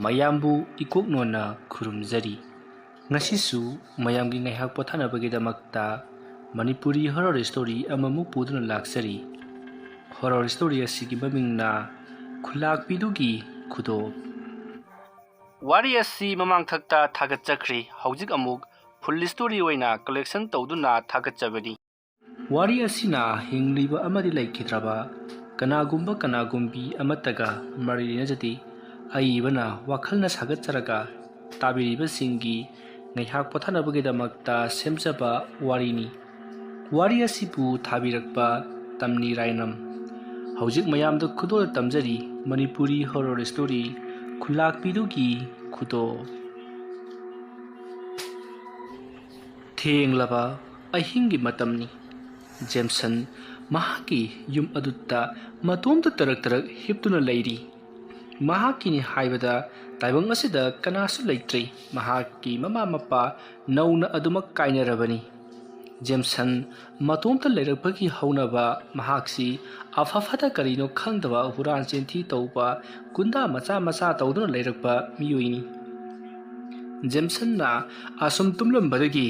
ꯃꯌꯥꯝꯕꯨ ꯏꯀꯣꯛꯅꯣꯟꯅ ꯈꯨꯔꯨꯝꯖꯔꯤ ꯉꯁꯤꯁꯨ ꯃꯌꯥꯝꯒꯤ ꯉꯥꯏꯍꯥꯛ ꯄꯣꯊꯥꯅꯕꯒꯤꯗꯃꯛꯇ ꯃꯅꯤꯄꯨꯔꯤ ꯍꯣꯔꯔ ꯁ꯭ꯇꯣꯔꯤ ꯑꯃꯃꯨꯛ ꯄꯨꯗꯨꯅ ꯂꯥꯛꯆꯔꯤ ꯍꯣꯔꯔ ꯁ꯭ꯇꯣꯔꯤ ꯑꯁꯤꯒꯤ ꯃꯃꯤꯡꯅ ꯈꯨꯜꯂꯥꯛꯄꯤꯗꯨꯒꯤ ꯈꯨꯗꯣꯞ ꯋꯥꯔꯤ ꯑꯁꯤ ꯃꯃꯥꯡꯊꯛꯇ ꯊꯥꯒꯠꯆꯈ꯭ꯔꯤ ꯍꯧꯖꯤꯛ ꯑꯃꯨꯛ ꯐꯨꯜ ꯁ꯭ꯇꯣꯔꯤ ꯑꯣꯏꯅ ꯀꯂꯦꯛꯁꯟ ꯇꯧꯗꯨꯅ ꯊꯥꯒꯠꯆꯕꯅꯤ ꯋꯥꯔꯤ ꯑꯁꯤꯅ ꯍꯤꯡꯂꯤꯕ ꯑꯃꯗꯤ ꯂꯩꯈꯤꯗ꯭ꯔꯕ ꯀꯅꯥꯒꯨꯝꯕꯤ ꯑꯃꯠꯇꯒ ꯃꯔꯤ ꯂꯩꯅꯖꯗꯦ ꯑꯏꯕꯅ ꯋꯥꯈꯜꯅ ꯁꯥꯒꯠꯆꯔꯒ ꯇꯥꯕꯤꯔꯤꯕꯁꯤꯡꯒꯤ ꯉꯥꯏꯍꯥꯛ ꯄꯣꯊꯥꯅꯕꯒꯤꯗꯃꯛꯇ ꯁꯦꯝꯖꯕ ꯋꯥꯔꯤꯅꯤ ꯋꯥꯔꯤ ꯑꯁꯤꯕꯨ ꯊꯥꯕꯤꯔꯛꯄ ꯇꯝꯅꯤ ꯔꯥꯏꯅꯝ ꯍꯧꯖꯤꯛ ꯃꯌꯥꯝꯗ ꯈꯨꯗꯣꯜ ꯇꯝꯖꯔꯤ ꯃꯅꯤꯄꯨꯔꯤ ꯍꯣꯔꯔ ꯁ꯭ꯇꯣꯔꯤ ꯈꯨꯜꯂꯥꯛꯄꯤꯗꯨꯒꯤ ꯈꯨꯗꯣꯞ ꯊꯦꯡꯂꯕ ꯑꯍꯤꯡꯒꯤ ꯃꯇꯝꯅꯤ ꯖꯦꯝꯁꯟ ꯃꯍꯥꯛꯀꯤ ꯌꯨꯝ ꯑꯗꯨꯗ ꯃꯇꯣꯝꯇ ꯇꯔꯛ ꯍꯤꯞꯇꯨꯅ ꯂꯩꯔꯤ ꯃꯍꯥꯛꯀꯤꯅꯤ ꯍꯥꯏꯕꯗ ꯇꯥꯏꯕꯪ ꯑꯁꯤꯗ ꯀꯅꯥꯁꯨ ꯂꯩꯇ꯭ꯔꯦ ꯃꯍꯥꯛꯀꯤ ꯃꯃꯥ ꯃꯄꯥ ꯅꯧꯅ ꯑꯗꯨꯃꯛ ꯀꯥꯏꯅꯔꯕꯅꯤ ꯖꯦꯝꯁꯟ ꯃꯇꯣꯝꯇ ꯂꯩꯔꯛꯄꯒꯤ ꯍꯧꯅꯕ ꯃꯍꯥꯛꯁꯤ ꯑꯐ-ꯐꯠꯇ ꯀꯔꯤꯅꯣ ꯈꯪꯗꯕ ꯍꯨꯔꯥꯟ ꯆꯤꯟꯊꯤ ꯇꯧꯕ ꯒꯨꯟꯗꯥ ꯃꯆꯥ ꯇꯧꯗꯨꯅ ꯂꯩꯔꯛꯄ ꯃꯤꯑꯣꯏꯅꯤ ꯖꯦꯝꯁꯟꯅ ꯑꯁꯨꯝ ꯇꯨꯝꯂꯝꯕꯗꯒꯤ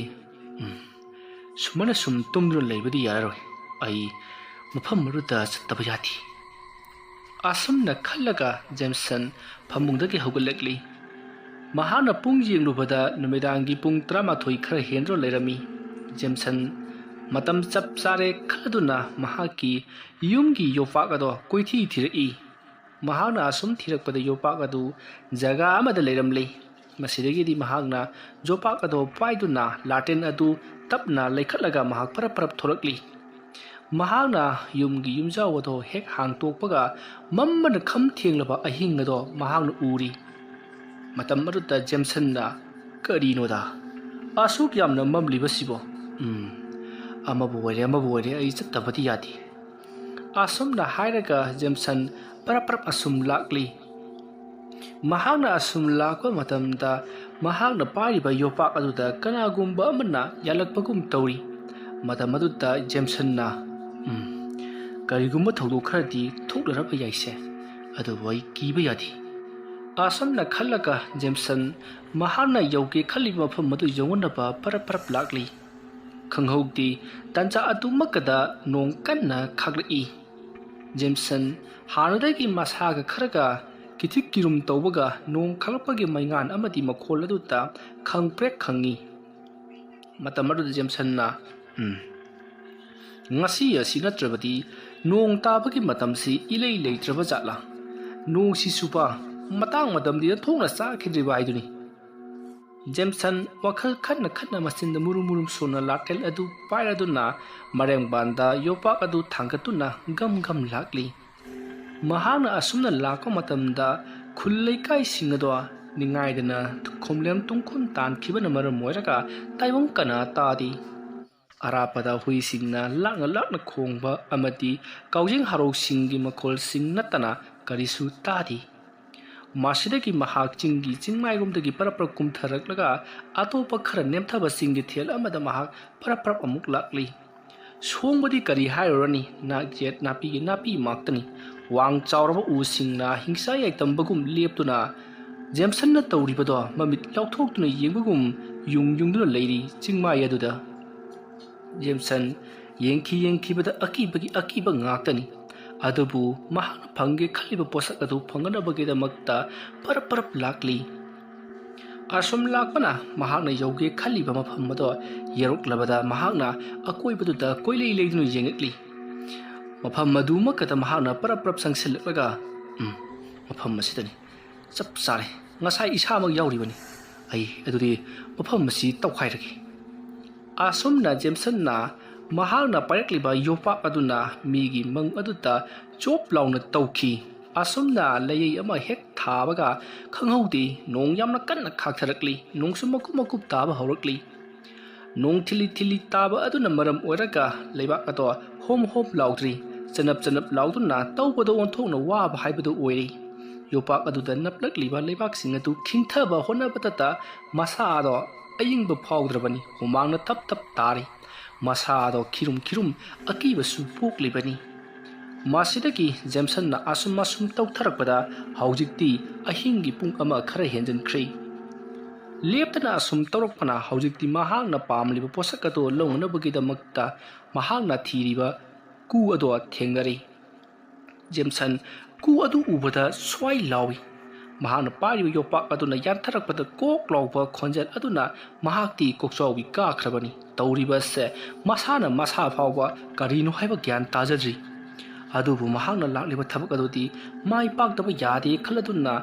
ꯁꯨꯃꯥꯏꯅ ꯁꯨꯝ ꯇꯨꯝꯗꯨꯅ ꯂꯩꯕꯗꯤ ꯌꯥꯔꯔꯣꯏ ꯑꯩ ꯃꯐꯝ ꯑꯗꯨꯗ ꯆꯠꯇꯕ ꯌꯥꯗꯦ ꯑꯁꯨꯝꯅ ꯈꯜꯂꯒ ꯖꯦꯝꯁꯟ ꯐꯃꯨꯡꯗꯒꯤ ꯍꯧꯒꯠꯂꯛꯂꯤ ꯃꯍꯥꯛꯅ ꯄꯨꯡ ꯌꯦꯡꯂꯨꯕꯗ ꯅꯨꯃꯤꯗꯥꯡꯒꯤ ꯄꯨꯡ 12 ꯈꯔ ꯍꯦꯟꯗꯨꯅ ꯂꯩꯔꯝꯃꯤ ꯖꯦꯝꯁꯟ ꯃꯇꯝ ꯆꯞ ꯆꯥꯔꯦ ꯈꯜꯂꯗꯨꯅ ꯃꯍꯥꯛꯀꯤ ꯌꯨꯝꯒꯤ ꯌꯣꯄꯥꯛ ꯑꯗꯣ ꯀꯣꯏꯊꯤ ꯊꯤꯔꯛꯏ ꯃꯍꯥꯛꯅ ꯑꯁꯨꯝ ꯊꯤꯔꯛꯄꯗ ꯌꯣꯄꯥꯛ ꯑꯗꯨ ꯖꯒꯥ ꯑꯃꯗ ꯂꯩꯔꯝꯂꯦ ꯃꯁꯤꯗꯒꯤꯗꯤ ꯃꯍꯥꯛꯅ ꯌꯣꯄꯥꯛ ꯑꯗꯣ ꯄꯥꯏꯗꯨꯅ ꯂꯥꯇꯦꯟ ꯑꯗꯨ ꯇꯞꯅ ꯂꯩꯈꯠꯂꯒ ꯃꯍꯥꯛ ꯄꯔꯞ ꯊꯣꯔꯛꯂꯤ ꯃꯍꯥꯛꯅ ꯌꯨꯝꯒꯤ ꯌꯨꯝꯖꯥꯎ ꯑꯗꯣ ꯍꯦꯛ ꯍꯥꯡꯇꯣꯛꯄꯒ ꯃꯝꯕꯅ ꯈꯝ ꯊꯦꯡꯂꯕ ꯑꯍꯤꯡ ꯑꯗꯣ ꯃꯍꯥꯛꯅ ꯎꯔꯤ ꯃꯇꯝ ꯑꯗꯨꯗ ꯖꯦꯝꯁꯟꯅ ꯀꯔꯤꯅꯣꯗ ꯑꯁꯨꯛ ꯌꯥꯝꯅ ꯃꯝꯂꯤꯕꯁꯤꯕꯣ ꯑꯃꯕꯨ ꯑꯣꯏꯔꯦ ꯑꯩ ꯆꯠꯇꯕꯗꯤ ꯌꯥꯗꯦ ꯑꯁꯨꯝꯅ ꯍꯥꯏꯔꯒ ꯖꯦꯝꯁꯟ ꯄꯔꯞ ꯑꯁꯨꯝ ꯂꯥꯛꯂꯤ ꯃꯍꯥꯛꯅ ꯑꯁꯨꯝ ꯂꯥꯛꯄ ꯃꯇꯝꯗ ꯃꯍꯥꯛꯅ ꯄꯥꯏꯔꯤꯕ ꯌꯣꯄꯥꯛ ꯑꯗꯨꯗ ꯀꯅꯥꯒꯨꯝꯕ ꯑꯃꯅ ꯌꯥꯜꯂꯛꯄꯒꯨꯝ ꯇꯧꯔꯤ ꯃꯇꯝ ꯑꯗꯨꯗ ꯖꯦꯝꯁꯟꯅ ꯀꯔꯤꯒꯨꯝꯕ ꯊꯧꯗꯣꯛ ꯈꯔꯗꯤ ꯊꯣꯛꯂꯔꯕ ꯌꯥꯏꯁꯦ ꯑꯗꯨꯕꯨ ꯑꯩ ꯀꯤꯕ ꯌꯥꯗꯦ ꯑꯁꯨꯝꯅ ꯈꯜꯂꯒ ꯖꯦꯝꯁꯟ ꯃꯍꯥꯛꯅ ꯌꯧꯒꯦ ꯈꯜꯂꯤꯕ ꯃꯐꯝ ꯑꯗꯨ ꯌꯧꯅꯅꯕ ꯄꯔꯞ ꯂꯥꯛꯂꯤ ꯈꯪꯍꯧꯗꯦ ꯇꯟꯖꯥ ꯑꯗꯨꯃꯛꯀꯗ ꯅꯣꯡ ꯀꯟꯅ ꯈꯥꯛꯂꯛꯏ ꯖꯦꯝꯁꯟ ꯍꯥꯟꯅꯗꯒꯤ ꯃꯁꯥꯒ ꯈꯔꯒ ꯀꯤꯊꯤꯛ ꯀꯤꯔꯨꯝ ꯇꯧꯕꯒ ꯅꯣꯡ ꯈꯥꯛꯂꯛꯄꯒꯤ ꯃꯩꯉꯥꯟ ꯑꯃꯗꯤ ꯃꯈꯣꯜ ꯑꯗꯨꯗ ꯈꯪꯄ꯭ꯔꯦꯛ ꯈꯪꯉꯤ ꯃꯇꯝ ꯑꯗꯨꯗ ꯖꯦꯝꯁꯟꯅ ꯉꯁꯤ ꯑꯁꯤ ꯅꯠꯇ꯭ꯔꯕꯗꯤ ꯅꯣꯡ ꯇꯥꯕꯒꯤ ꯃꯇꯝꯁꯤ ꯏꯂꯩ ꯂꯩꯇ꯭ꯔꯕ ꯖꯥꯠꯂꯥ ꯅꯣꯡꯁꯤ ꯆꯨꯕ ꯃꯇꯥꯡ ꯃꯇꯝꯗꯤ ꯊꯣꯛꯅ ꯆꯥꯈꯤꯗ꯭ꯔꯤꯕ ꯍꯥꯏꯗꯨꯅꯤ ꯖꯦꯝꯁꯟ ꯋꯥꯈꯜ ꯈꯟꯅ ꯃꯆꯤꯟꯗ ꯃꯨꯔꯨꯝ ꯁꯣꯟꯅ ꯂꯥꯇꯦꯜ ꯑꯗꯨ ꯄꯥꯏꯔꯗꯨꯅ ꯃꯔꯦꯡꯕꯥꯟꯗ ꯌꯣꯄꯥꯛ ꯑꯗꯨ ꯊꯥꯡꯒꯠꯇꯨꯅ ꯒꯝ ꯂꯥꯛꯂꯤ ꯃꯍꯥꯛꯅ ꯑꯁꯨꯝꯅ ꯂꯥꯛꯄ ꯃꯇꯝꯗ ꯈꯨꯜ ꯂꯩꯀꯥꯏꯁꯤꯡ ꯑꯗꯣ ꯅꯤꯡꯉꯥꯏꯗꯅ ꯈꯣꯝꯂꯦꯝ ꯇꯨꯝꯈꯨꯟ ꯇꯥꯟꯈꯤꯕꯅ ꯃꯔꯝ ꯑꯣꯏꯔꯒ ꯇꯥꯏꯕꯪ ꯀꯅꯥ ꯇꯥꯗꯦ ꯑꯔꯥꯞꯄꯗ ꯍꯨꯏꯁꯤꯡꯅ ꯂꯥꯛꯅ ꯈꯣꯡꯕ ꯑꯃꯗꯤ ꯀꯥꯎꯖꯦꯡ ꯍꯔꯥꯎꯁꯤꯡꯒꯤ ꯃꯈꯣꯜꯁꯤꯡ ꯅꯠꯇꯅ ꯀꯔꯤꯁꯨ ꯇꯥꯗꯦ ꯃꯁꯤꯗꯒꯤ ꯃꯍꯥꯛ ꯆꯤꯡꯒꯤ ꯆꯤꯡꯃꯥꯏꯔꯣꯝꯗꯒꯤ ꯄꯔꯞ ꯀꯨꯝꯊꯔꯛꯂꯒ ꯑꯇꯣꯞꯄ ꯈꯔ ꯅꯦꯝꯊꯕ ꯆꯤꯡꯒꯤ ꯊꯦꯜ ꯑꯃꯗ ꯃꯍꯥꯛ ꯄꯔꯞ ꯑꯃꯨꯛ ꯂꯥꯛꯂꯤ ꯁꯣꯡꯕꯗꯤ ꯀꯔꯤ ꯍꯥꯏꯔꯨꯔꯅꯤ ꯅꯥꯛꯌꯦꯠ ꯅꯥꯄꯤꯒꯤ ꯅꯥꯄꯤ ꯃꯥꯛꯇꯅꯤ ꯋꯥꯡ ꯆꯥꯎꯔꯕ ꯎꯁꯤꯡꯅ ꯍꯤꯡꯁꯥ ꯌꯥꯏꯇꯝꯕꯒꯨꯝ ꯂꯦꯞꯇꯨꯅ ꯖꯦꯝꯁꯟꯅ ꯇꯧꯔꯤꯕꯗꯣ ꯃꯃꯤꯠ ꯂꯥꯎꯊꯣꯛꯇꯨꯅ ꯌꯦꯡꯕꯒꯨꯝ ꯌꯨꯡꯗꯨꯅ ꯂꯩꯔꯤ ꯆꯤꯡꯃꯥꯏ ꯑꯗꯨꯗ ꯖꯦꯝꯁꯟ ꯌꯦꯡꯈꯤꯕꯗ ꯑꯀꯤꯕ ꯉꯥꯛꯇꯅꯤ ꯑꯗꯨꯕꯨ ꯃꯍꯥꯛꯅ ꯐꯪꯒꯦ ꯈꯜꯂꯤꯕ ꯄꯣꯠꯁꯛ ꯑꯗꯨ ꯐꯪꯅꯕꯒꯤꯗꯃꯛꯇ ꯄꯔꯞ ꯂꯥꯛꯂꯤ ꯑꯁꯨꯝ ꯂꯥꯛꯄꯅ ꯃꯍꯥꯛꯅ ꯌꯧꯒꯦ ꯈꯜꯂꯤꯕ ꯃꯐꯝ ꯑꯗꯣ ꯌꯧꯔꯛꯂꯕꯗ ꯃꯍꯥꯛꯅ ꯑꯀꯣꯏꯕꯗꯨꯗ ꯀꯣꯏꯂꯩ ꯂꯩꯗꯨꯅ ꯌꯦꯡꯉꯛꯂꯤ ꯃꯐꯝ ꯑꯗꯨꯃꯛꯀꯗ ꯃꯍꯥꯛꯅ ꯄꯔꯞ ꯆꯪꯁꯤꯜꯂꯛꯂꯒ ꯃꯐꯝ ꯑꯁꯤꯗꯅꯤ ꯆꯞ ꯆꯥꯔꯦ ꯉꯁꯥꯏ ꯏꯁꯥꯃꯛ ꯌꯥꯎꯔꯤꯕꯅꯤ ꯑꯩ ꯑꯗꯨꯗꯤ ꯃꯐꯝ ꯑꯁꯤ ꯇꯧꯈꯥꯏꯔꯒꯦ ꯑꯁꯨꯝꯅ ꯖꯦꯝꯁꯟꯅ ꯃꯍꯥꯛꯅ ꯄꯥꯏꯔꯛꯂꯤꯕ ꯌꯣꯄꯥꯛ ꯑꯗꯨꯅ ꯃꯤꯒꯤ ꯃꯪ ꯑꯗꯨꯗ ꯆꯣꯞ ꯂꯥꯎꯅ ꯇꯧꯈꯤ ꯑꯁꯨꯝꯅ ꯂꯩꯌꯩ ꯑꯃ ꯍꯦꯛ ꯊꯥꯕꯒ ꯈꯪꯍꯧꯗꯦ ꯅꯣꯡ ꯌꯥꯝꯅ ꯀꯟꯅ ꯈꯥꯛꯊꯔꯛꯂꯤ ꯅꯣꯡꯁꯨ ꯃꯀꯨꯞ ꯇꯥꯕ ꯍꯧꯔꯛꯂꯤ ꯅꯣꯡ ꯊꯤꯜꯂꯤ ꯇꯥꯕ ꯑꯗꯨꯅ ꯃꯔꯝ ꯑꯣꯏꯔꯒ ꯂꯩꯕꯥꯛ ꯑꯗꯣ ꯍꯣꯝ ꯂꯥꯎꯗ꯭ꯔꯤ ꯆꯅꯞ ꯂꯥꯎꯗꯨꯅ ꯇꯧꯕꯗ ꯑꯣꯟꯊꯣꯛꯅ ꯋꯥꯕ ꯍꯥꯏꯕꯗꯨ ꯑꯣꯏꯔꯤ ꯌꯣꯄꯥꯛ ꯑꯗꯨꯗ ꯅꯞꯂꯛꯂꯤꯕ ꯂꯩꯕꯥꯛꯁꯤꯡ ꯑꯗꯨ ꯈꯤꯡꯊꯕ ꯍꯣꯠꯅꯕꯗꯇ ꯃꯁꯥꯗꯣ ꯑꯏꯪꯕ ꯐꯥꯎꯗ꯭ꯔꯕꯅꯤ ꯍꯨꯃꯥꯡꯅ ꯊꯞ ꯇꯥꯔꯤ ꯃꯁꯥꯗꯣ ꯈꯤꯔꯨꯝ ꯑꯀꯤꯕꯁꯨ ꯄꯣꯛꯂꯤꯕꯅꯤ ꯃꯁꯤꯗꯒꯤ ꯖꯦꯝꯁꯟꯅ ꯑꯁꯨꯝ ꯇꯧꯊꯔꯛꯄꯗ ꯍꯧꯖꯤꯛꯇꯤ ꯑꯍꯤꯡꯒꯤ ꯄꯨꯡ ꯑꯃ ꯈꯔ ꯍꯦꯟꯖꯤꯟꯈ꯭ꯔꯦ꯫ ꯂꯦꯞꯇꯅ ꯑꯁꯨꯝ ꯇꯧꯔꯛꯄꯅ ꯍꯧꯖꯤꯛꯇꯤ ꯃꯍꯥꯛꯅ ꯄꯥꯝꯂꯤꯕ ꯄꯣꯠꯁꯛ ꯑꯗꯨ ꯂꯧꯅꯅꯕꯒꯤꯗꯃꯛꯇ ꯃꯍꯥꯛꯅ ꯊꯤꯔꯤꯕ ꯀꯨ ꯑꯗꯨ ꯊꯦꯡꯅꯔꯦ꯫ ꯖꯦꯝꯁꯟ ꯀꯨ ꯑꯗꯨ ꯎꯕꯗ ꯁ꯭ꯋꯥꯏ ꯂꯥꯎꯏ꯫ ꯃꯍꯥꯛꯅ ꯄꯥꯏꯔꯤꯕ ꯌꯣꯄꯥꯛ ꯑꯗꯨꯅ ꯌꯥꯟꯊꯔꯛꯄꯗ ꯀꯣꯛ ꯂꯥꯎꯕ ꯈꯣꯟꯖꯦꯜ ꯑꯗꯨꯅ ꯃꯍꯥꯛꯇꯤ ꯀꯣꯛꯆꯥꯎꯕꯤ ꯀꯥꯈ꯭ꯔꯕꯅꯤ꯫ ꯇꯧꯔꯤꯕꯁꯦ ꯃꯁꯥꯅ ꯃꯁꯥ ꯐꯥꯎꯕ ꯀꯔꯤꯅꯣ ꯍꯥꯏꯕ ꯒ꯭ꯌꯥꯟ ꯇꯥꯖꯗ꯭ꯔꯤ꯫ ꯑꯗꯨꯕꯨ ꯃꯍꯥꯛꯅ ꯂꯥꯛꯂꯤꯕ ꯊꯕꯛ ꯑꯗꯨꯗꯤ ꯃꯥꯏ ꯄꯥꯛꯇꯕ ꯌꯥꯗꯦ ꯈꯜꯂꯗꯨꯅ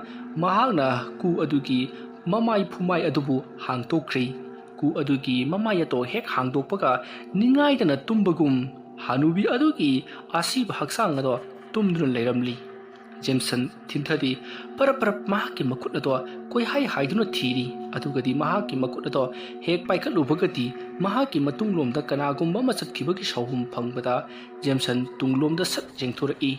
ꯃꯍꯥꯛꯅ ꯀꯨ ꯑꯗꯨꯒꯤ ꯃꯃꯥꯏ ꯐꯨꯃꯥꯏ ꯑꯗꯨꯕꯨ ꯍꯥꯡꯗꯣꯛꯈ꯭ꯔꯦ꯫ ꯀꯨ ꯑꯗꯨꯒꯤ ꯃꯃꯥꯏ ꯑꯗꯨ ꯍꯦꯛ ꯍꯥꯡꯗꯣꯛꯄꯒ ꯅꯤꯡꯉꯥꯏꯗꯅ ꯇꯨꯝꯕꯒꯨꯝ ꯍꯅꯨꯕꯤ ꯑꯗꯨꯒꯤ ꯑꯁꯤꯕ ꯍꯛꯆꯥꯡ ꯑꯗꯨ ꯇꯨꯝꯗꯨꯅ ꯂꯩꯔꯝꯂꯤ꯫ ꯖꯦꯝꯁꯟ ꯊꯤꯟꯊꯗꯤ ꯄꯔꯞ ꯃꯍꯥꯛꯀꯤ ꯃꯈꯨꯠ ꯑꯗꯨ ꯀꯣꯏꯍꯥꯏ ꯍꯥꯏꯗꯨꯅ ꯊꯤꯔꯤ꯫ ꯑꯗꯨꯒꯗꯤ ꯃꯍꯥꯛꯀꯤ ꯃꯈꯨꯠ ꯑꯗꯨ ꯍꯦꯛ ꯄꯥꯏꯈꯠꯂꯨꯕꯒꯗꯤ ꯃꯍꯥꯛꯀꯤ ꯃꯇꯨꯡꯂꯣꯝꯗ ꯀꯅꯥꯒꯨꯝꯕ ꯑꯃ ꯆꯠꯈꯤꯕꯒꯤ ꯁꯥꯎꯍꯨꯝ ꯐꯪꯕꯗ ꯖꯦꯝꯁꯟ ꯇꯨꯡꯂꯣꯝꯗ ꯁꯠ ꯌꯦꯡꯊꯣꯔꯛꯏ꯫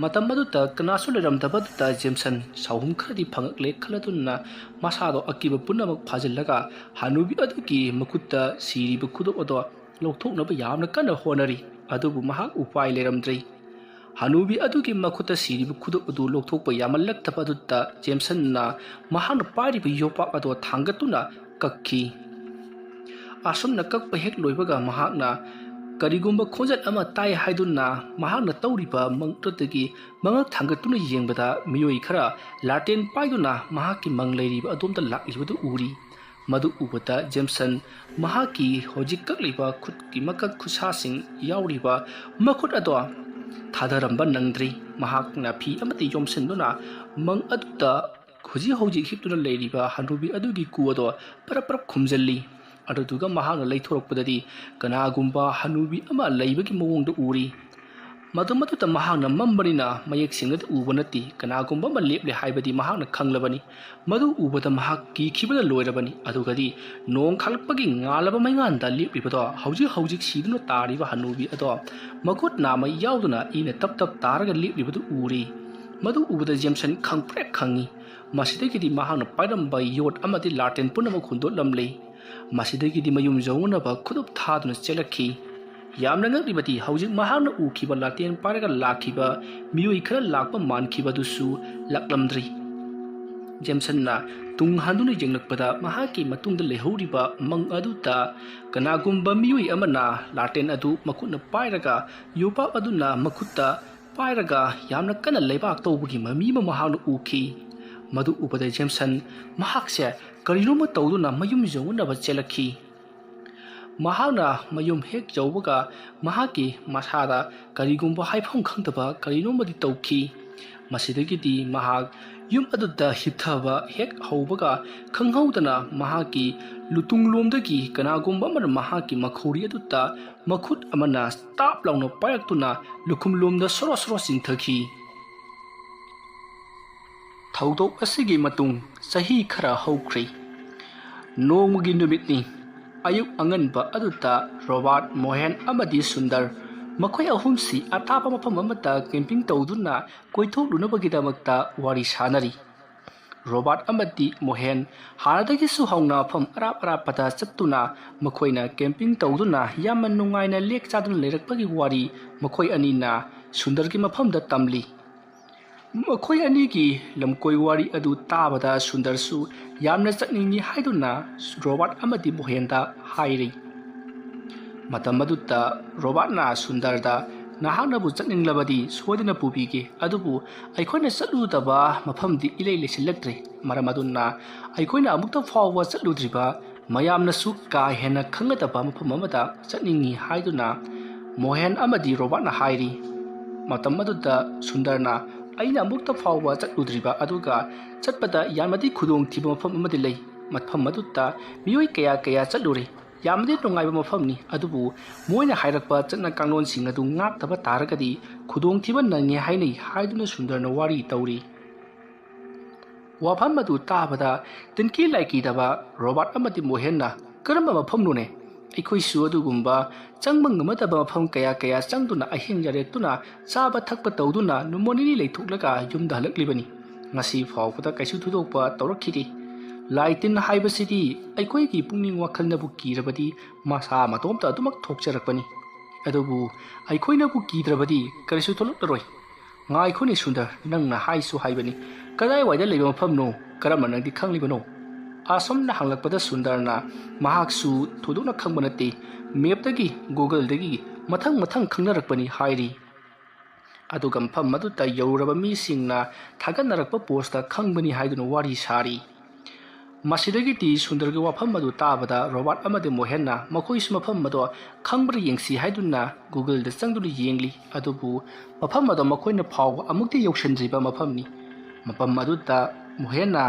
ꯃꯇꯝ ꯑꯗꯨꯗ ꯀꯅꯥꯁꯨ ꯂꯩꯔꯝꯗꯕꯗꯨꯗ ꯖꯦꯝꯁꯟ ꯁꯥꯎꯍꯨꯝ ꯈꯔꯗꯤ ꯐꯪꯉꯛꯂꯦ ꯈꯜꯂꯗꯨꯅ ꯃꯁꯥꯗꯣ ꯑꯀꯤꯕ ꯄꯨꯝꯅꯃꯛ ꯐꯥꯖꯤꯜꯂꯒ ꯍꯅꯨꯕꯤ ꯑꯗꯨꯒꯤ ꯃꯈꯨꯠꯇ ꯁꯤꯔꯤꯕ ꯈꯨꯗꯣꯞ ꯑꯗꯨ ꯂꯧꯊꯣꯛꯅꯕ ꯌꯥꯝꯅ ꯀꯟꯅ ꯍꯣꯠꯅꯔꯤ꯫ ꯑꯗꯨꯕꯨ ꯃꯍꯥꯛ ꯎꯄꯥꯏ ꯂꯩꯔꯝꯗ꯭ꯔꯦ꯫ ꯍꯅꯨꯕꯤ ꯑꯗꯨꯒꯤ ꯃꯈꯨꯠꯇ ꯁꯤꯔꯤꯕ ꯈꯨꯗꯣꯞ ꯑꯗꯨ ꯂꯧꯊꯣꯛꯄ ꯌꯥꯃꯜꯂꯛꯇꯕ ꯑꯗꯨꯗ ꯖꯦꯝꯁꯟꯅ ꯃꯍꯥꯛꯅ ꯄꯥꯏꯔꯤꯕ ꯌꯣꯄꯥꯛ ꯑꯗꯨ ꯊꯥꯡꯒꯠꯇꯨꯅ ꯀꯛꯈꯤ꯫ ꯑꯁꯨꯝꯅ ꯀꯛꯄ ꯍꯦꯛ ꯂꯣꯏꯕꯒ ꯃꯍꯥꯛꯅ ꯀꯔꯤꯒꯨꯝꯕ ꯈꯣꯟꯖꯦꯜ ꯑꯃ ꯇꯥꯏ ꯍꯥꯏꯗꯨꯅ ꯃꯍꯥꯛꯅ ꯇꯧꯔꯤꯕ ꯃꯪꯗꯨꯗꯒꯤ ꯃꯉꯛ ꯊꯥꯡꯒꯠꯇꯨꯅ ꯌꯦꯡꯕꯗ ꯃꯤꯑꯣꯏ ꯈꯔ ꯂꯥꯇꯦꯟ ꯄꯥꯏꯗꯨꯅ ꯃꯍꯥꯛꯀꯤ ꯃꯪ ꯂꯩꯔꯤꯕ ꯑꯗꯣꯝꯗ ꯂꯥꯛꯂꯤꯕꯗꯨ ꯎꯔꯤ꯫ ꯃꯗꯨ ꯎꯕꯗ ꯖꯦꯝꯁꯟ ꯃꯍꯥꯛꯀꯤ ꯍꯧꯖꯤꯛ ꯀꯛꯂꯤꯕ ꯈꯨꯠꯀꯤ ꯃꯀꯛ ꯈꯨꯠꯁꯥꯁꯤꯡ ꯌꯥꯎꯔꯤꯕ ꯃꯈꯨꯠ ꯑꯗꯨ ꯊꯥꯗꯔꯝꯕ ꯅꯪꯗ꯭ꯔꯤ꯫ ꯃꯍꯥꯛꯅ ꯐꯤ ꯑꯃꯗ ꯌꯣꯝꯁꯤꯟꯗꯨꯅ ꯃꯪ ꯑꯗꯨꯗ ꯍꯧꯖꯤꯛ ꯍꯤꯞꯇꯨꯅ ꯂꯩꯔꯤꯕ ꯍꯅꯨꯕꯤ ꯑꯗꯨꯒꯤ ꯀꯨ ꯑꯗꯨ ꯄꯔꯞ ꯈꯨꯝꯖꯤꯜꯂꯤ꯫ ꯑꯗꯨꯗꯨꯒ ꯃꯍꯥꯛꯅ ꯂꯩꯊꯣꯔꯛꯄꯗꯗꯤ ꯀꯅꯥꯒꯨꯝꯕ ꯍꯅꯨꯕꯤ ꯑꯃ ꯂꯩꯕꯒꯤ ꯃꯑꯣꯡꯗ ꯎꯔꯤ꯫ ꯃꯗꯨꯗ ꯃꯍꯥꯛꯅ ꯃꯝꯕꯅꯤꯅ ꯃꯌꯦꯛ ꯁꯦꯡꯅꯗꯤ ꯎꯕ ꯅꯠꯇꯦ꯫ ꯀꯅꯥꯒꯨꯝꯕ ꯑꯃ ꯂꯦꯞꯂꯦ ꯍꯥꯏꯕꯗꯤ ꯃꯍꯥꯛꯅ ꯈꯪꯂꯕꯅꯤ꯫ ꯃꯗꯨ ꯎꯕꯗ ꯃꯍꯥꯛ ꯀꯤꯈꯤꯕꯅ ꯂꯣꯏꯔꯕꯅꯤ꯫ ꯑꯗꯨꯒꯗꯤ ꯅꯣꯡ ꯈꯥꯛꯂꯛꯄꯒꯤ ꯉꯥꯜꯂꯕ ꯃꯩꯉꯥꯟꯗ ꯂꯦꯞꯂꯤꯕꯗꯣ ꯍꯧꯖꯤꯛ ꯁꯤꯗꯨꯅ ꯇꯥꯔꯤꯕ ꯍꯅꯨꯕꯤ ꯑꯗꯣ ꯃꯈꯨꯠ ꯅꯥꯝꯃ ꯌꯥꯎꯗꯨꯅ ꯏꯅ ꯇꯞ ꯇꯥꯔꯒ ꯂꯦꯞꯂꯤꯕꯗꯨ ꯎꯔꯤ꯫ ꯃꯗꯨ ꯎꯕꯗ ꯖꯦꯝꯁꯟ ꯈꯪꯄ꯭ꯔꯦꯛ ꯈꯪꯉꯤ꯫ ꯃꯁꯤꯗꯒꯤꯗꯤ ꯃꯍꯥꯛꯅ ꯄꯥꯏꯔꯝꯕ ꯌꯣꯠ ꯑꯃꯗꯤ ꯂꯥꯇꯦꯟ ꯄꯨꯝꯅꯃꯛ ꯍꯨꯟꯗꯣꯛꯂꯝꯂꯦ꯫ ꯃꯁꯤꯗꯒꯤꯗꯤ ꯃꯌꯨꯝ ꯌꯧꯅꯅꯕ ꯈꯨꯗꯨꯞ ꯊꯥꯗꯨꯅ ꯆꯦꯜꯂꯛꯈꯤ꯫ ꯌꯥꯝꯅ ꯉꯛꯂꯤꯕꯗꯤ ꯍꯧꯖꯤꯛ ꯃꯍꯥꯛꯅ ꯎꯈꯤꯕ ꯂꯥꯇꯦꯟ ꯄꯥꯏꯔꯒ ꯂꯥꯛꯈꯤꯕ ꯃꯤꯑꯣꯏ ꯈꯔ ꯂꯥꯛꯄ ꯃꯥꯟꯈꯤꯕꯗꯨꯁꯨ ꯂꯥꯛꯂꯝꯗ꯭ꯔꯤ꯫ ꯖꯦꯝꯁꯟꯅ ꯇꯨꯡ ꯍꯟꯗꯨꯅ ꯌꯦꯡꯂꯛꯄꯗ ꯃꯍꯥꯛꯀꯤ ꯃꯇꯨꯡꯗ ꯂꯩꯍꯧꯔꯤꯕ ꯃꯪ ꯑꯗꯨꯗ ꯀꯅꯥꯒꯨꯝꯕ ꯃꯤꯑꯣꯏ ꯑꯃꯅ ꯂꯥꯇꯦꯟ ꯑꯗꯨ ꯃꯈꯨꯠꯅ ꯄꯥꯏꯔꯒ ꯌꯣꯄꯥꯛ ꯑꯗꯨꯅ ꯃꯈꯨꯠꯇ ꯄꯥꯏꯔꯒ ꯌꯥꯝꯅ ꯀꯟꯅ ꯂꯩꯕꯥꯛ ꯇꯧꯕꯒꯤ ꯃꯃꯤ ꯑꯃ ꯃꯍꯥꯛꯅ ꯎꯈꯤ꯫ ꯃꯗꯨ ꯎꯕꯗ ꯖꯦꯝꯁꯟ ꯃꯍꯥꯛꯁꯦ ꯀꯔꯤꯅꯣꯃ ꯇꯧꯗꯨꯅ ꯃꯌꯨꯝ ꯌꯧꯅꯅꯕ ꯆꯦꯜꯂꯛꯈꯤ꯫ ꯃꯍꯥꯛꯅ ꯃꯌꯨꯝ ꯍꯦꯛ ꯌꯧꯕꯒ ꯃꯍꯥꯛꯀꯤ ꯃꯁꯥꯗ ꯀꯔꯤꯒꯨꯝꯕ ꯍꯥꯏꯐꯝ ꯈꯪꯗꯕ ꯀꯔꯤꯅꯣꯃꯗꯤ ꯇꯧꯈꯤ꯫ ꯃꯁꯤꯗꯒꯤꯗꯤ ꯃꯍꯥꯛ ꯌꯨꯝ ꯑꯗꯨꯗ ꯍꯤꯞꯊꯕ ꯍꯦꯛ ꯍꯧꯕꯒ ꯈꯪꯍꯧꯗꯅ ꯃꯍꯥꯛꯀꯤ ꯂꯨꯇꯨꯡꯂꯣꯝꯗꯒꯤ ꯀꯅꯥꯒꯨꯝꯕ ꯑꯃꯅ ꯃꯍꯥꯛꯀꯤ ꯃꯈꯧꯔꯤ ꯑꯗꯨꯗ ꯃꯈꯨꯠ ꯑꯃꯅ ꯇꯥꯞ ꯂꯥꯎꯅ ꯄꯥꯏꯔꯛꯇꯨꯅ ꯂꯨꯈꯨꯝꯂꯣꯝꯗ ꯁꯣꯔꯣ ꯆꯤꯡꯊꯈꯤ꯫ ꯊꯧꯗꯣꯛ ꯑꯁꯤꯒꯤ ꯃꯇꯨꯡ ꯆꯍꯤ ꯈꯔ ꯍꯧꯈ꯭ꯔꯦ꯫ ꯅꯣꯡꯃꯒꯤ ꯅꯨꯃꯤꯠꯅꯤ꯫ ꯑꯌꯨꯛ ꯑꯉꯟꯕ ꯑꯗꯨꯗ ꯔꯣꯕꯥꯔꯠ, ꯃꯣꯍꯦꯟ ꯑꯃꯗꯤ ꯁꯨꯟꯗꯔ ꯃꯈꯣꯏ ꯑꯍꯨꯝꯁꯤ ꯑꯊꯥꯞꯄ ꯃꯐꯝ ꯑꯃꯗ ꯀꯦꯝꯄꯤꯡ ꯇꯧꯗꯨꯅ ꯀꯣꯏꯊꯣꯛꯂꯨꯅꯕꯒꯤꯗꯃꯛꯇ ꯋꯥꯔꯤ ꯁꯥꯅꯔꯤ꯫ ꯔꯣꯕꯥꯔꯠ ꯑꯃꯗꯤ ꯃꯣꯍꯦꯟ ꯍꯥꯟꯅꯗꯒꯤꯁꯨ ꯍꯧꯅ ꯃꯐꯝ ꯑꯔꯥꯞꯄꯗ ꯆꯠꯇꯨꯅ ꯃꯈꯣꯏꯅ ꯀꯦꯝꯄꯤꯡ ꯇꯧꯗꯨꯅ ꯌꯥꯝꯅ ꯅꯨꯡꯉꯥꯏꯅ ꯂꯦꯛ ꯆꯥꯗꯨꯅ ꯂꯩꯔꯛꯄꯒꯤ ꯋꯥꯔꯤ ꯃꯈꯣꯏ ꯑꯅꯤꯅ ꯁꯨꯟꯗꯔꯒꯤ ꯃꯐꯝꯗ ꯇꯝꯂꯤ꯫ ꯃꯈꯣꯏ ꯑꯅꯤꯒꯤ ꯂꯝꯀꯣꯏ ꯋꯥꯔꯤ ꯑꯗꯨ ꯇꯥꯕꯗ ꯁꯨꯟꯗꯔꯁꯨ ꯌꯥꯝꯅ ꯆꯠꯅꯤꯡꯉꯤ ꯍꯥꯏꯗꯨꯅ ꯔꯣꯕꯥꯔꯠ ꯑꯃꯗꯤ ꯃꯣꯍꯦꯟꯗ ꯍꯥꯏꯔꯤ꯫ ꯃꯇꯝ ꯑꯗꯨꯗ ꯔꯣꯕꯥꯔꯠꯅ ꯁꯨꯟꯗꯔꯗ ꯅꯍꯥꯛꯅꯕꯨ ꯆꯠꯅꯤꯡꯂꯕꯗꯤ ꯁꯣꯏꯗꯅ ꯄꯨꯕꯤꯒꯦ, ꯑꯗꯨꯕꯨ ꯑꯩꯈꯣꯏꯅ ꯆꯠꯂꯨꯗꯕ ꯃꯐꯝꯗꯤ ꯏꯂꯩ ꯂꯩꯁꯤꯜꯂꯛꯇ꯭ꯔꯦ꯫ ꯃꯔꯝ ꯑꯗꯨꯅ ꯑꯩꯈꯣꯏꯅ ꯑꯃꯨꯛꯇ ꯐꯥꯎꯕ ꯆꯠꯂꯨꯗ꯭ꯔꯤꯕ ꯃꯌꯥꯝꯅꯁꯨ ꯀꯥ ꯍꯦꯟꯅ ꯈꯪꯅꯗꯕ ꯃꯐꯝ ꯑꯃꯗ ꯆꯠꯅꯤꯡꯉꯤ ꯍꯥꯏꯗꯨꯅ ꯃꯣꯍꯦꯟ ꯑꯃꯗꯤ ꯔꯣꯕꯥꯔꯠꯅ ꯍꯥꯏꯔꯤ꯫ ꯃꯇꯝ ꯑꯗꯨꯗ ꯁꯨꯟꯗꯔꯅ ꯑꯩꯅ ꯑꯃꯨꯛꯇ ꯐꯥꯎꯕ ꯆꯠꯂꯨꯗ꯭ꯔꯤꯕ ꯑꯗꯨꯒ ꯆꯠꯄꯗ ꯌꯥꯝꯅꯗꯤ ꯈꯨꯗꯣꯡꯊꯤꯕ ꯃꯐꯝ ꯑꯃꯗꯤ ꯂꯩ꯫ ꯃꯐꯝ ꯑꯗꯨꯗ ꯃꯤꯑꯣꯏ ꯀꯌꯥ ꯆꯠꯂꯨꯔꯦ꯫ ꯌꯥꯝꯅꯗꯤ ꯅꯨꯡꯉꯥꯏꯕ ꯃꯐꯝꯅꯤ, ꯑꯗꯨꯕꯨ ꯃꯣꯏꯅ ꯍꯥꯏꯔꯛꯄ ꯆꯠꯅ ꯀꯥꯡꯂꯣꯟꯁꯤꯡ ꯑꯗꯨ ꯉꯥꯛꯇꯕ ꯇꯥꯔꯒꯗꯤ ꯈꯨꯗꯣꯡꯊꯤꯕ ꯅꯪꯉꯦ ꯍꯥꯏꯅꯩ ꯍꯥꯏꯗꯨꯅ ꯁꯨꯟꯗꯔꯅ ꯋꯥꯔꯤ ꯇꯧꯔꯤ꯫ ꯋꯥꯐꯝ ꯑꯗꯨ ꯇꯥꯕꯗ ꯇꯤꯟꯀꯤ ꯂꯥꯏꯀꯤꯗꯕ ꯔꯣꯕꯥꯔꯠ ꯑꯃꯗꯤ ꯃꯣꯍꯦꯟꯅ ꯀꯔꯝꯕ ꯃꯐꯝꯅꯣꯅꯦ? ꯑꯩꯈꯣꯏꯁꯨ ꯑꯗꯨꯒꯨꯝꯕ ꯆꯪꯕ ꯉꯝꯃꯗꯕ ꯃꯐꯝ ꯀꯌꯥ ꯆꯪꯗꯨꯅ ꯑꯍꯤꯡ ꯌꯥꯔꯦꯛꯇꯨꯅ ꯆꯥꯕ ꯊꯛꯄ ꯇꯧꯗꯨꯅ ꯅꯨꯃꯤꯠ ꯅꯤꯅꯤ ꯂꯩꯊꯣꯛꯂꯒ ꯌꯨꯝꯗ ꯍꯜꯂꯛꯂꯤꯕꯅꯤ꯫ ꯉꯁꯤ ꯐꯥꯎꯕꯗ ꯀꯩꯁꯨ ꯊꯣꯏꯗꯣꯛꯄ ꯇꯧꯔꯛꯈꯤꯗꯦ꯫ ꯂꯥꯏ ꯇꯤꯟ ꯍꯥꯏꯕꯁꯤꯗꯤ ꯑꯩꯈꯣꯏꯒꯤ ꯄꯨꯛꯅꯤꯡ ꯋꯥꯈꯜꯅꯕꯨ ꯀꯤꯔꯕꯗꯤ ꯃꯁꯥ ꯃꯇꯣꯝꯇ ꯑꯗꯨꯃꯛ ꯊꯣꯛꯆꯔꯛꯄꯅꯤ꯫ ꯑꯗꯨꯕꯨ ꯑꯩꯈꯣꯏꯅꯕꯨ ꯀꯤꯗ꯭ꯔꯕꯗꯤ ꯀꯔꯤꯁꯨ ꯊꯣꯛꯂꯛꯂꯔꯣꯏ ꯉꯥꯏꯈꯣꯅꯦ ꯁꯨꯟꯗꯔ ꯅꯪꯅ ꯍꯥꯏꯁꯨ ꯍꯥꯏꯕꯅꯤ ꯀꯗꯥꯏꯋꯥꯏꯗ ꯂꯩꯕ ꯃꯐꯝꯅꯣ ꯀꯔꯝꯅ ꯅꯪꯗꯤ ꯈꯪꯂꯤꯕꯅꯣ ꯑꯁꯣꯝꯅ ꯍꯪꯂꯛꯄꯗ ꯁꯨꯟꯗꯔꯅ ꯃꯍꯥꯛꯁꯨ ꯊꯣꯏꯗꯣꯛꯅ ꯈꯪꯕ ꯅꯠꯇꯦ ꯃꯦꯞꯇꯒꯤ ꯒꯨꯒꯜꯗꯒꯤ ꯃꯊꯪ ꯃꯊꯪ ꯈꯪꯅꯔꯛꯄꯅꯤ ꯍꯥꯏꯔꯤ ꯑꯗꯨꯒ ꯃꯐꯝ ꯑꯗꯨꯗ ꯌꯧꯔꯕ ꯃꯤꯁꯤꯡꯅ ꯊꯥꯒꯠꯅꯔꯛꯄ ꯄꯣꯁꯇ ꯈꯪꯕꯅꯤ ꯍꯥꯏꯗꯨꯅ ꯋꯥꯔꯤ ꯁꯥꯔꯤ ꯃꯁꯤꯗꯒꯤꯗꯤ ꯁꯨꯟꯗꯔꯒꯤ ꯋꯥꯐꯝ ꯑꯗꯨ ꯇꯥꯕꯗ ꯔꯣꯕꯥꯔꯠ ꯑꯃꯗꯤ ꯃꯣꯍꯦꯟꯅ ꯃꯈꯣꯏꯁꯨ ꯃꯐꯝ ꯑꯗꯨ ꯈꯪꯕ꯭ꯔꯥ ꯌꯦꯡꯁꯤ ꯍꯥꯏꯗꯨꯅ ꯒꯨꯒꯜꯗ ꯆꯪꯗꯨꯅ ꯌꯦꯡꯂꯤ ꯑꯗꯨꯕꯨ ꯃꯐꯝ ꯑꯗꯨ ꯃꯈꯣꯏꯅ ꯐꯥꯎꯕ ꯑꯃꯨꯛꯇ ꯌꯧꯁꯤꯟꯗ꯭ꯔꯤꯕ ꯃꯐꯝꯅꯤ ꯃꯐꯝ ꯑꯗꯨꯗ ꯃꯣꯍꯦꯟꯅ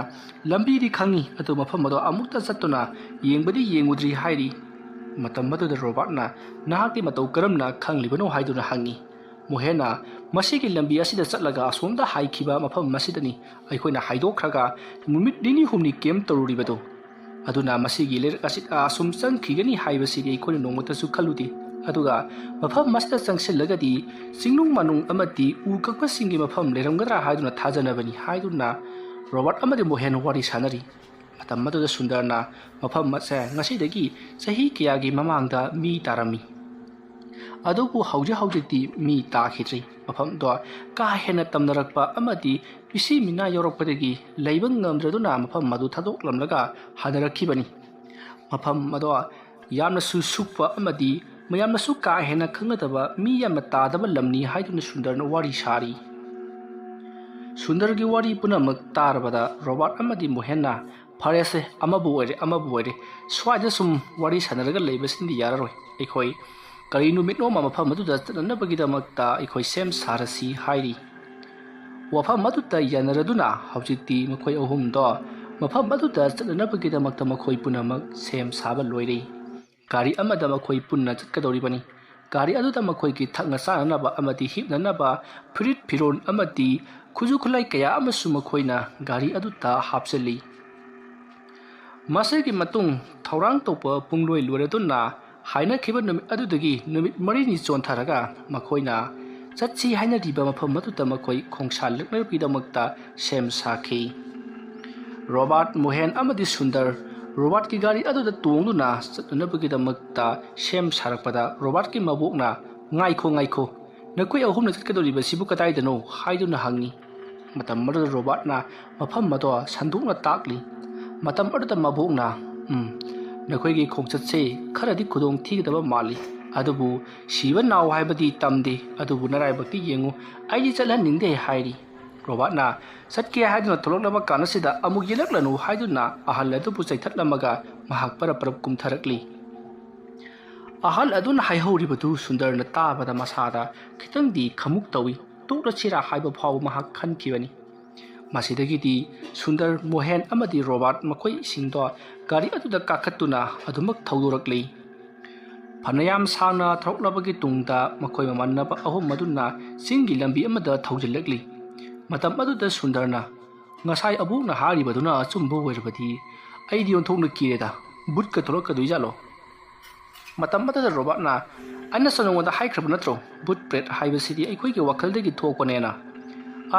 ꯂꯝꯕꯤꯗꯤ ꯈꯪꯉꯤ ꯑꯗꯨ ꯃꯐꯝ ꯑꯗꯨ ꯑꯃꯨꯛꯇ ꯆꯠꯇꯨꯅ ꯌꯦꯡꯕꯗꯤ ꯌꯦꯡꯉꯨꯗ꯭ꯔꯤ ꯍꯥꯏꯔꯤ ꯃꯇꯝ ꯑꯗꯨꯗ ꯔꯣꯕꯥꯔꯠꯅ ꯅꯍꯥꯛꯇꯤ ꯃꯇꯧ ꯀꯔꯝꯅ ꯈꯪꯂꯤꯕꯅꯣ ꯍꯥꯏꯗꯨꯅ ꯍꯪꯉꯤ ꯃꯣꯍꯦꯟꯅ ꯃꯁꯤꯒꯤ ꯂꯝꯕꯤ ꯑꯁꯤꯗ ꯆꯠꯂꯒ ꯑꯁꯣꯝꯗ ꯍꯥꯏꯈꯤꯕ ꯃꯐꯝ ꯑꯁꯤꯗꯅꯤ ꯑꯩꯈꯣꯏꯅ ꯍꯥꯏꯗꯣꯛꯈ꯭ꯔꯒ ꯅꯨꯃꯤꯠ ꯅꯤꯅꯤ ꯍꯨꯝꯅꯤ ꯀꯦꯝ ꯇꯧꯔꯨꯔꯤꯕꯗꯣ ꯑꯗꯨꯅ ꯃꯁꯤꯒꯤ ꯂꯩꯔꯛ ꯑꯁꯤꯗ ꯑꯁꯨꯝ ꯆꯪꯈꯤꯒꯅꯤ ꯍꯥꯏꯕꯁꯤꯗꯤ ꯑꯩꯈꯣꯏꯅ ꯅꯣꯡꯃꯇꯁꯨ ꯈꯜꯂꯨꯗꯦ ꯑꯗꯨꯒ ꯃꯐꯝ ꯑꯁꯤꯗ ꯆꯪꯁꯤꯜꯂꯒꯗꯤ ꯆꯤꯡꯅꯨꯡ ꯃꯥꯅꯨꯡ ꯑꯃꯗꯤ ꯎ ꯀꯛꯄꯁꯤꯡꯒꯤ ꯃꯐꯝ ꯂꯩꯔꯝꯒꯗ꯭ꯔꯥ ꯍꯥꯏꯗꯨꯅ ꯊꯥꯖꯅꯕꯅꯤ ꯍꯥꯏꯗꯨꯅ ꯔꯣꯕꯥꯔꯠ ꯑꯃꯗꯤ ꯃꯣꯍꯦꯟ ꯋꯥꯔꯤ ꯁꯥꯅꯔꯤ ꯃꯇꯝ ꯑꯗꯨꯗ ꯁꯨꯟꯗꯔꯅ ꯃꯐꯝ ꯑꯁꯦ ꯉꯁꯤꯗꯒꯤ ꯆꯍꯤ ꯀꯌꯥꯒꯤ ꯃꯃꯥꯡꯗ ꯃꯤ ꯇꯥꯔꯝꯃꯤ ꯑꯗꯨꯕꯨ ꯍꯧꯖꯤꯛꯇꯤ ꯃꯤ ꯇꯥꯈꯤꯗ꯭ꯔꯤ ꯃꯐꯝꯗꯣ ꯀꯥ ꯍꯦꯟꯅ ꯇꯝꯅꯔꯛꯄ ꯑꯃꯗꯤ ꯃꯤꯁꯤ ꯃꯤꯅꯥ ꯌꯧꯔꯛꯄꯗꯒꯤ ꯂꯩꯕ ꯉꯝꯗ꯭ꯔꯗꯨꯅ ꯃꯐꯝ ꯑꯗꯨ ꯊꯥꯗꯣꯛꯂꯝꯂꯒ ꯍꯟꯅꯔꯛꯈꯤꯕꯅꯤ ꯃꯐꯝ ꯑꯗꯣ ꯌꯥꯝꯅꯁꯨ ꯁꯨꯛꯄ ꯑꯃꯗꯤ ꯃꯌꯥꯝꯅꯁꯨ ꯀꯥ ꯍꯦꯟꯅ ꯈꯪꯅꯗꯕ ꯃꯤ ꯌꯥꯝꯅ ꯇꯥꯗꯕ ꯂꯝꯅꯤ ꯍꯥꯏꯗꯨꯅ ꯁꯨꯟꯗꯔꯅ ꯋꯥꯔꯤ ꯁꯥꯔꯤ ꯁꯨꯟꯗꯔꯒꯤ ꯋꯥꯔꯤ ꯄꯨꯝꯅꯃꯛ ꯇꯥꯔꯕꯗ ꯔꯣꯕꯥꯔꯠ ꯑꯃꯗꯤ ꯃꯣꯍꯦꯟꯅ ꯐꯔꯦꯁꯦ ꯑꯃꯕꯨ ꯑꯣꯏꯔꯦ ꯁ꯭ꯋꯥꯏꯗ ꯁꯨꯝ ꯋꯥꯔꯤ ꯁꯥꯟꯅꯔꯒ ꯂꯩꯕꯁꯤꯅꯗꯤ ꯌꯥꯔꯔꯣꯏ ꯑꯩꯈꯣꯏ ꯀꯔꯤ ꯅꯨꯃꯤꯠꯅꯣꯃ ꯃꯐꯝ ꯑꯗꯨꯗ ꯆꯠꯅꯅꯕꯒꯤꯗꯃꯛꯇ ꯑꯩꯈꯣꯏ ꯁꯦꯝ ꯁꯥꯔꯁꯤ ꯍꯥꯏꯔꯤ ꯋꯥꯐꯝ ꯑꯗꯨꯗ ꯌꯥꯅꯔꯗꯨꯅ ꯍꯧꯖꯤꯛꯇꯤ ꯃꯈꯣꯏ ꯑꯍꯨꯝꯗꯣ ꯃꯐꯝ ꯑꯗꯨꯗ ꯆꯠꯅꯅꯕꯒꯤꯗꯃꯛꯇ ꯃꯈꯣꯏ ꯄꯨꯝꯅꯃꯛ ꯁꯦꯝ ꯁꯥꯕ ꯂꯣꯏꯔꯦ ꯒꯥꯔꯤ ꯑꯃꯗ ꯃꯈꯣꯏ ꯄꯨꯟꯅ ꯆꯠꯀꯗꯧꯔꯤꯕꯅꯤ ꯒꯥꯔꯤ ꯑꯗꯨꯗ ꯃꯈꯣꯏꯒꯤ ꯊꯛꯅ ꯆꯥꯅꯅꯕ ꯑꯃꯗꯤ ꯍꯤꯞꯅꯅꯕ ꯐꯨꯔꯤꯠ ꯐꯤꯔꯣꯜ ꯑꯃꯗꯤ ꯈꯨꯠꯁꯨ ꯈꯨꯠꯂꯥꯏ ꯀꯌా ꯑꯃꯁꯨ ꯃꯈꯣꯏꯅ ꯒꯥꯔꯤ ꯑꯗꯨꯗ ꯍꯥꯞꯆꯤꯜꯂꯤ ꯃꯁꯤꯒꯤ ꯃꯇꯨꯡ ꯊꯧꯔꯥꯡ ꯇꯧꯕ ꯄꯨꯡꯂꯣꯏ ꯂꯣꯏꯔꯗꯨꯅ ꯍꯥꯏꯅꯈꯤꯕ ꯅꯨꯃꯤꯠ ꯑꯗꯨꯗꯒꯤ ꯅꯨꯃꯤꯠ 4ꯅꯤ ꯆꯣꯟꯊꯔꯒ ꯃꯈꯣꯏꯅ ꯆꯠꯁꯤ ꯍꯥꯏꯅꯔꯤꯕ ꯃꯐꯝ ꯑꯗꯨꯗ ꯃꯈꯣꯏ ꯈꯣꯡꯁꯥꯜꯂꯛꯅꯕꯒꯤꯗꯃꯛꯇ ꯁꯦꯝ ꯁꯥꯈꯤ ꯔꯣꯕꯥꯔꯠ ꯃꯣꯍꯦꯟ ꯑꯃꯗꯤ ꯁꯨꯟꯗꯔ ꯔꯣꯕꯥꯔꯠꯀꯤ ꯒꯥꯔꯤ ꯑꯗꯨꯗ ꯇꯣꯡꯗꯨꯅ ꯆꯠꯅꯅꯕꯒꯤꯗꯃꯛꯇ ꯁꯦꯝ ꯁꯥꯔꯛꯄꯗ ꯔꯣꯕꯥꯔꯠꯀꯤ ꯃꯕꯣꯛꯅ ꯉꯥꯏꯈꯣ ꯅꯈꯣꯏ ꯑꯍꯨꯝꯅ ꯆꯠꯀꯗꯧꯔꯤꯕꯁꯤꯕꯨ ꯀꯗꯥꯏꯗꯅꯣ ꯍꯥꯏꯗꯨꯅ ꯍꯪꯉꯤ ꯃꯇꯝ ꯑꯗꯨꯗ ꯔꯣꯕꯥꯔꯠꯅ ꯃꯐꯝ ꯑꯗꯣ ꯁꯟꯗꯣꯛꯅ ꯇꯥꯛꯂꯤ ꯃꯇꯝ ꯑꯗꯨꯗ ꯃꯕꯣꯛꯅ ꯅꯈꯣꯏꯒꯤ ꯈꯣꯡꯆꯠꯁꯦ ꯈꯔꯗꯤ ꯈꯨꯗꯣꯡ ꯊꯤꯒꯗꯕ ꯃꯥꯜꯂꯤ ꯑꯗꯨꯕु ꯁꯤꯕ ꯅꯥꯎ ꯍꯥꯏꯕꯗꯤ ꯇꯝꯗꯦ ꯑꯗꯨꯕꯨ ꯅꯔꯥꯏꯕꯛꯇꯤ ꯌꯦꯡꯉꯨ ꯑꯩꯗꯤ ꯆꯠꯍꯟꯅꯤꯡꯗꯦ ꯍꯥꯏꯔꯤ ꯔꯣꯕꯥꯔꯠꯅ ꯆꯠꯀꯦ ꯍꯥꯏꯗꯨꯅ ꯊꯣꯛꯂꯛꯂꯕ ꯀꯥꯟꯅꯁꯤꯗ ꯑꯃꯨꯛ ꯌꯦꯜꯂꯛꯂꯅꯨ ꯍꯥꯏꯗꯨꯅ ꯑꯍꯜ ꯑꯗꯨꯕꯨ ꯆꯩꯊꯠꯂꯝꯃꯒ ꯃꯍꯥꯛ ꯄꯔꯞ ꯀꯨꯝꯊꯔꯛꯂꯤ ꯑꯍꯜ ꯑꯗꯨꯅ ꯍꯥꯏꯍꯧꯔꯤꯕꯗꯨ ꯁꯨꯟꯗꯔꯅ ꯇꯥꯕꯗ ꯃꯁꯥꯗ ꯈꯤꯇꯪꯗꯤ ꯈꯃꯨꯛ ꯇꯧꯏ ꯇꯣꯛꯂꯁꯤꯔꯥ ꯍꯥꯏꯕ ꯐꯥꯎꯕ ꯃꯍꯥꯛ ꯈꯟꯈꯤꯕꯅꯤ ꯃꯁꯤꯗꯒꯤꯗꯤ ꯁꯨꯟꯗꯔ ꯃꯣꯍꯦꯟ ꯑꯃꯗꯤ ꯔꯣꯕꯥꯔꯠ ꯃꯈꯣꯏꯁꯤꯡꯗꯣ ꯒꯥꯔꯤ ꯑꯗꯨꯗ ꯀꯥꯈꯠꯇꯨꯅ ꯑꯗꯨꯃꯛ ꯊꯧꯗꯣꯔꯛꯂꯤ ꯐꯅꯌꯥꯝ ꯁꯥꯡꯅ ꯊꯧꯔꯛꯂꯕꯒꯤ ꯇꯨꯡꯗ ꯃꯈꯣꯏ ꯃꯃꯥꯟꯅꯕ ꯑꯍꯨꯝ ꯑꯗꯨꯅ ꯆꯤꯡꯒꯤ ꯂꯝꯕꯤ ꯑꯃꯗ ꯊꯧꯖꯤꯜꯂꯛꯂꯤ ꯃꯇꯝ ꯑꯗꯨꯗ ꯁꯨꯟꯗꯔꯅ ꯉꯁꯥꯏ ꯑꯕꯣꯛꯅ ꯍꯥꯏꯔꯤꯕꯗꯨꯅ ꯑꯆꯨꯝꯕ ꯑꯣꯏꯔꯕꯗꯤ ꯑꯩꯗꯤ ꯑꯣꯟꯊꯣꯛꯅ ꯀꯤꯔꯦꯗ ꯕꯨꯠꯀ ꯊꯣꯛꯂꯛꯀꯗꯣꯏꯖꯥꯠꯂꯣ ꯃꯇꯝ ꯑꯗꯨꯗ ꯔꯣꯕꯥꯔꯠꯅ ꯑꯩꯅꯁꯨ ꯅꯉꯣꯟꯗ ꯍꯥꯏꯈ꯭ꯔꯕ ꯅꯠꯇ꯭ꯔꯣ ꯕꯨꯠ ꯄ꯭ꯔꯦꯠ ꯍꯥꯏꯕꯁꯤꯗꯤ ꯑꯩꯈꯣꯏꯒꯤ ꯋꯥꯈꯜꯗꯒꯤ ꯊꯣꯛꯄꯅꯦꯅ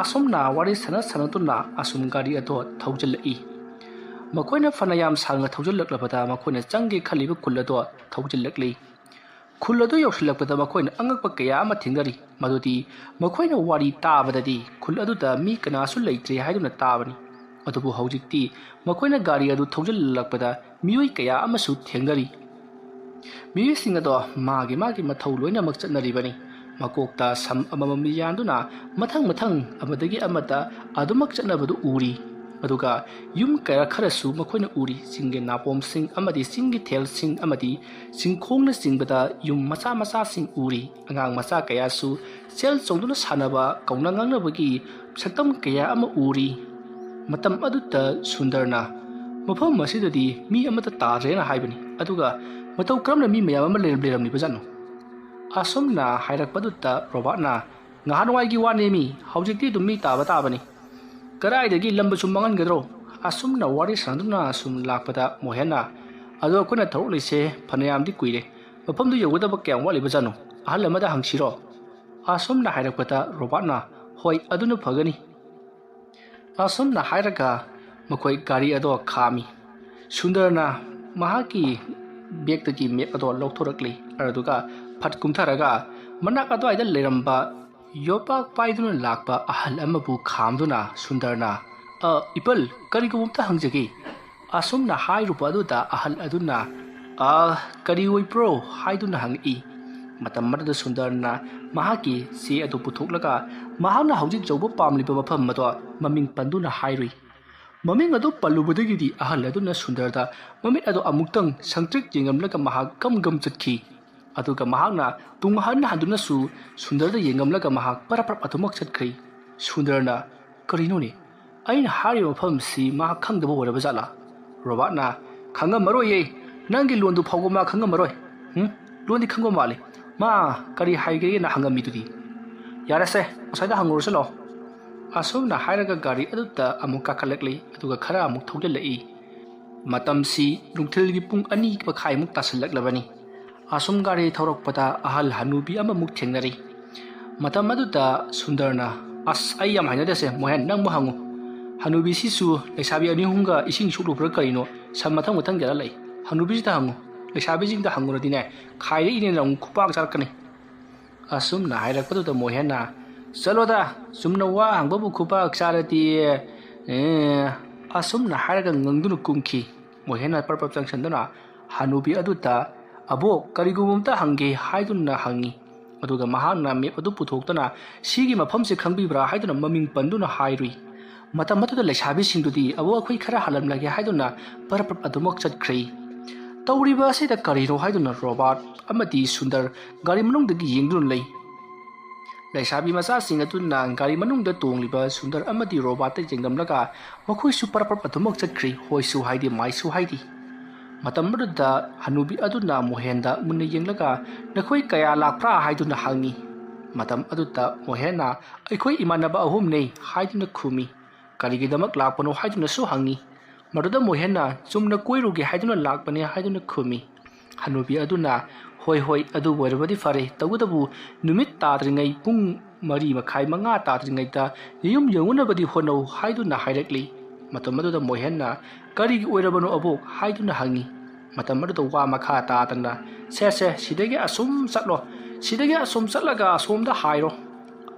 ꯑꯁꯨꯝꯅ ꯋꯥꯔꯤ ꯁꯥꯟꯅꯗꯨꯅ ꯑꯁꯨꯝ ꯒꯥꯔꯤ ꯑꯗꯣ ꯊꯧꯖꯤꯜꯂꯛꯏ ꯃꯈꯣꯏꯅ ꯐꯅꯌꯥꯝ ꯁꯥꯡꯅ ꯊꯧꯖꯤꯜꯂꯛꯂꯕꯗ ꯃꯈꯣꯏꯅ ꯆꯪꯒꯦ ꯈꯜꯂꯤꯕ ꯈꯨꯜ ꯑꯗꯣ ꯊꯧꯖꯤꯜꯂꯛꯂꯤ ꯈꯨꯜ ꯑꯗꯨ ꯌꯧꯁꯤꯜꯂꯛꯄꯗ ꯃꯈꯣꯏꯅ ꯑꯉꯛꯄ ꯀꯌꯥ ꯑꯃ ꯊꯦꯡꯅꯔꯤ ꯃꯗꯨꯗꯤ ꯃꯈꯣꯏꯅ ꯋꯥꯔꯤ ꯇꯥꯕꯗꯗꯤ ꯈꯨꯜ ꯑꯗꯨꯗ ꯃꯤ ꯀꯅꯥꯁꯨ ꯂꯩꯇ꯭ꯔꯦ ꯍꯥꯏꯗꯨꯅ ꯇꯥꯕꯅꯤ ꯑꯗꯨꯕꯨ ꯍꯧꯖꯤꯛꯇꯤ ꯃꯈꯣꯏꯅ ꯒꯥꯔꯤ ꯑꯗꯨ ꯊꯧꯖꯤꯜꯂꯛꯄꯗ ꯃꯤꯑꯣꯏ ꯀꯌꯥ ꯑꯃꯁꯨ ꯊꯦꯡꯅꯔꯤ ꯃꯤꯑꯣꯏꯁꯤꯡ ꯑꯗꯣ ꯃꯥꯒꯤ ꯃꯊꯧ ꯂꯣꯏꯅꯃꯛ ꯆꯠꯅꯔꯤꯕꯅꯤ ꯃꯀꯣꯛꯇ ꯁꯝ ꯑꯃꯃꯝ ꯌꯥꯟꯗꯨꯅ ꯃꯊꯪ ꯑꯃꯗꯒꯤ ꯑꯃꯗ ꯑꯗꯨꯃꯛ ꯆꯠꯅꯕꯗꯨ ꯎꯔꯤ ꯑꯗꯨꯒ ꯌꯨꯝ ꯀꯌꯥ ꯈꯔꯁꯨ ꯃꯈꯣꯏꯅ ꯎꯔꯤ ꯆꯤꯡꯒꯤ ꯅꯥꯄꯣꯝꯁꯤꯡ ꯑꯃꯗꯤ ꯆꯤꯡꯒꯤ ꯊꯦꯜꯁꯤꯡ ꯑꯃꯗꯤ ꯆꯤꯡꯈꯣꯡꯅ ꯆꯤꯡꯕꯗ ꯌꯨꯝ ꯃꯆꯥꯁꯤꯡ ꯎꯔꯤ ꯑꯉꯥꯡ ꯃꯆꯥ ꯀꯌꯥꯁꯨ ꯆꯦꯜ ꯆꯣꯡꯗꯨꯅ ꯁꯥꯟꯅꯕ ꯀꯧꯅ ꯉꯥꯡꯅꯕꯒꯤ ꯁꯛꯇꯝ ꯀꯌꯥ ꯑꯃ ꯎꯔꯤ ꯃꯇꯝ ꯑꯗꯨꯗ ꯁꯨꯟꯗꯔꯅ ꯃꯐꯝ ꯑꯁꯤꯗꯗꯤ ꯃꯤ ꯑꯃꯠꯇ ꯇꯥꯗ꯭ꯔꯦꯅ ꯍꯥꯏꯕꯅꯤ ꯑꯗꯨꯒ ꯃꯇꯧ ꯀꯔꯝꯅ ꯃꯤ ꯃꯌꯥꯝ ꯑꯃ ꯂꯩꯔꯝꯂꯤꯕꯖꯥꯠꯅꯣ ꯑꯁꯨꯝꯅ ꯍꯥꯏꯔꯛꯄꯗꯨꯗ ꯔꯣꯕꯥꯔꯠꯅ ꯉꯍꯥꯟꯋꯥꯏꯒꯤ ꯋꯥꯅꯦꯃꯤ ꯍꯧꯖꯤꯛꯇꯤ ꯑꯗꯨꯝ ꯃꯤ ꯇꯥꯕ ꯇꯥꯕꯅꯤ ꯀꯗꯥꯏꯗꯒꯤ ꯂꯝꯕꯁꯨ ꯃꯥꯡꯍꯟꯒꯗ꯭ꯔꯣ ꯑꯁꯨꯝꯅ ꯋꯥꯔꯤ ꯁꯥꯟꯅꯗꯨꯅ ꯑꯁꯨꯝ ꯂꯥꯛꯄꯗ ꯃꯣꯍꯦꯟꯅ ꯑꯗꯣ ꯑꯩꯈꯣꯏꯅ ꯊꯧꯔꯛꯂꯤꯁꯦ ꯐꯅꯌꯥꯝꯗꯤ ꯀꯨꯏꯔꯦ ꯃꯐꯝꯗꯨ ꯌꯧꯒꯗꯕ ꯀꯌꯥꯝ ꯋꯥꯠꯂꯤꯕꯖꯥꯠꯅꯣ ꯑꯍꯜ ꯑꯃꯗ ꯍꯪꯁꯤꯔꯣ ꯑꯁꯨꯝꯅ ꯍꯥꯏꯔꯛꯄꯗ ꯔꯣꯕꯥꯔꯠꯅ ꯍꯣꯏ ꯑꯗꯨꯅ ꯐꯒꯅꯤ ꯑꯁꯨꯝꯅ ꯍꯥꯏꯔꯒ ꯃꯈꯣꯏ ꯒꯥꯔꯤ ꯑꯗꯣ ꯈꯥꯝꯃꯤ ꯁꯨꯟꯗꯔꯅ ꯃꯍꯥꯛꯀꯤ ꯕꯦꯛꯇꯒꯤ ꯃꯦꯞ ꯑꯗꯣ ꯂꯧꯊꯣꯔꯛꯂꯤ ꯑꯗꯨꯒ ꯐꯠ ꯀꯨꯝꯊꯔꯒ ꯃꯅꯥꯛ ꯑꯗꯨꯋꯥꯏꯗ ꯂꯩꯔꯝꯕ ꯌꯣꯄꯥꯛ ꯄꯥꯏꯗꯨꯅ ꯂꯥꯛꯄ ꯑꯍꯜ ꯑꯃꯕꯨ ꯈꯥꯝꯗꯨꯅ ꯁꯨꯟꯗꯔꯅ ꯏꯄꯜ ꯀꯔꯤꯒꯨꯝꯕ ꯑꯝꯇ ꯍꯪꯖꯒꯦ ꯑꯁꯨꯝꯅ ꯍꯥꯏꯔꯨꯕ ꯑꯗꯨꯗ ꯑꯍꯜ ꯑꯗꯨꯅ ꯀꯔꯤ ꯑꯣꯏꯕ꯭ꯔꯣ ꯍꯥꯏꯗꯨꯅ ꯍꯪꯉꯛꯏ ꯃꯇꯝ ꯑꯗꯨꯗ ꯁꯨꯟꯗꯔꯅ ꯃꯍꯥꯛꯀꯤ ꯆꯦ ꯑꯗꯨ ꯄꯨꯊꯣꯛꯂꯒ ꯃꯍꯥꯛꯅ ꯍꯧꯖꯤꯛ ꯌꯧꯕ ꯄꯥꯝꯂꯤꯕ ꯃꯐꯝ ꯑꯗꯣ ꯃꯃꯤꯡ ꯄꯟꯗꯨꯅ ꯍꯥꯏꯔꯨꯏ ꯃꯃꯤꯡ ꯑꯗꯨ ꯄꯜꯂꯨꯕꯗꯒꯤꯗꯤ ꯑꯍꯜ ꯑꯗꯨꯅ ꯁꯨꯟꯗꯔꯗ ꯃꯃꯤꯠ ꯑꯗꯨ ꯑꯃꯨꯛꯇꯪ ꯁꯪꯇ꯭ꯔꯤꯛ ꯌꯦꯡꯉꯝꯂꯒ ꯃꯍꯥꯛ ꯒꯝ ꯆꯠꯈꯤ ꯑꯗꯨꯒ ꯃꯍꯥꯛꯅ ꯇꯨꯡ ꯍꯟꯗꯨꯅꯁꯨ ꯁꯨꯟꯗꯔꯗ ꯌꯦꯡꯉꯝꯂꯒ ꯃꯍꯥꯛ ꯄꯔꯞ ꯑꯗꯨꯃꯛ ꯆꯠꯈ꯭ꯔꯦ ꯁꯨꯟꯗꯔꯅ ꯀꯔꯤꯅꯣꯅꯦ ꯑꯩꯅ ꯍꯥꯏꯔꯤꯕ ꯃꯐꯝꯁꯤ ꯃꯍꯥꯛ ꯈꯪꯗꯕ ꯑꯣꯏꯔꯕ ꯖꯥꯠꯂꯥ ꯔꯣꯕꯥꯔꯠꯅ ꯈꯪꯉꯝꯃꯔꯣꯏꯌꯦ ꯅꯪꯒꯤ ꯂꯣꯟꯗꯨ ꯐꯥꯎꯕ ꯃꯥ ꯈꯪꯉꯝꯃꯔꯣꯏ ꯂꯣꯟꯗꯤ ꯈꯪꯕ ꯃꯥꯜꯂꯤ ꯃꯥ ꯀꯔꯤ ꯍꯥꯏꯒꯦꯅ ꯍꯪꯉꯝꯃꯤꯗꯨꯗꯤ ꯌꯥꯔꯦꯁꯦ ꯉꯁꯥꯏꯗ ꯍꯪꯉꯨꯔꯁꯤ ꯂꯥꯛꯑꯣ ꯑꯁꯨꯝꯅ ꯍꯥꯏꯔꯒ ꯒꯥꯔꯤ ꯑꯗꯨꯗ ꯑꯃꯨꯛ ꯀꯥꯈꯠꯂꯛꯂꯤ ꯑꯗꯨꯒ ꯈꯔ ꯑꯃꯨꯛ ꯊꯧꯖꯤꯜꯂꯛꯏ ꯃꯇꯝꯁꯤ ꯅꯨꯡꯊꯤꯜꯒꯤ ꯄꯨꯡ 2:30 ꯇꯥꯁꯤꯜꯂꯛꯂꯕꯅꯤ ꯑꯁꯨꯝ ꯒꯥꯔꯤ ꯊꯧꯔꯛꯄꯗ ꯑꯍꯜ ꯍꯅꯨꯕꯤ ꯑꯃꯃꯨꯛ ꯊꯦꯡꯅꯔꯤ ꯃꯇꯝ ꯑꯗꯨꯗ ꯁꯨꯟꯗꯔꯅ ꯑꯩ ꯌꯥꯝ ꯍꯩꯅꯗꯦꯁꯦ ꯃꯣꯍꯦꯟ ꯅꯪꯕꯨ ꯍꯪꯉꯨ ꯍꯅꯨꯕꯤꯁꯤꯁꯨ ꯂꯩꯁꯥꯕꯤ 2-3ꯒ ꯏꯁꯤꯡ ꯁꯣꯛꯂꯨꯕ꯭ꯔꯥ ꯀꯔꯤꯅꯣ ꯁꯝ ꯃꯊꯪ ꯒꯦꯔ ꯂꯩ ꯍꯅꯨꯕꯤꯁꯤꯗ ꯍꯪꯉꯨ ꯂꯩꯁꯥꯕꯤꯁꯤꯡꯗ ꯍꯪꯉꯨꯔꯗꯤꯅꯦ ꯈꯥꯏꯔꯛꯏꯅꯦꯅ ꯑꯃꯨꯛ ꯈꯨꯄꯥꯛ ꯆꯥꯔꯛꯀꯅꯤ ꯑꯁꯨꯝꯅ ꯍꯥꯏꯔꯛꯄꯗꯨꯗ ꯃꯣꯍꯦꯟꯅ ꯆꯠꯂꯣꯗ ꯆꯨꯝꯅ ꯋꯥ ꯍꯪꯕꯕꯨ ꯈꯨꯄꯥꯛ ꯆꯥꯔꯗꯤ ꯑꯁꯨꯝꯅ ꯍꯥꯏꯔꯒ ꯉꯪꯗꯨꯅ ꯀꯨꯝꯈꯤ ꯃꯣꯍꯦꯟꯅ ꯄꯔꯄ ꯆꯪꯁꯤꯟꯗꯨꯅ ꯍꯅꯨꯕꯤ ꯑꯗꯨꯗ ꯑꯕꯣꯛ ꯀꯔꯤꯒꯨꯝꯕ ꯑꯝꯇ ꯍꯪꯒꯦ ꯍꯥꯏꯗꯨꯅ ꯍꯪꯉꯤ ꯑꯗꯨꯒ ꯃꯍꯥꯛꯅ ꯃꯦꯞ ꯑꯗꯨ ꯄꯨꯊꯣꯛꯇꯨꯅ ꯁꯤꯒꯤ ꯃꯐꯝꯁꯤ ꯈꯪꯕꯤꯕ꯭ꯔꯥ ꯍꯥꯏꯗꯨꯅ ꯃꯃꯤꯡ ꯄꯟꯗꯨꯅ ꯍꯥꯏꯔꯨꯏ ꯃꯇꯝ ꯑꯗꯨꯗ ꯂꯩꯁꯥꯕꯤꯁꯤꯡꯗꯨꯗꯤ ꯑꯕꯣꯛ ꯑꯩꯈꯣꯏ ꯈꯔ ꯍꯜꯂꯝꯂꯒꯦ ꯍꯥꯏꯗꯨꯅ ꯄꯔꯞ ꯑꯗꯨꯃꯛ ꯆꯠꯈ꯭ꯔꯦ ꯇꯧꯔꯤꯕ ꯑꯁꯤꯗ ꯀꯔꯤꯅꯣ ꯍꯥꯏꯗꯨꯅ ꯔꯣꯕꯥꯔꯠ ꯑꯃꯗꯤ ꯁꯨꯟꯗꯔ ꯒꯥꯔꯤ ꯃꯅꯨꯡꯗꯒꯤ ꯌꯦꯡꯗꯨꯅ ꯂꯩ ꯂꯩꯁꯥꯕꯤ ꯃꯆꯥꯁꯤꯡ ꯑꯗꯨꯅ ꯒꯥꯔꯤ ꯃꯅꯨꯡꯗ ꯇꯣꯡꯂꯤꯕ ꯁꯨꯟꯗꯔ ꯑꯃꯗꯤ ꯔꯣꯕꯥꯔꯠꯇ ꯌꯦꯡꯂꯝꯂꯒ ꯃꯈꯣꯏꯁꯨ ꯄꯔꯞ ꯑꯗꯨꯃꯛ ꯆꯠꯈ꯭ꯔꯤ ꯍꯣꯏꯁꯨ ꯍꯥꯏꯗꯦ ꯃꯥꯏꯁꯨ ꯍꯥꯏꯗꯦ ꯃꯇꯝ ꯑꯗꯨꯗ ꯍꯅꯨꯕꯤ ꯑꯗꯨꯅ ꯃꯣꯍꯦꯟꯗ ꯃꯨꯟꯅ ꯌꯦꯡꯂꯒ ꯅꯈꯣꯏ ꯀꯌꯥ ꯂꯥꯛꯄ꯭ꯔꯥ ꯍꯥꯏꯗꯨꯅ ꯍꯪꯉꯤ ꯃꯇꯝ ꯑꯗꯨꯗ ꯃꯣꯍꯦꯟꯅ ꯑꯩꯈꯣই इमानब अहुमने हाइदुना खुमी करिगिदमक लापनो हाइदुनासु हंगी मरुदा मोहेन्ना चुमना कोइरुगे हाइदुना लाकपने हाइदुना खुमी हनुबी अदुना होय होय अदु वरबदी फरे तगुदबु नुमित ताद्रिङै पुङ 4:30 ताद्रिङैदा युम यंगुनबदी होनौ हाइदुना हाइरक्ली मतम अदुदा मोहेन्ना करिगी ओइरबनो अबोक हाइदुना हंगी मतम अदुदा वा मखा तादना से सिदगे असुम चटलो सिदगे असुम चटलगा असोमदा हाइरो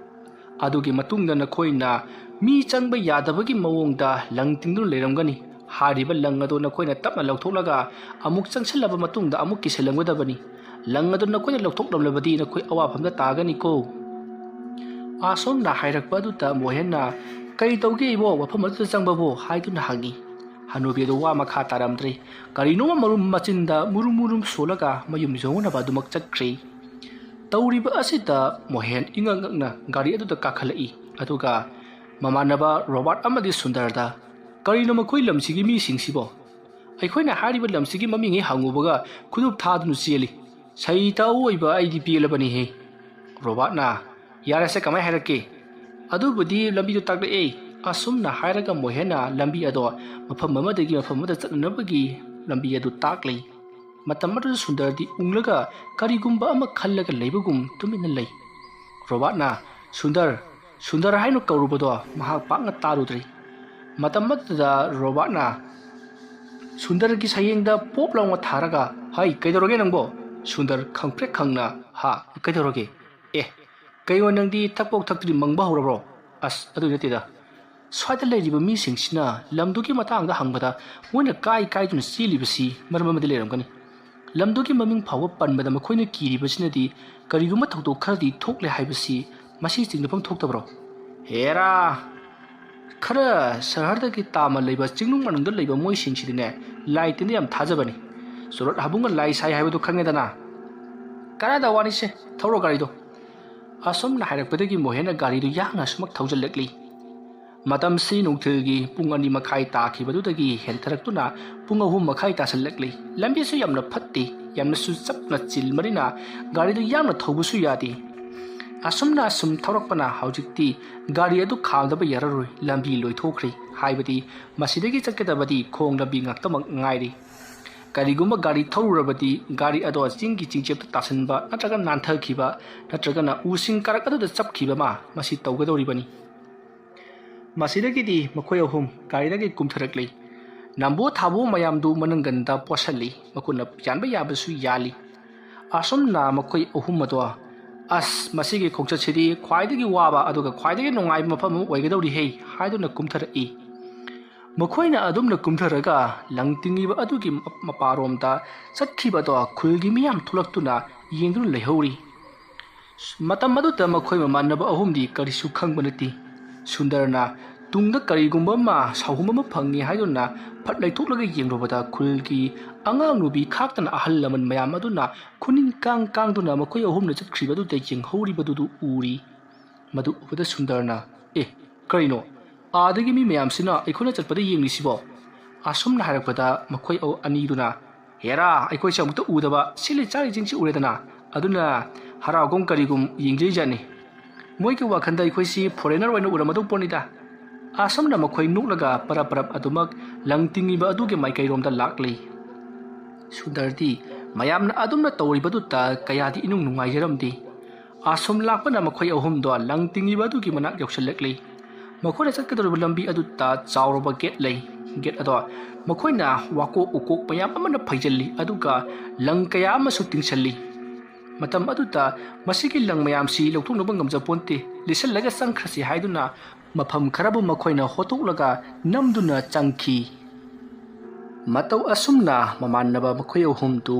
अदुगी मतुंगदा नखोइना मी चंगब यादबगी मवोंगदा लंग तिंगदुन लेरमगनी हारिबा लंग अदु नखोइना तपना लौथोकलगा अमुक चंगसलबा मतुंगदा अमुक किसलंगदबनी लंग अदु नखोइना लौथोकलमलबदी नखोइ अवाफमदा तागनी को आसोमना हाइरकपा अदुदा मोहेन्ना कई तौगे इबो वफम अदुदा चंगबबो हाइदुना हंगी हनुबी अदु वा मखा तारमद्री करिनो मरुम मचिंदा मुरुम सोलगा मयुम जोंगनबा अदुमक चक्ख्रे तौरीबा असिदा मोहेन इंगंगना गाड़ी अदुदा काखलई अदुगा ममानबा रोबर्ट अमदी सुंदरदा करिनो मखोइ लमसिगी मी सिंगसिबो अखोइना हारिबा लमसिगी ममिंगे हंगुबगा खुदुप थादुनु चेली सैता ओइबा आइदी पेलबनी हे रोबर्टना यारसे कमाय हारके अदुबुदी लंबीदु ताकले असुमना हारगा मोहेना लंबी अदो मफम ममदगी मफम मदा चतनबगी लंबी अदु ताकले मतम सुंदरदी उंगलगा करिगुंबा अमा खल्लगा लेबगुम तुमिन लई रोबर्टना सुंदर हाइनो कौरुबदो महा पांग तारुद्री मतम रोबर्टना सुंदर की सयेंगदा पोप लांग थारगा हाय कैदरोगे नंगबो सुंदर खंप्रे खंगना हा कैदरोगे कईओ नंदी थकपोक थक्तरी मंगबा हौरब्रो अस अदु नतेदा स्वाइदा लेरिबा मिसिंगसिना लमदुगी मतांगदा हंगबदा मोइना काइदुना चेलिबसी मरममदि लेरमगनी लमदुगी ममिंग फावो पनबदा मखोइना किरिबसिनदी करिगुमा थौदोक खरदी थोकले हाइबसी मसी चिंगदफम थोकतब्रो हेरा खरा शहरदगी तामा लेबा चिंगनुंग मनुंगदा लेबा मोइसिंगसिदिने लाइटिने याम थाजबनी सुरत हाबुंगा लाई साइ हाइबदो खंगेदना करादा वानिसे थौरो गारिदो असोमना हाइरकपदगी मोहेना गारिदो यांगना सुमक थौजलकली मतमसी नुंगथिलगी पुंग 2:30 ताखिबदुदगी हेंथरक्तुना पुंग 3:30 तासलकली लंबीसु यामना फत्ती यामना चपना चिलमरिना गारिदो यामना थौबसु यादी असुमना असुम थौरकपना हौजिक्ति गारी अदु खालदबा याररोय लंबी लोइथोख्री हाइबदी मसिदगी चक्कदबदी खोंग लंबी ngaktamak ngairi करिगुम्बा गारी थौरुरबदी गारी अदो चिंगी चिंचेप तासनबा नत्रगा नांथखिबा नत्रगना उसिंग कारक अदुदा चपखिबा मा मसि तौगदौरिबनी मसिदगिदी मखोय अहुम गारीदगी कुमथरकलै नंबो थाबो मयामदु मनंगंदा पोसली मकुना जानबा याबसु याली ꯑꯁꯨꯝꯅ ꯃꯈꯣꯏ ꯑꯍꯨꯝ ꯑꯗꯣ ꯑꯁ ꯃꯁꯤꯒꯤ ꯈꯣꯡꯆꯠꯁꯤꯗꯤ ꯈ꯭ꯋꯥꯏꯗꯒꯤ ꯋꯥꯕ ꯑꯗꯨꯒ ꯈ꯭ꯋꯥꯏꯗꯒꯤ ꯅꯨꯡꯉꯥꯏꯕ ꯃꯐꯝ ꯑꯃ ꯑꯣꯏꯒꯗꯧꯔꯤꯍꯦ ꯍꯥꯏꯗꯨꯅ ꯀꯨꯝꯊꯔꯛꯏ꯫ ꯃꯈꯣꯏꯅ ꯑꯗꯨꯝꯅ ꯀꯨꯝꯊꯔꯒ ꯂꯪ ꯇꯤꯡꯉꯤꯕ ꯑꯗꯨꯒꯤ ꯃꯄꯥꯔꯣꯝꯗ ꯆꯠꯈꯤꯕ ꯑꯗꯣ ꯈꯨꯜꯒꯤ ꯃꯤꯌꯥꯝ ꯊꯣꯛꯂꯛꯇꯨꯅ ꯌꯦꯡꯗꯨꯅ ꯂꯩꯍꯧꯔꯤ꯫ ꯃꯇꯝ ꯑꯗꯨꯗ ꯃꯈꯣꯏ ꯃꯃꯥꯟꯅꯕ ꯑꯍꯨꯝꯗꯤ ꯀꯔꯤꯁꯨ ꯈꯪꯕ ꯅꯠꯇꯦ꯫ ꯁꯨꯟꯗꯔꯅ ꯇꯨꯡꯗ ꯀꯔꯤꯒꯨꯝꯕ ꯑꯃ ꯁꯥꯎꯍꯨꯝ ꯑꯃ ꯐꯪꯉꯤ ꯍꯥꯏꯗꯨꯅ ꯐꯠ ꯂꯩꯊꯣꯛꯂꯒ ꯌꯦꯡꯂꯨꯕꯗ ꯈꯨꯜꯒꯤ ꯑꯉꯥꯡ ꯅꯨꯕꯤ ꯈꯥꯛꯇꯅ ꯑꯍꯜ ꯂꯃꯟ ꯃꯌꯥꯝ ꯑꯗꯨꯅ ꯈꯨꯅꯤꯡ ꯀꯥꯡꯗꯨꯅ ꯃꯈꯣꯏ ꯑꯍꯨꯝꯅ ꯆꯠꯈ꯭ꯔꯤꯕꯗꯨꯗ ꯌꯦꯡꯍꯧꯔꯤꯕꯗꯨ ꯎꯔꯤ꯫ ꯃꯗꯨ ꯎꯕꯗ ꯁꯨꯟꯗꯔꯅ ꯀꯔꯤꯅꯣ ꯑꯥꯗꯒꯤ ꯃꯤ ꯃꯌꯥꯝꯁꯤꯅ ꯑꯩꯈꯣꯏꯅ ꯆꯠꯄꯗ ꯌꯦꯡꯂꯤꯁꯤꯕꯣ? ꯑꯁꯨꯝꯅ ꯍꯥꯏꯔꯛꯄꯗ ꯃꯈꯣꯏ ꯑꯅꯤꯗꯨꯅ ꯍꯦꯔꯥ ꯑꯩꯈꯣꯏꯁꯦ ꯑꯃꯨꯛꯇ ꯎꯗꯕ ꯁꯤꯠꯂꯤ ꯆꯥꯔꯤꯁꯤꯡꯁꯤ ꯎꯔꯦꯗꯅ ꯑꯗꯨꯅ ꯍꯔꯥꯎꯒꯨꯝ ꯀꯔꯤꯒꯨꯝ ꯌꯦꯡꯖꯩꯖꯥꯠꯅꯤ꯫ ꯃꯣꯏꯒꯤ ꯋꯥꯈꯜꯗ ꯑꯩꯈꯣꯏꯁꯤ ꯐꯣꯔꯦꯅꯔ ꯑꯣꯏꯅ ꯎꯔꯝꯃꯗꯧ ꯄꯣꯠꯅꯤꯗ꯫ ꯑꯁꯨꯝꯅ ꯃꯈꯣꯏ ꯅꯣꯛꯂꯒ ꯄꯔꯞ ꯑꯗꯨꯃꯛ ꯂꯪ ꯇꯤꯡꯉꯤꯕ ꯑꯗꯨꯒꯤ ꯃꯥꯏꯀꯩꯔꯣꯝꯗ ꯂꯥꯛꯂꯤ꯫ ꯁꯨꯟꯗꯔꯗꯤ ꯃꯌꯥꯝꯅ ꯑꯗꯨꯝꯅ ꯇꯧꯔꯤꯕꯗꯨꯗ ꯀꯌꯥꯗꯤ ꯏꯅꯨꯡ ꯅꯨꯡꯉꯥꯏꯖꯔꯝꯗꯦ꯫ ꯑꯁꯨꯝ ꯂꯥꯛꯄꯅ ꯃꯈꯣꯏ ꯑꯍꯨꯝꯗꯣ ꯂꯪ ꯇꯤꯡꯉꯤꯕ ꯑꯗꯨꯒꯤ ꯃꯅꯥꯛ ꯌꯧꯁꯤꯜꯂꯛꯂꯤ꯫ ꯃꯈꯣꯏꯅ ꯆꯠꯀꯗꯧꯔꯤꯕ ꯂꯝꯕꯤ ꯑꯗꯨꯗ ꯆꯥꯎꯔꯕ ꯒꯦꯠ ꯂꯩ꯫ ꯒꯦꯠ ꯑꯗꯣ ꯃꯈꯣꯏꯅ ꯋꯥꯀꯣꯛ ꯎꯀꯣꯛ ꯃꯌꯥꯝ ꯑꯃꯅ ꯐꯩꯖꯤꯜꯂꯤ ꯑꯗꯨꯒ ꯂꯪ ꯀꯌꯥ ꯑꯃꯁꯨ ꯇꯤꯡꯁꯜꯂꯤ꯫ ꯃꯇꯝ ꯑꯗꯨꯗ ꯃꯁꯤꯒꯤ ꯂꯪ ꯃꯌꯥꯝꯁꯤ ꯂꯧꯊꯣꯛꯅꯕ ꯉꯝꯖꯄꯣꯟꯇꯦ ꯂꯤꯁꯜꯂꯒ ꯆꯪꯈ꯭ꯔꯁꯤ ꯍꯥꯏꯗꯨꯅ ꯃꯐꯝ ꯈꯔꯕꯨ ꯃꯈꯣꯏꯅ ꯍꯣꯠꯇꯣꯛꯂꯒ ꯅꯝꯗꯨꯅ ꯆꯪꯈꯤ꯫ ꯃꯇꯧ ꯑꯁꯨꯝꯅ ꯃꯃꯥꯟꯅꯕ ꯃꯈꯣꯏ ꯑꯍꯨꯝꯗꯨ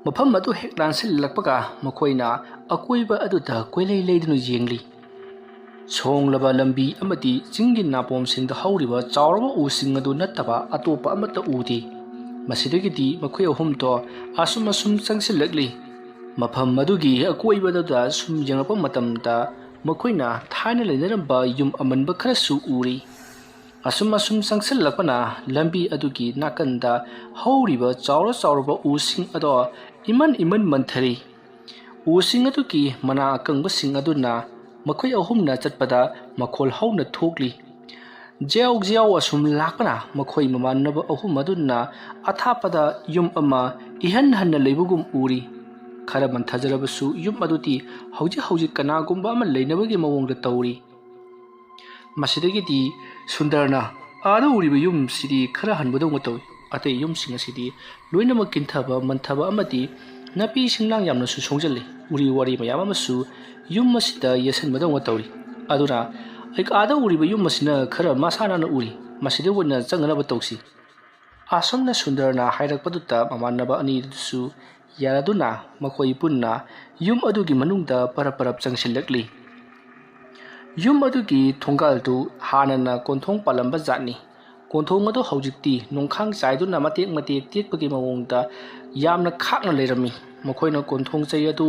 ꯃꯐꯝ ꯑꯗꯨ ꯍꯦꯛ ꯂꯥꯟꯁꯤꯜꯂꯛꯄꯒ ꯃꯈꯣꯏꯅ ꯑꯀꯣꯏꯕ ꯑꯗꯨꯗ ꯀꯣꯏꯂꯩ ꯂꯩꯗꯨꯅ ꯌꯦꯡꯂꯤ꯫ ꯁꯣꯡꯂꯕ ꯂꯝꯕꯤ ꯑꯃꯗꯤ ꯆꯤꯡꯒꯤ ꯅꯥꯄꯣꯝꯁꯤꯡꯗ ꯍꯧꯔꯤꯕ ꯆꯥꯎꯔꯕ ꯎꯁꯤꯡ ꯑꯗꯨ ꯅꯠꯇꯕ ꯑꯇꯣꯞꯄ ꯑꯃꯠꯇ ꯎꯗꯦ꯫ ꯃꯁꯤꯗꯒꯤꯗꯤ ꯃꯈꯣꯏ ꯑꯍꯨꯝꯗꯣ ꯑꯁꯨꯝ ꯆꯪꯁꯤꯜꯂꯛꯂꯤ꯫ ꯃꯐꯝ ꯑꯗꯨꯒꯤ ꯑꯀꯣꯏꯕꯗꯨꯗ ꯁꯨꯝ ꯌꯦꯡꯂꯛꯄ ꯃꯇꯝꯗ ꯃꯈꯣꯏꯅ ꯊꯥꯏꯅ ꯂꯩꯅꯔꯝꯕ ꯌꯨꯝ ꯑꯃꯟꯕ ꯈꯔꯁꯨ ꯎꯔꯤ꯫ ꯑꯁꯨꯝ ꯆꯪꯁꯤꯜꯂꯛꯄꯅ ꯂꯝꯕꯤ ꯑꯗꯨꯒꯤ ꯅꯥꯀꯟꯗ ꯍꯧꯔꯤꯕ ꯆꯥꯎꯔꯕ ꯎꯁꯤꯡ ꯑꯗꯣ ꯏꯃꯟ ꯃꯟꯊꯔꯤ꯫ ꯎꯁꯤꯡ ꯑꯗꯨꯒꯤ ꯃꯅꯥ ꯑꯀꯪꯕꯁꯤꯡ ꯑꯗꯨꯅ ꯃꯈꯣꯏ ꯑꯍꯨꯝꯅ ꯆꯠꯄꯗ ꯃꯈꯣꯜ ꯍꯧꯅ ꯊꯣꯛꯂꯤ꯫ ꯖ꯭ꯌꯥꯎ ꯑꯁꯨꯝ ꯂꯥꯛꯄꯅ ꯃꯈꯣꯏ ꯃꯃꯥꯟꯅꯕ ꯑꯍꯨꯝ ꯑꯗꯨꯅ ꯑꯊꯥꯞꯄꯗ ꯌꯨꯝ ꯑꯃ ꯏꯍꯟ ꯍꯟꯅ ꯂꯩꯕꯒꯨꯝ ꯎꯔꯤ꯫ ꯈꯔ ꯃꯟꯊꯖꯔꯕꯁꯨ ꯌꯨꯝ ꯑꯗꯨꯗꯤ ꯍꯧꯖꯤꯛ ꯀꯅꯥꯒꯨꯝꯕ ꯑꯃ ꯂꯩꯅꯕꯒꯤ ꯃꯑꯣꯡꯗ ꯇꯧꯔꯤ꯫ ꯃꯁꯤꯗꯒꯤꯗꯤ ꯁꯨꯟꯗꯔꯅ ꯑꯥꯗ ꯎꯔꯤꯕ ꯌꯨꯝꯁꯤꯗꯤ ꯈꯔ ꯍꯟꯕꯗꯧꯅ ꯇꯧꯏ꯫ ꯑꯇꯩ ꯌꯨꯝꯁꯤꯡ ꯑꯁꯤꯗꯤ ꯂꯣꯏꯅꯃꯛ ꯀꯤꯟꯊꯕ ꯃꯟꯊꯕ ꯑꯃꯗꯤ ꯅꯥꯄꯤ ꯁꯤꯡꯅꯥꯡ ꯌꯥꯝꯅꯁꯨ ꯁꯣꯡꯖꯜꯂꯤ꯫ ꯎꯔꯤ ꯋꯥꯔꯤ ꯃꯌꯥꯝ ꯑꯃꯁꯨ ꯌꯨꯝ ꯑꯁꯤꯗ ꯌꯦꯠꯁꯤꯟꯕꯗꯧꯅ ꯇꯧꯔꯤ꯫ ꯑꯗꯨꯅ ꯑꯥꯗ ꯎꯔꯤꯕ ꯌꯨꯝ ꯑꯁꯤꯅ ꯈꯔ ꯃꯁꯥ ꯅꯥꯟꯅ ꯎꯔꯤ꯫ ꯃꯁꯤꯗ ꯑꯣꯏꯅ ꯆꯪꯅꯅꯕ ꯇꯧꯁꯤ꯫ ꯑꯁꯨꯝꯅ ꯁꯨꯟꯗꯔꯅ ꯍꯥꯏꯔꯛꯄꯗꯨꯗ ꯃꯃꯥꯟꯅꯕ ꯑꯅꯤꯗꯨꯁꯨ ꯌꯥꯔꯗꯨꯅ ꯃꯈꯣꯏ ꯄꯨꯟꯅ ꯌꯨꯝ ꯑꯗꯨꯒꯤ ꯃꯅꯨꯡꯗ ꯄꯔꯞ ꯆꯪꯁꯤꯜꯂꯛꯂꯤ꯫ ꯌꯨꯝ ꯑꯗꯨꯒꯤ ꯊꯣꯡꯒꯥꯜꯗꯨ ꯍꯥꯟꯅꯅ ꯀꯣꯟꯊꯣꯡ ꯄꯥꯜꯂꯝꯕ ꯖꯥꯠꯅꯤ꯫ ꯀꯣꯟꯊꯣꯡ ꯑꯗꯨ ꯍꯧꯖꯤꯛꯇꯤ ꯅꯣꯡꯈꯥꯡ ꯆꯥꯏꯗꯨꯅ ꯃꯇꯦꯛ ꯇꯦꯛꯄꯒꯤ ꯃꯑꯣꯡꯗ ꯌꯥꯝꯅ ꯈꯥꯛꯅ ꯂꯩꯔꯝꯃꯤ꯫ ꯃꯈꯣꯏꯅ ꯀꯣꯟꯊꯣꯡ ꯆꯩ ꯑꯗꯨ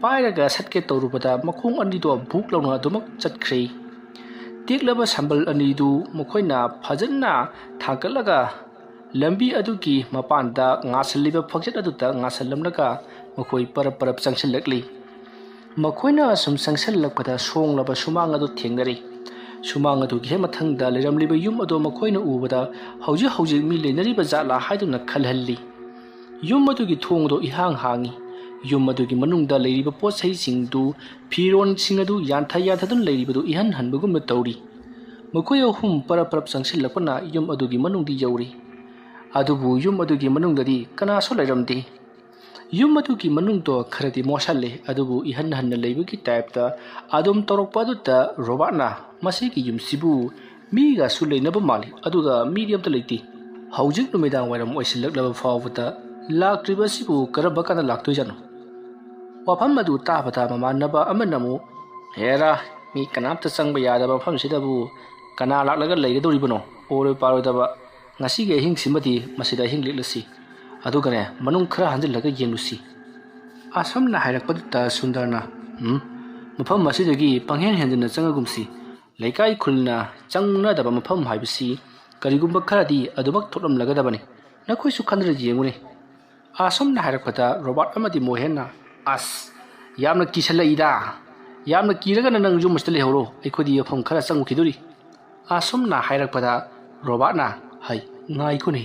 ꯄꯥꯏꯔꯒ ꯁꯠꯀꯦ ꯇꯧꯔꯨꯕꯗ ꯃꯈꯣꯡ ꯑꯅꯤꯗꯣ ꯚꯨꯛ ꯂꯥꯎꯅ ꯑꯗꯨꯃꯛ ꯆꯠꯈ꯭ꯔꯦ꯫ ꯇꯦꯛꯂꯕ ꯁꯝꯕꯜ ꯑꯅꯤꯗꯨ ꯃꯈꯣꯏꯅ ꯐꯖꯅ ꯊꯥꯡꯀꯠꯂꯒ ꯂꯝꯕꯤ ꯑꯗꯨꯒꯤ ꯃꯄꯥꯟꯗ ꯉꯥꯁꯜꯂꯤꯕ ꯐꯛꯆꯦꯠ ꯑꯗꯨꯗ ꯉꯥꯁꯜꯂꯝꯂꯒ ꯃꯈꯣꯏ ꯄꯔꯞ ꯆꯪꯁꯤꯜꯂꯛꯂꯤ꯫ ꯃꯈꯣꯏꯅ ꯑꯁꯨꯝ ꯆꯪꯁꯤꯜꯂꯛꯄꯗ ꯁꯣꯡꯂꯕ ꯁꯨꯃꯥꯡ ꯑꯗꯨ ꯊꯦꯡꯅꯔꯤ꯫ ꯁꯨꯃꯥꯡ ꯑꯗꯨꯒꯤ ꯍꯦꯛ ꯃꯊꯪꯗ ꯂꯩꯔꯝꯂꯤꯕ ꯌꯨꯝ ꯑꯗꯨ ꯃꯈꯣꯏꯅ ꯎꯕꯗ ꯍꯧꯖꯤꯛ ꯃꯤ ꯂꯩꯅꯔꯤꯕ ꯖꯥꯠꯂꯥ ꯍꯥꯏꯗꯨꯅ ꯈꯜꯍꯜꯂꯤ꯫ ꯌꯨꯝ ꯑꯗꯨꯒꯤ ꯊꯣꯡ ꯑꯗꯨ ꯏꯍꯥꯡ ꯍꯥꯡꯏ꯫ ꯌꯨꯝ ꯑꯗꯨꯒꯤ ꯃꯅꯨꯡꯗ ꯂꯩꯔꯤꯕ ꯄꯣꯠ ꯆꯩꯁꯤꯡꯗꯨ ꯐꯤꯔꯣꯟꯁꯤꯡ ꯑꯗꯨ ꯌꯥꯟꯊꯗꯨꯅ ꯂꯩꯔꯤꯕꯗꯨ ꯏꯍꯟ ꯍꯟꯕꯒꯨꯝꯅ ꯇꯧꯔꯤ꯫ ꯃꯈꯣꯏ ꯑꯍꯨꯝ ꯄꯔꯞ ꯆꯪꯁꯤꯜꯂꯛꯄꯅ ꯌꯨꯝ ꯑꯗꯨꯒꯤ ꯃꯅꯨꯡꯗꯤ ꯌꯧꯔꯤ꯫ ꯑꯗꯨꯕꯨ ꯌꯨꯝ ꯑꯗꯨꯒꯤ ꯃꯅꯨꯡꯗꯗꯤ ꯀꯅꯥꯁꯨ ꯂꯩꯔꯝꯗꯦ꯫ ꯌꯨꯝ ꯑꯗꯨꯒꯤ ꯃꯅꯨꯡꯗꯣ ꯈꯔꯗꯤ ꯃꯣꯠꯁꯜꯂꯦ ꯑꯗꯨꯕꯨ ꯏꯍꯟ ꯍꯟꯅ ꯂꯩꯕꯒꯤ ꯇꯥꯏꯞꯇ ꯑꯗꯨꯝ ꯇꯧꯔꯛꯄ ꯑꯗꯨꯗ ꯔꯣꯕꯥꯔꯠꯅ ꯃꯁꯤꯒꯤ ꯌꯨꯝꯁꯤꯕꯨ ꯃꯤꯒꯁꯨ ꯂꯩꯅꯕ ꯃꯥꯜꯂꯤ ꯑꯗꯨꯒ ꯃꯤꯗꯤ ꯑꯝꯇ ꯂꯩꯇꯦ꯫ ꯍꯧꯖꯤꯛ ꯅꯨꯃꯤꯗꯥꯡ ꯋꯥꯏꯔꯝ ꯑꯣꯏꯁꯤꯜꯂꯛꯂꯕ ꯐꯥꯎꯕꯗ ꯂꯥꯛꯇ꯭ꯔꯤꯕ ꯑꯁꯤꯕꯨ ꯀꯔꯝꯕ ꯀꯥꯟꯗ ꯂꯥꯛꯇꯣꯏꯖꯥꯠꯅꯣ? ꯋꯥꯐꯝ ꯑꯗꯨ ꯇꯥꯕꯗ ꯃꯃꯥꯟꯅꯕ ꯑꯃꯅ ꯑꯃꯨꯛ ꯍꯦꯔꯥ ꯃꯤ ꯀꯅꯥꯝꯇ ꯆꯪꯕ ꯌꯥꯗꯕ ꯃꯐꯝꯁꯤꯗꯕꯨ ꯀꯅꯥ ꯂꯥꯛꯂꯒ ꯂꯩꯒꯗꯧꯔꯤꯕꯅꯣ? ꯑꯣꯏꯔꯣꯏ ꯄꯥꯔꯣꯏꯗꯕ ꯉꯁꯤꯒꯤ ꯑꯍꯤꯡꯁꯤꯃꯗꯤ ꯃꯁꯤꯗ ꯑꯍꯤꯡ ꯂꯦꯛꯂꯁꯤ ꯑꯗꯨꯒꯅꯦ ꯃꯅꯨꯡ ꯈꯔ ꯍꯟꯖꯤꯜꯂꯒ ꯌꯦꯡꯂꯨꯁꯤ꯫ ꯑꯁꯨꯝꯅ ꯍꯥꯏꯔꯛꯄꯗꯨꯗ ꯁꯨꯟꯗꯔꯅ ꯃꯐꯝ ꯑꯁꯤꯗꯒꯤ ꯄꯪꯍꯦꯟ ꯍꯦꯟꯖꯤꯟꯅ ꯆꯪꯉꯒꯨꯝꯁꯤ꯫ ꯂꯩꯀꯥꯏ ꯈꯨꯜꯅ ꯆꯪꯅꯗꯕ ꯃꯐꯝ ꯍꯥꯏꯕꯁꯤ ꯀꯔꯤꯒꯨꯝꯕ ꯈꯔꯗꯤ ꯑꯗꯨꯃꯛ ꯊꯣꯛꯂꯝꯂꯒꯗꯕꯅꯤ꯫ ꯅꯈꯣꯏꯁꯨ ꯈꯟꯗꯅ ꯌꯦꯡꯉꯨꯅꯦ꯫ ꯑꯁꯨꯝꯅ ꯍꯥꯏꯔꯛꯄꯗ ꯔꯣꯕꯥꯔꯠ ꯑꯃꯗꯤ ꯃꯣꯍꯦꯟꯅ ꯑꯁ ꯌꯥꯝꯅ ꯀꯤꯁꯜꯂꯛꯏꯗ꯫ ꯌꯥꯝꯅ ꯀꯤꯔꯒꯅ ꯅꯪ ꯌꯨꯝ ꯑꯁꯤꯗ ꯂꯩꯍꯧꯔꯣ ꯑꯩꯈꯣꯏꯗꯤ ꯃꯐꯝ ꯈꯔ ꯆꯪꯉꯨꯈꯤꯗꯣꯔꯤ꯫ ꯑꯁꯨꯝꯅ ꯍꯥꯏꯔꯛꯄꯗ ꯔꯣꯕꯥꯔꯠꯅ ꯉꯥꯏꯈꯣꯅꯦ꯫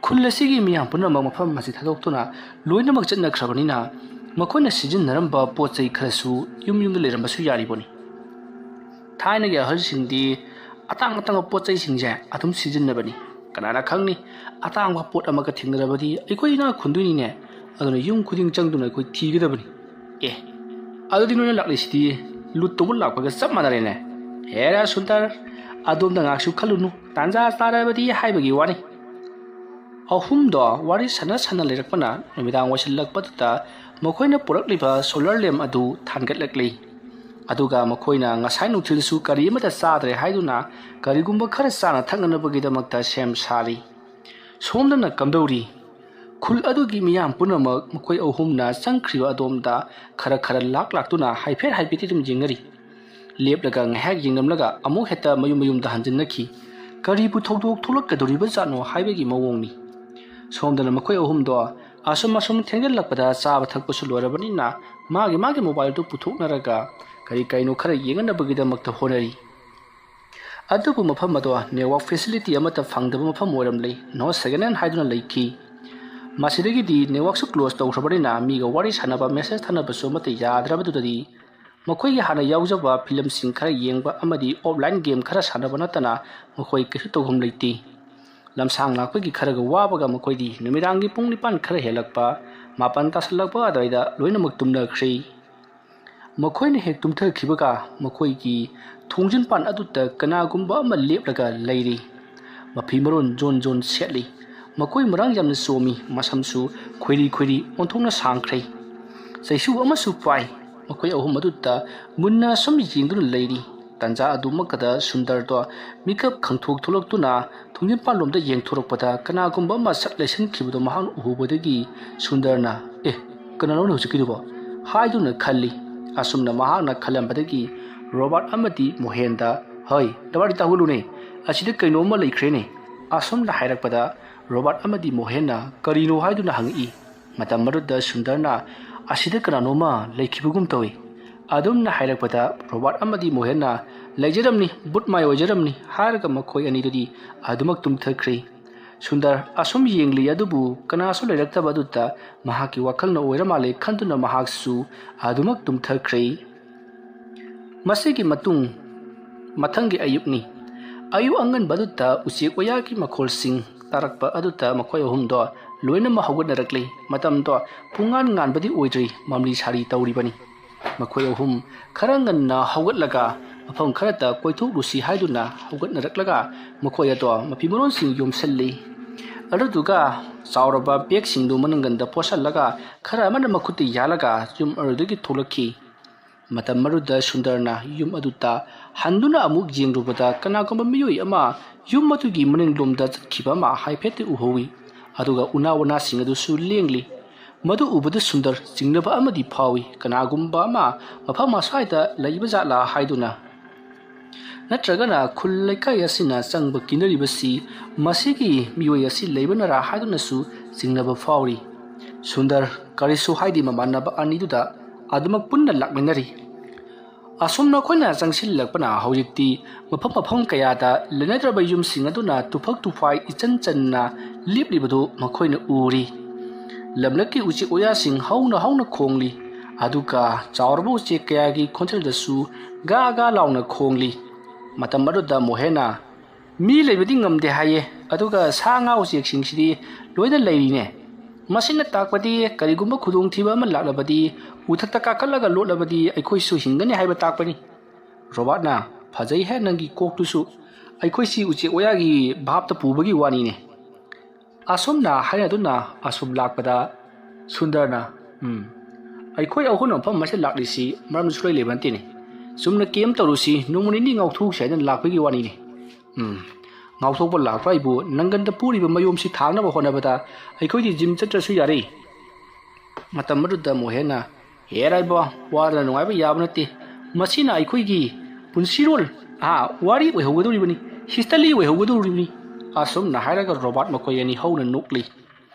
ꯈꯨꯜ ꯑꯁꯤꯒꯤ ꯃꯤꯌꯥꯝ ꯄꯨꯝꯅꯃꯛ ꯃꯐꯝ ꯑꯁꯤ ꯊꯥꯗꯣꯛꯇꯨꯅ ꯂꯣꯏꯅꯃꯛ ꯆꯠꯅꯈ꯭ꯔꯕꯅꯤꯅ ꯃꯈꯣꯏꯅ ꯁꯤꯖꯤꯟꯅꯔꯝꯕ ꯄꯣꯠ ꯆꯩ ꯈꯔꯁꯨ ꯌꯨꯝꯗ ꯂꯩꯔꯝꯕꯁꯨ ꯌꯥꯔꯤꯕꯅꯤ꯫ ꯊꯥꯏꯅꯒꯤ ꯑꯍꯜꯁꯤꯡꯗꯤ ꯑꯇꯥꯡꯕ ꯄꯣꯠ ꯆꯩꯁꯤꯡꯁꯦ ꯑꯗꯨꯝ ꯁꯤꯖꯤꯟꯅꯕꯅꯤ꯫ ꯀꯅꯥꯅ ꯈꯪꯅꯤ ꯑꯇꯥꯡꯕ ꯄꯣꯠ ꯑꯃꯒ ꯊꯦꯡꯅꯔꯕꯗꯤ ꯑꯩꯈꯣꯏ ꯏꯅꯥꯛ ꯈꯨꯟꯗꯣꯏꯅꯤꯅꯦ꯫ aduna yum khuding changduna khoi thigidabani e adudi noina laklisi lut tobul lakpaga chap manarene hera Sundar adomda ngaksu khalunu tanja tarabadi haibagi wani ahumdo wari sana lerakpana numidang wasilakpatuta makoina purakliba solar lamp adu thangatlakli aduga makoina ngasai nuthilsu kari amata sadre haiduna karigumba khara sana thanganabagidamagta sem sari somdana kamdori khul adugi miyam punamak makoi ahumna sangkhriwa adomda khara laktuna haipeti dum jingari leplaga ngahak jingnamlaga amu heta mayum da hanjinnaki kari bu thodok tholakadoriba jano haibegi mawongni somdana makoi ahumdo asum thengelakpada chaba thakpasu lorabanina magi mobile tu puthoknaraga kari kaino khara yenganabagidamagta honari adubu mafam ado network facility amata phangdaba mafam oramlei no second hand haiduna leiki masidagi di network su close tawrabanina miga wari sanaba message thanaba so mata yadrabadudadi makoi hana yaujaba film sing khara yengba amadi offline game khara sanaba natana makoi kisu tawhum leiti lamsang lakpagi kharaga wabaga makoi di numirangi pung 9 khara helakpa mapan taslakpa adaida loinamak tumna khri makoi ne hek tumtha khibaga makoi ki thongjin pan adutta kanagumba ama leplaga leiri mafi maron jon setli makoi marang yamna somi masamsu khoiri onthongna sangkhrai saisu ama su pai makoi ahum adutta munna somi jingdun leiri tanja adumakada Sundar to mikap khangthok tholaktuna thongjin pan lomda yengthorokpada kanagumba ma saklesin khibdo mahang uhubodagi Sundarna kanalo hojikiribo haiduna khalli asumna mahangna khalambadagi Robert amati Mohenda hoi dawari tahulune asida kainoma leikrene asumna hairakpada Robert amati Mohena karino haiduna hangi matam maruda Sundarna asida kananoma leikhibugum tawi adumna hairakpada Robert amati Mohena leijaramni butmai ojaramni harga makoi anidudi adumak tumthakri Sundar asum yengli adubu kanaso leiraktabadutta mahaki wakalna oiramale khantuna mahaksu adumak tumthakri masigi mathangi ayupni ayu angan badutta usik oyaki makholsing tarakpa aduta makoi ahumdo loina mahogatnarakli matamdo pungan nganbadi oidri mamli sari tawribani makoi ahum kharanganna hogatlaga mafam kharata koithok rusi haiduna hogatnaraklaga makoi ato mapimaron sing yomsalli aduga sauraba bek singdu mananganda posallaga khara amana makhuti yalaga jum arudugi tholakhi matam maruda Sundarna yum aduta handuna amuk jengrubada kanagamba miyoi ama yum matugi maning lomda khiba ma haipete uhowi aduga unawana singadu su lengli madu ubada Sundar jingnaba amadi phawi kanagumba ma mafama saida leiba jala haiduna natragana khullaikai asina changba kinaribasi masigi miyoi asi leibanara haiduna su jingnaba phawi Sundar karisu haidi mamanaba aniduda adumak punna lakminari asumna khoina jangsil lakpana hojikti mafam kayada lenadraba yum singaduna tufak tufai ichan-channa liblibadu makhoina uri lamlaki uchi oya sing hauna khongli aduka chaurbu che kayagi khonchal dasu ga launa khongli matam maruda Mohena mi leibadi ngamde haye aduga sanga uchi singsidi loina leirine masina takpadi karigumba khudong thiba ma laklabadi uthakta kakalaga lotlabadi aikhoi su hingani haiba takpani Robert na phajai he nangi koktu su aikhoi si uche oyagi bhapta pubagi wani ne asumna hainaduna asum lakpada Sundarna aikhoi ahun pham mase laklisi maram sulai lebanti ne sumna kem tarusi numuni ni ngauthuk saidan lakpagi wani ne ngauthok lakpa ibu nanganda puriba mayom si thangna honabada aikhoi di gym chatrasu yare matam maruda Mohena heraibo wara nungai yabnati masina aikhoi gi punsirol wari wehogadoribani history wehogadoribani asum na hairaga Robert makoi ani hauna nukli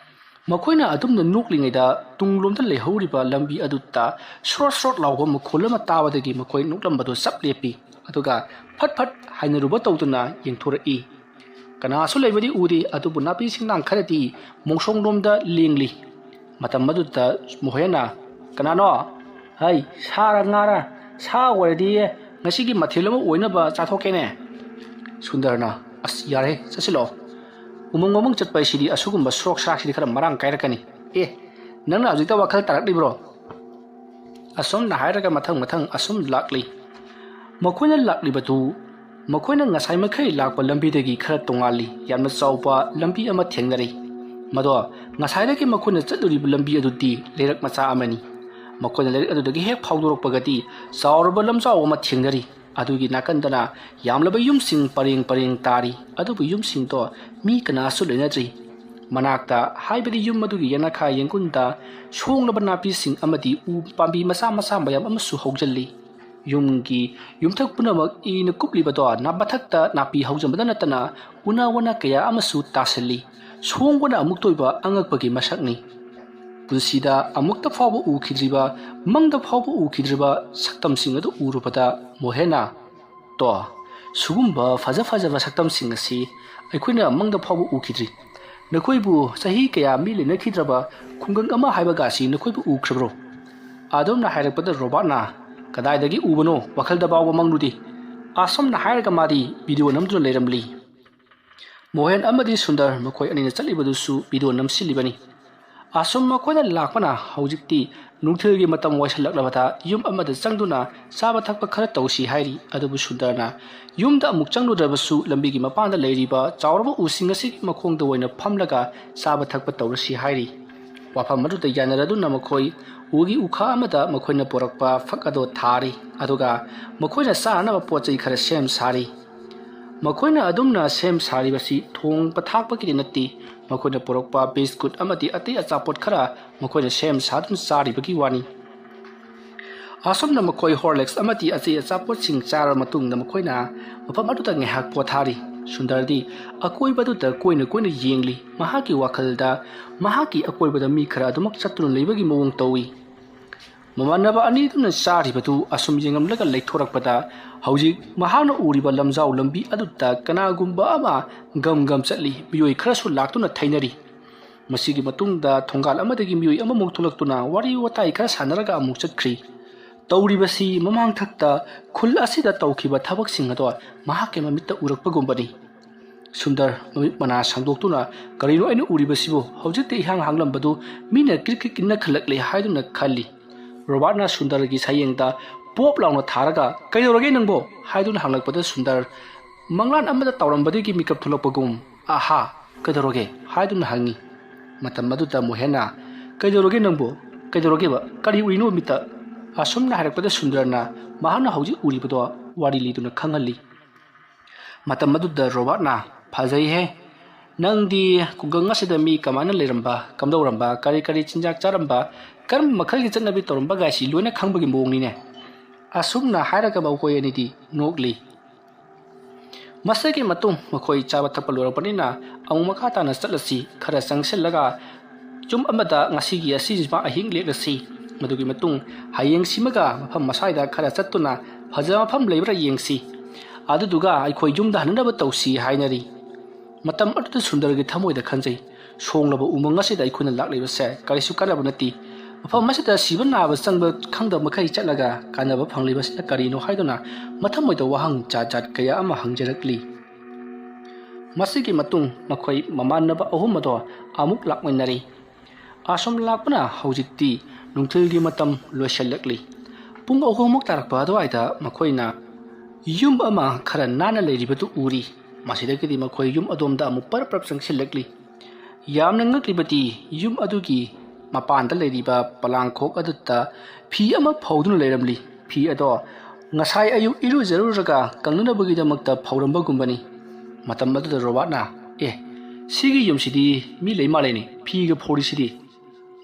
makoina adumna nuklingaida tunglomda lehoriba lambi adutta short lawba makholama tabadagi makoi nuklambado saplepi aduga phat hainaruba tawduna yengthorei kanasu leibadi udi adubu napi singnang kharati mongsonglomda lengli matam madutta Mohena kanano hai sara ngara sa wardi ngasigi mathelama oinaba chathokene Sundarna as yare chasilo umong chatpai sidi asugumba srok sak sidi khara marang kairakani ꯅꯪꯅ ꯍꯧꯖꯤꯛꯇ ꯋꯥꯈꯜ ꯇꯥꯔꯛꯂꯤꯕ꯭ꯔꯣ ꯑꯁꯣꯝꯅ ꯍꯥꯏꯔꯒ ꯃꯊꯪ ꯑꯁꯨꯝ ꯂꯥꯛꯂꯤ ꯃꯈꯣꯏꯅ ꯂꯥꯛꯂꯤꯕꯗꯨ ꯃꯈꯣꯏꯅ ꯉꯁꯥꯏ ꯃꯈꯩ ꯂꯥꯛꯄ ꯂꯝꯕꯤꯗꯒꯤ ꯈꯔ ꯇꯣꯉꯥꯜꯂꯤ ꯌꯥꯝꯅ ꯆꯥꯎꯕ ꯂꯝꯕꯤ ꯑꯃ ꯊꯦꯡꯅꯔꯤ ꯃꯗꯣ ꯉꯁꯥꯏꯗꯒꯤ ꯃꯈꯣꯏꯅ ꯆꯠꯂꯨꯔꯤꯕ ꯂꯝꯕꯤ ꯑꯗꯨꯗꯤ ꯂꯩꯔꯛ ꯃꯆꯥ ꯑꯃꯅꯤ ꯃꯈꯣꯏꯅ ꯂꯩꯔꯛ ꯑꯗꯨꯗꯒꯤ ꯍꯦꯛ ꯐꯥꯎꯗꯣꯔꯛꯄꯒꯗꯤ ꯆꯥꯎꯔꯕ ꯂꯝꯖꯥꯎ ꯑꯃ ꯊꯦꯡꯅꯔꯤ ꯑꯗꯨꯒꯤ ꯅꯥꯀꯟꯗꯅ ꯌꯥꯝꯂꯕ ꯌꯨꯝꯁꯤꯡ ꯄꯔꯦꯡ ꯇꯥꯔꯤ ꯑꯗꯨꯕꯨ ꯌꯨꯝꯁꯤꯡꯗꯣ ꯃꯤ ꯀꯅꯥꯁꯨ ꯂꯩꯅꯗ꯭ꯔꯤ ꯃꯅꯥꯛꯇ ꯍꯥꯏꯕꯗꯤ ꯌꯨꯝ ꯑꯗꯨꯒꯤ ꯌꯦꯅꯈꯥ ꯌꯦꯡꯒꯨꯟꯗ ꯁꯣꯡꯂꯕ ꯅꯥꯄꯤꯁꯤꯡ ꯑꯃꯗꯤ ꯎ ꯄꯥꯝꯕꯤ ꯃꯆꯥ ꯃꯌꯥꯝ ꯑꯃꯁꯨ ꯍꯧꯖꯤꯜꯂꯤ ꯌꯨꯝꯒꯤ ꯌꯨꯝꯊꯛ ꯄꯨꯝꯅꯃꯛ ꯏꯅ ꯀꯨꯞꯂꯤꯕꯗꯣ ꯃꯊꯛꯇ ꯅꯥꯄꯤ ꯍꯧꯖꯟꯕꯗ ꯅꯠꯇꯅ ꯎꯅꯥ ꯋꯥꯅ ꯀꯌꯥ ꯑꯃꯁꯨ ꯇꯥꯁꯤꯜꯂꯤ ꯁꯣꯡꯕꯅ ꯑꯃꯨꯛ ꯇꯣꯏꯕ ꯑꯉꯛꯄꯒꯤ ꯃꯁꯛꯅꯤ ꯄꯨꯟꯁꯤꯗ ꯑꯃꯨꯛꯇ ꯐꯥꯎꯕ ꯎꯈꯤꯗ꯭ꯔꯤꯕ ꯃꯪꯗ ꯐꯥꯎꯕ ꯎꯈꯤꯗ꯭ꯔꯤꯕ ꯁꯛꯇꯝꯁꯤꯡ ꯑꯗꯨ ꯎꯔꯨꯕꯗ ꯃꯣꯍꯦꯅ ꯇꯣ ꯁꯨꯒꯨꯝꯕ ꯐꯖꯕ ꯁꯛꯇꯝꯁꯤꯡ ꯑꯁꯤ ꯑꯩꯈꯣꯏꯅ ꯃꯪꯗ ꯐꯥꯎꯕ ꯎꯈꯤꯗ꯭ꯔꯤ ꯅꯈꯣꯏꯕꯨ ꯆꯍꯤ ꯀꯌꯥ ꯃꯤ ꯂꯩꯅꯈꯤꯗ꯭ꯔꯕ ꯈꯨꯡꯒꯪ ꯑꯃ ꯍꯥꯏꯕꯒꯥꯁꯤ ꯅꯈꯣꯏꯕꯨ ꯎꯈ꯭ꯔꯕ꯭ꯔꯣ ꯑꯗꯣꯝꯅ ꯍꯥꯏꯔꯛꯄꯗ ꯔꯣꯕꯥꯔꯠꯅ ꯀꯗꯥꯏꯗꯒꯤ ꯎꯕꯅꯣ ꯋꯥꯈꯜꯗ ꯐꯥꯎꯕ ꯃꯪꯂꯨꯗꯤ ꯑꯁꯣꯝꯅ ꯍꯥꯏꯔꯒ ꯃꯥꯗꯤ ꯚꯤꯗꯤꯑꯣ ꯅꯝꯗꯨꯅ ꯂꯩꯔꯝꯂꯤ ꯃꯣꯍꯦꯟ ꯑꯃꯗꯤ ꯁꯨꯟꯗꯔ ꯃꯈꯣꯏ ꯑꯅꯤꯅ ꯆꯠꯂꯤꯕꯗꯨꯁꯨ ꯚꯤꯗꯤꯑꯣ ꯅꯝꯁꯤꯜꯂꯤꯕꯅꯤ ꯑꯁꯨꯝ ꯃꯈꯣꯏꯅ ꯂꯥꯛꯄꯅ ꯍꯧꯖꯤꯛꯇꯤ ꯅꯨꯡꯊꯤꯜꯒꯤ ꯃꯇꯝ ꯑꯣꯏꯁꯜꯂꯛꯂꯕꯗ ꯌꯨꯝ ꯑꯃꯗ ꯆꯪꯗꯨꯅ ꯆꯥꯕ ꯊꯛꯄ ꯈꯔ ꯇꯧꯁꯤ ꯍꯥꯏꯔꯤ ꯑꯗꯨꯕꯨ ꯁꯨꯟꯗꯔꯅ ꯌꯨꯝꯗ ꯑꯃꯨꯛ ꯆꯪꯂꯨꯗ꯭ꯔꯕꯁꯨ ꯂꯝꯕꯤꯒꯤ ꯃꯄꯥꯟꯗ ꯂꯩꯔꯤꯕ ꯆꯥꯎꯔꯕ ꯎꯁꯤꯡ ꯑꯁꯤꯒꯤ ꯃꯈꯣꯡꯗ ꯑꯣꯏꯅ ꯐꯝꯂꯒ ꯆꯥꯕ ꯊꯛꯄ ꯇꯧꯔꯁꯤ ꯍꯥꯏꯔꯤ ꯋꯥꯐꯝ ꯑꯗꯨꯗ ꯌꯥꯅꯔꯗꯨꯅ ꯃꯈꯣꯏ ꯎꯒꯤ ꯎꯈꯥ ꯑꯃꯗ ꯃꯈꯣꯏꯅ ꯄꯨꯔꯛꯄ ꯐꯛ ꯑꯗꯨ ꯊꯥꯔꯤ ꯑꯗꯨꯒ ꯃꯈꯣꯏꯅ ꯆꯥꯅꯕ ꯄꯣꯠ ꯆꯩ ꯈꯔ ꯁꯦꯝ ꯁꯥꯔꯤ ꯃꯈꯣꯏꯅ ꯑꯗꯨꯝꯅ ꯁꯦꯝ ꯁꯥꯔꯤꯕꯁꯤ ꯊꯣꯡꯕ ꯊꯥꯛꯄꯒꯤꯗꯤ ꯅꯠꯇꯦ ꯃꯈꯣꯏꯅ ꯄꯨꯔꯛꯄ ꯕꯤꯁꯀꯨꯠ ꯑꯃꯗꯤ ꯑꯇꯩ ꯑꯆꯥꯄꯣꯠ ꯈꯔ ꯃꯈꯣꯏꯅ ꯁꯦꯝ ꯁꯥꯗꯨꯅ ꯆꯥꯔꯤꯕꯒꯤ ꯋꯥꯅꯤ ꯑꯁꯨꯝꯅ ꯃꯈꯣꯏ ꯍꯣꯔꯂꯦꯛꯁ ꯑꯃꯗꯤ ꯑꯇꯩ ꯑꯆꯥꯄꯣꯠꯁꯤꯡ ꯆꯥꯔꯕ ꯃꯇꯨꯡꯗ ꯃꯈꯣꯏꯅ ꯃꯐꯝ ꯑꯗꯨꯗ ꯉꯥꯏꯍꯥꯛ ꯄꯣꯊꯥꯔꯤ ꯁꯨꯟꯗꯔꯗꯤ ꯑꯀꯣꯏꯕꯗꯨꯗ ꯀꯣꯏꯅ ꯌꯦꯡꯂꯤ ꯃꯍꯥꯛꯀꯤ ꯋꯥꯈꯜꯗ ꯃꯍꯥꯛꯀꯤ ꯑꯀꯣꯏꯕꯗ ꯃꯤ ꯈꯔ ꯑꯗꯨꯃꯛ ꯆꯠꯇꯨꯅ ꯂꯩꯕꯒꯤ ꯃꯑꯣꯡ ꯇꯧꯏ ꯃꯃꯥꯟꯅꯕ ꯑꯅꯤꯗꯨꯅ ꯆꯥꯔꯤꯕꯗꯨ ꯑꯁꯨꯝ ꯌꯦꯡꯂꯝꯂꯒ ꯂꯩꯊꯣꯔꯛꯄꯗ ꯍꯧꯖꯤꯛ ꯃꯍꯥꯛꯅ ꯎꯔꯤꯕ ꯂꯝꯖꯥꯎ ꯂꯝꯕꯤ ꯑꯗꯨꯗ ꯀꯅꯥꯒꯨꯝꯕ ꯑꯃ ꯒꯝ ꯆꯠꯂꯤ ꯃꯤꯑꯣꯏ ꯈꯔꯁꯨ ꯂꯥꯛꯇꯨꯅ ꯊꯩꯅꯔꯤ ꯃꯁꯤꯒꯤ ꯃꯇꯨꯡꯗ ꯊꯣꯡꯒꯥꯜ ꯑꯃꯗꯒꯤ ꯃꯤꯑꯣꯏ ꯑꯃꯃꯨꯛ ꯊꯣꯛꯂꯛꯇꯨꯅ ꯋꯥꯔꯤ ꯋꯥꯇꯥꯏ ꯈꯔ ꯁꯥꯟꯅꯔꯒ ꯑꯃꯨꯛ ꯆꯠꯈ꯭ꯔꯤ ꯇꯧꯔꯤꯕꯁꯤ ꯃꯃꯥꯡꯊꯛꯇ ꯈꯨꯜ ꯑꯁꯤꯗ ꯇꯧꯈꯤꯕ ꯊꯕꯛꯁꯤꯡ ꯑꯗꯣ ꯃꯍꯥꯛꯀꯤ ꯃꯃꯤꯠꯇ ꯎꯔꯛꯄꯒꯨꯝꯕꯅꯤ ꯁꯨꯟꯗꯔ ꯃꯃꯤꯠ ꯃꯅꯥ ꯁꯥꯡꯗꯣꯛꯇꯨꯅ ꯀꯔꯤꯅꯣ ꯑꯩꯅ ꯎꯔꯤꯕꯁꯤꯕꯨ ꯍꯧꯖꯤꯛꯇ ꯏꯍꯥꯡ ꯍꯥꯡꯂꯝꯕꯗꯨ ꯃꯤꯅ ꯀ꯭ꯔꯤꯛ ꯏꯟꯅꯈꯠꯂꯛꯂꯦ ꯍꯥꯏꯗꯨꯅ ꯈꯜꯂꯤ ꯔꯣꯕꯥꯔꯠꯅ ꯁꯨꯟꯗꯔꯒꯤ ꯁꯌꯦꯡꯗ ꯄꯣꯞ ꯂꯥꯎꯅ ꯊꯥꯔꯒ ꯀꯩꯗꯧꯔꯒꯦ ꯅꯪꯕꯣ ꯍꯥꯏꯗꯨꯅ ꯍꯪꯂꯛꯄꯗ ꯁꯨꯟꯗꯔ ꯃꯪꯂꯥꯟ ꯑꯃꯗ ꯇꯧꯔꯝꯕꯗꯒꯤ ꯃꯤꯀꯞ ꯊꯣꯛꯂꯛꯄꯒꯨꯝ ꯑꯍꯥ ꯀꯩꯗꯧꯔꯒꯦ ꯍꯥꯏꯗꯨꯅ ꯍꯪꯉꯤ ꯃꯇꯝ ꯑꯗꯨꯗ ꯃꯣꯍꯦꯟꯅ ꯀꯩꯗꯧꯔꯒꯦ ꯅꯪꯕꯣ ꯀꯩꯗꯧꯔꯒꯦꯕ ꯀꯔꯤ ꯎꯏꯅꯣ ꯃꯤꯠꯇ ꯑꯁꯨꯝꯅ ꯍꯥꯏꯔꯛꯄꯗ ꯁꯨꯟꯗꯔꯅ ꯃꯍꯥꯛꯅ ꯍꯧꯖꯤꯛ ꯎꯔꯤꯕꯗꯣ ꯋꯥꯔꯤ ꯂꯤꯗꯨꯅ ꯈꯪꯍꯜꯂꯤ ꯃꯇꯝ ꯑꯗꯨꯗ ꯔꯣꯕꯥꯔꯠꯅ ꯐꯖꯩꯍꯦ ꯅꯪꯗꯤ ꯈꯨꯡꯒꯪ ꯑꯁꯤꯗ ꯃꯤ ꯀꯃꯥꯏꯅ ꯂꯩꯔꯝꯕ ꯀꯝꯗꯧꯔꯝꯕ ꯀꯔꯤ ꯆꯤꯟꯖꯥꯛ ꯆꯥꯔꯝꯕ ꯀꯔꯝꯕ ꯃꯈꯜꯒꯤ ꯆꯠꯅꯕꯤ ꯇꯧꯔꯝꯕꯒꯥꯏꯁꯤ ꯂꯣꯏꯅ ꯈꯪꯕꯒꯤ ꯃꯑꯣꯡꯅꯤꯅꯦ ꯑꯁꯨꯝꯅ ꯍꯥꯏꯔꯒ ꯃꯈꯣꯏ ꯑꯅꯤꯗꯤ ꯅꯣꯛꯂꯤ ꯃꯁꯤꯒꯤ ꯃꯇꯨꯡ ꯃꯈꯣꯏ ꯆꯥꯕ ꯊꯛꯄ ꯂꯣꯏꯔꯛꯄꯅꯤꯅ ꯑꯃꯨꯛ ꯃꯈꯥ ꯇꯥꯅ ꯆꯠꯂꯁꯤ ꯈꯔ ꯆꯪꯁꯤꯜꯂꯒ ꯌꯨꯝ ꯑꯃꯗ ꯉꯁꯤꯒꯤ ꯑꯁꯤꯁꯤꯃ ꯑꯍꯤꯡ ꯂꯦꯛꯂꯁꯤ ꯃꯗꯨꯒꯤ ꯃꯇꯨꯡ ꯍꯌꯦꯡꯁꯤꯃꯒ ꯃꯐꯝ ꯃꯁ꯭ꯋꯥꯏꯗ ꯈꯔ ꯆꯠꯇꯨꯅ ꯐꯖꯕ ꯃꯐꯝ ꯂꯩꯕ꯭ꯔꯥ ꯌꯦꯡꯁꯤ ꯑꯗꯨꯗꯨꯒ ꯑꯩꯈꯣꯏ ꯌꯨꯝꯗ ꯍꯟꯅꯅꯕ ꯇꯧꯁꯤ ꯍꯥꯏꯅꯔꯤ ꯃꯇꯝ ꯑꯗꯨꯗ ꯁꯨꯟꯗꯔꯒꯤ ꯊꯃꯣꯏꯗ ꯈꯟꯖꯩ ꯁꯣꯡꯂꯕ ꯎꯃꯪ ꯑꯁꯤꯗ ꯑꯩꯈꯣꯏꯅ ꯂꯥꯛꯂꯤꯕꯁꯦ ꯀꯔꯤꯁꯨ ꯀꯥꯟꯅꯕ ꯅꯠꯇꯦ ꯃꯐꯝ ꯑꯁꯤꯗ ꯁꯤꯕ ꯅꯥꯕ ꯆꯪꯕ ꯈꯪꯗꯕ ꯃꯈꯩ ꯆꯠꯂꯒ ꯀꯥꯟꯅꯕ ꯐꯪꯂꯤꯕꯁꯤꯅ ꯀꯔꯤꯅꯣ ꯍꯥꯏꯗꯨꯅ ꯃꯊꯃꯣꯏꯗ ꯋꯥꯍꯪ ꯖꯥꯠ ꯀꯌꯥ ꯑꯃ ꯍꯪꯖꯔꯛꯂꯤ ꯃꯁꯤꯒꯤ ꯃꯇꯨꯡ ꯃꯈꯣꯏ ꯃꯃꯥꯟꯅꯕ ꯑꯍꯨꯝ ꯑꯗꯣ ꯑꯃꯨꯛ ꯂꯥꯛꯃꯤꯟꯅꯔꯤ ꯑꯁꯨꯝ ꯂꯥꯛꯄꯅ ꯍꯧꯖꯤꯛꯇꯤ ꯅꯨꯡꯊꯤꯜꯒꯤ ꯃꯇꯝ ꯂꯣꯏꯁꯤꯜꯂꯛꯂꯤ ꯄꯨꯡ 3 ꯇꯥꯔꯛꯄ ꯑꯗꯨꯋꯥꯏꯗ ꯃꯈꯣꯏꯅ ꯌꯨꯝ ꯑꯃ ꯈꯔ ꯅꯥꯟꯅ ꯂꯩꯔꯤꯕꯗꯨ ꯎꯔꯤ ꯃꯁꯤꯗꯒꯤꯗꯤ ꯃꯈꯣꯏ ꯌꯨꯝ ꯑꯗꯣꯝꯗ ꯑꯃꯨꯛ ꯄꯔꯞ ꯆꯪꯁꯤꯜꯂꯛꯂꯤ ꯌꯥꯝꯅ ꯉꯛꯂꯤꯕꯗꯤ ꯌꯨꯝ ꯑꯗꯨꯒꯤ ꯃꯄꯥꯟꯗ ꯂꯩꯔꯤꯕ ꯄꯂꯥꯡꯈꯣꯛ ꯑꯗꯨꯗ ꯐꯤ ꯑꯃ ꯐꯧꯗꯨꯅ ꯂꯩꯔꯝꯂꯤ ꯐꯤ ꯑꯗꯣ ꯉꯁꯥꯏ ꯑꯌꯨꯛ ꯏꯔꯨꯖꯔꯨꯔꯒ ꯀꯪꯅꯅꯕꯒꯤꯗꯃꯛꯇ ꯐꯧꯔꯝꯕꯒꯨꯝꯕꯅꯤ ꯃꯇꯝ ꯑꯗꯨꯗ ꯔꯣꯕꯥꯔꯠꯅ ꯁꯤꯒꯤ ꯌꯨꯝꯁꯤꯗꯤ ꯃꯤ ꯂꯩ ꯃꯥꯜꯂꯦꯅꯦ ꯐꯤꯒ ꯐꯧꯔꯤꯁꯤꯗꯤ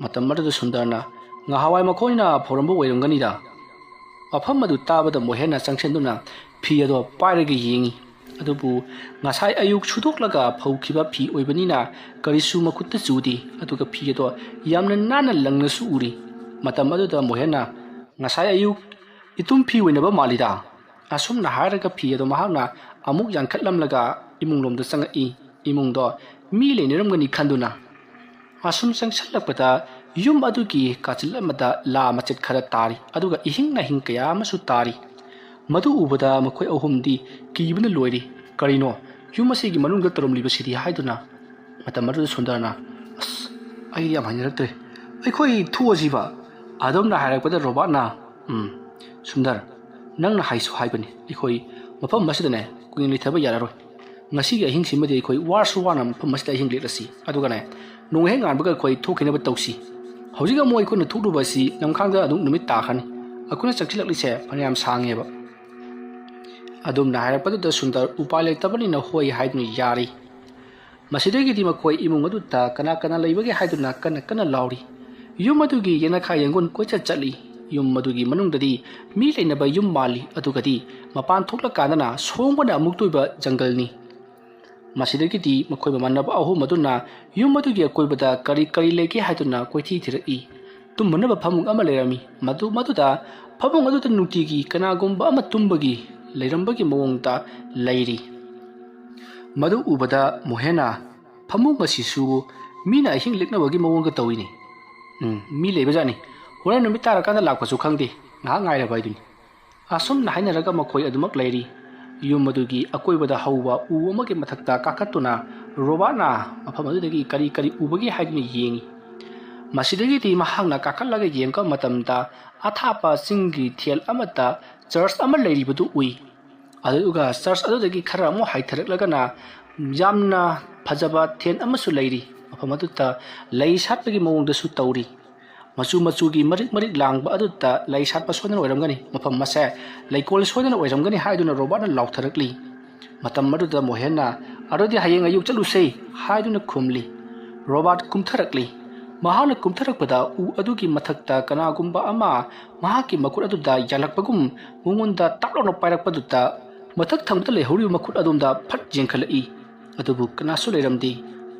ꯃꯇꯝ ꯑꯗꯨꯗ ꯁꯨꯟꯗꯔꯅ ꯉꯍꯥꯋꯥꯏ ꯃꯈꯣꯏꯅ ꯐꯧꯔꯝꯕ ꯑꯣꯏꯔꯝꯒꯅꯤꯗ ꯃꯐꯝ ꯑꯗꯨ ꯇꯥꯕꯗ ꯃꯣꯍꯦꯟꯅ ꯆꯪꯁꯤꯟꯗꯨꯅ ꯐꯤ ꯑꯗꯣ ꯄꯥꯏꯔꯒ ꯌꯦꯡꯉꯤ ꯑꯗꯨꯕꯨ ꯉꯁꯥꯏ ꯑꯌꯨꯛ ꯁꯨꯗꯣꯛꯂꯒ ꯐꯧꯈꯤꯕ ꯐꯤ ꯑꯣꯏꯕꯅꯤꯅ ꯀꯔꯤꯁꯨ ꯃꯈꯨꯠꯇ ꯆꯨꯗꯦ ꯑꯗꯨꯒ ꯐꯤ ꯑꯗꯣ ꯌꯥꯝꯅ ꯅꯥꯟꯅ ꯂꯪꯅꯁꯨ ꯎꯔꯤ ꯃꯇꯝ ꯑꯗꯨꯗ ꯃꯣꯍꯦꯟꯅ ꯉꯁꯥꯏ ꯑꯌꯨꯛ ꯏꯇꯨꯝ ꯐꯤ ꯑꯣꯏꯅꯕ ꯃꯥꯜꯂꯤꯗ ꯑꯁꯨꯝꯅ ꯍꯥꯏꯔꯒ ꯐꯤ ꯑꯗꯣ ꯃꯍꯥꯛꯅ ꯑꯃꯨꯛ ꯌꯥꯟꯈꯠꯂꯝꯂꯒ ꯏꯃꯨꯡꯂꯣꯝꯗ ꯆꯪꯉꯛꯏ ꯏꯃꯨꯡꯗꯣ ꯃꯤ ꯂꯩꯅꯔꯝꯒꯅꯤ ꯈꯟꯗꯨꯅ ꯑꯁꯨꯝ ꯆꯪꯁꯤꯜꯂꯛꯄꯗ ꯌꯨꯝ ꯑꯗꯨꯒꯤ ꯀꯥꯆꯤꯜ ꯑꯃꯗ ꯂꯥ ꯃꯆꯦꯠ ꯈꯔ ꯇꯥꯔꯤ ꯑꯗꯨꯒ ꯏꯍꯤꯡ ꯅꯥꯍꯤꯡ ꯀꯌꯥ ꯑꯃꯁꯨ ꯇꯥꯔꯤ ꯃꯗꯨ ꯎꯕꯗ ꯃꯈꯣꯏ ꯑꯍꯨꯝꯗꯤ ꯀꯤꯕꯅ ꯂꯣꯏꯔꯤ ꯀꯔꯤꯅꯣ ꯌꯨꯝ ꯑꯁꯤꯒꯤ ꯃꯅꯨꯡꯗ ꯇꯧꯔꯝꯂꯤꯕꯁꯤꯗꯤ ꯍꯥꯏꯗꯨꯅ ꯃꯇꯝ ꯑꯗꯨꯗ ꯁꯨꯟꯗꯔꯅ ꯑꯩꯗꯤ ꯌꯥꯝ ꯍꯩꯅꯔꯛꯇ꯭ꯔꯦ ꯑꯩꯈꯣꯏ ꯊꯣꯛꯑꯁꯤꯕ ꯑꯗꯣꯝꯅ ꯍꯥꯏꯔꯛꯄꯗ ꯔꯣꯕꯥꯔꯠꯅ ꯁꯨꯟꯗꯔ ꯅꯪꯅ ꯍꯥꯏꯁꯨ ꯍꯥꯏꯕꯅꯤ ꯑꯩꯈꯣꯏ ꯃꯐꯝ ꯑꯁꯤꯗꯅꯦ ꯀꯨꯏꯅ ꯂꯩꯊꯕ ꯌꯥꯔꯔꯣꯏ ꯉꯁꯤꯒꯤ ꯑꯍꯤꯡꯁꯤꯃꯗꯤ ꯑꯩꯈꯣꯏ ꯋꯥꯔꯁꯨ ꯋꯥꯅ ꯃꯐꯝ ꯑꯁꯤꯗ ꯑꯍꯤꯡ ꯂꯦꯛꯂꯁꯤ ꯑꯗꯨꯒꯅꯦ ꯅꯣꯡ ꯍꯦꯛ ꯉꯥꯟꯕꯒ ꯑꯩꯈꯣꯏ ꯊꯣꯛꯈꯤꯅꯕ ꯇꯧꯁꯤ ꯍꯧꯖꯤꯛ ꯑꯃꯨꯛ ꯑꯩꯈꯣꯏꯅ ꯊꯣꯛꯂꯨꯕ ꯑꯁꯤ ꯂꯝꯈꯥꯡꯗ ꯑꯗꯨꯝ ꯅꯨꯃꯤꯠ ꯇꯥꯈ꯭ꯔꯅꯤ ꯑꯩꯈꯣꯏꯅ ꯆꯪꯁꯤꯜꯂꯛꯂꯤꯁꯦ ꯐꯅꯌꯥꯝ ꯁꯥꯡꯉꯦꯕ ꯑꯗꯣꯝꯅ ꯍꯥꯏꯔꯛꯄꯗꯨꯗ ꯁꯨꯟꯗꯔ ꯎꯄꯥꯏ ꯂꯩꯇꯕꯅꯤꯅ ꯍꯣꯏ ꯍꯥꯏꯗꯨꯅ ꯌꯥꯔꯤ ꯃꯁꯤꯗꯒꯤꯗꯤ ꯃꯈꯣꯏ ꯏꯃꯨꯡ ꯑꯗꯨꯗ ꯀꯅꯥ ꯀꯅꯥ ꯂꯩꯕꯒꯦ ꯍꯥꯏꯗꯨꯅ ꯀꯟꯅ ꯀꯟꯅ ꯂꯥꯎꯔꯤ ꯌꯨꯝ ꯑꯗꯨꯒꯤ ꯌꯦꯅꯈꯥ ꯌꯦꯡꯒꯣꯟ ꯀꯣꯏꯆꯠ ꯆꯠꯂꯤ ꯌꯨꯝ ꯑꯗꯨꯒꯤ ꯃꯅꯨꯡꯗꯗꯤ ꯃꯤ ꯂꯩꯅꯕ ꯌꯨꯝ ꯃꯥꯜꯂꯤ ꯑꯗꯨꯒꯗꯤ ꯃꯄꯥꯟ ꯊꯣꯛꯂꯀꯥꯟꯗꯅ ꯁꯣꯡꯕꯅ ꯑꯃꯨꯛ ꯇꯣꯏꯕ ꯖꯪꯒꯜꯅꯤ ꯃꯁꯤꯗꯒꯤꯗꯤ ꯃꯈꯣꯏ ꯃꯃꯥꯟꯅꯕ ꯑꯍꯨꯝ ꯑꯗꯨꯅ ꯌꯨꯝ ꯑꯗꯨꯒꯤ ꯑꯀꯣꯏꯕꯗ ꯀꯔꯤ ꯀꯔꯤ ꯂꯩꯒꯦ ꯍꯥꯏꯗꯨꯅ ꯀꯣꯏꯊꯤ ꯊꯤꯔꯛꯏ ꯇꯨꯝꯃꯅꯕ ꯐꯃꯨꯡ ꯑꯃ ꯂꯩꯔꯝꯃꯤ ꯃꯗꯨꯗ ꯐꯃꯨꯡ ꯑꯗꯨꯗ ꯅꯨꯡꯇꯤꯒꯤ ꯀꯅꯥꯒꯨꯝꯕ ꯑꯃ ꯇꯨꯝꯕꯒꯤ ꯂꯩꯔꯝꯕꯒꯤ ꯃꯑꯣꯡꯗ ꯂꯩꯔꯤ ꯃꯗꯨ ꯎꯕꯗ ꯃꯣꯍꯦꯟꯅ ꯐꯃꯨꯡ ꯑꯁꯤꯁꯨ ꯃꯤꯅ ꯑꯍꯤꯡ ꯂꯦꯛꯅꯕꯒꯤ ꯃꯑꯣꯡꯒ ꯇꯧꯏꯅꯤ ꯃꯤ ꯂꯩꯕꯖꯥꯠꯅꯤ ꯍꯣꯔꯦꯟ ꯅꯨꯃꯤꯠ ꯇꯥꯔꯀꯥꯟꯗ ꯂꯥꯛꯄꯁꯨ ꯈꯪꯗꯦ ꯉꯥꯏꯍꯥꯛ ꯉꯥꯏꯔꯕ ꯍꯥꯏꯗꯨꯅꯤ ꯑꯁꯨꯝꯅ ꯍꯥꯏꯅꯔꯒ ꯃꯈꯣꯏ ꯑꯗꯨꯃꯛ ꯂꯩꯔꯤ ꯌꯨꯝ ꯑꯗꯨꯒꯤ ꯑꯀꯣꯏꯕꯗ ꯍꯧꯕ ꯎ ꯑꯃꯒꯤ ꯃꯊꯛꯇ ꯀꯥꯈꯠꯇꯨꯅ ꯔꯣꯕꯥꯔꯠꯅ ꯃꯐꯝ ꯑꯗꯨꯗꯒꯤ ꯀꯔꯤ ꯀꯔꯤ ꯎꯕꯒꯦ ꯍꯥꯏꯗꯨꯅ ꯌꯦꯡꯉꯤ ꯃꯁꯤꯗꯒꯤꯗꯤ ꯃꯍꯥꯛꯅ ꯀꯥꯈꯠꯂꯒ ꯌꯦꯡꯕ ꯃꯇꯝꯗ ꯑꯊꯥꯞꯄ ꯆꯤꯡꯒꯤ ꯊꯦꯜ ꯑꯃꯗ ꯆꯔꯆ ꯑꯃ ꯂꯩꯔꯤꯕꯗꯨ ꯎꯏ ꯑꯗꯨꯒ ꯆꯔꯆ ꯑꯗꯨꯗꯒꯤ ꯈꯔ ꯑꯃꯨꯛ ꯍꯥꯏꯊꯔꯛꯂꯒꯅ ꯌꯥꯝꯅ ꯐꯖꯕ ꯊꯦꯟ ꯑꯃꯁꯨ ꯂꯩꯔꯤ ꯃꯐꯝ ꯑꯗꯨꯗ ꯂꯩ ꯁꯥꯠꯄꯒꯤ ꯃꯑꯣꯡꯗꯁꯨ ꯇꯧꯔꯤ ꯃꯆꯨ ꯃꯆꯨꯒꯤ ꯃꯔꯤꯛ ꯃꯔꯤꯛ ꯂꯥꯡꯕ ꯑꯗꯨꯗ ꯂꯩ ꯁꯥꯠꯄ ꯁꯣꯏꯗꯅ ꯑꯣꯏꯔꯝꯒꯅꯤ ꯃꯐꯝ ꯑꯁꯦ ꯂꯩꯀꯣꯜ ꯁꯣꯏꯗꯅ ꯑꯣꯏꯔꯝꯒꯅꯤ ꯍꯥꯏꯗꯨꯅ ꯔꯣꯕꯥꯔꯠꯅ ꯂꯥꯎꯊꯔꯛꯂꯤ ꯃꯇꯝ ꯑꯗꯨꯗ ꯃꯣꯍꯦꯟꯅ ꯑꯗꯨꯗꯤ ꯍꯌꯦꯡ ꯑꯌꯨꯛ ꯆꯠꯂꯨꯁꯦ ꯍꯥꯏꯗꯨꯅ ꯈꯨꯝꯂꯤ ꯔꯣꯕꯥꯔꯠ ꯀꯨꯝꯊꯔꯛꯂꯤ ꯃꯍꯥꯛꯅ ꯀꯨꯝꯊꯔꯛꯄꯗ ꯎ ꯑꯗꯨꯒꯤ ꯃꯊꯛꯇ ꯀꯅꯥꯒꯨꯝꯕ ꯑꯃ ꯃꯍꯥꯛꯀꯤ ꯃꯈꯨꯠ ꯑꯗꯨꯗ ꯌꯥꯜꯂꯛꯄꯒꯨꯝ ꯃꯉꯣꯟꯗ ꯇꯥꯞꯂꯥꯎꯅ ꯄꯥꯏꯔꯛꯄꯗꯨꯗ ꯃꯊꯛ ꯊꯪꯕꯗ ꯂꯩꯍꯧꯔꯤꯕ ꯃꯈꯨꯠ ꯑꯗꯣꯝꯗ ꯐꯠ ꯌꯦꯡꯈꯠꯂꯛꯏ ꯑꯗꯨꯕꯨ ꯀꯅꯥꯁꯨ ꯂꯩꯔꯝꯗꯦ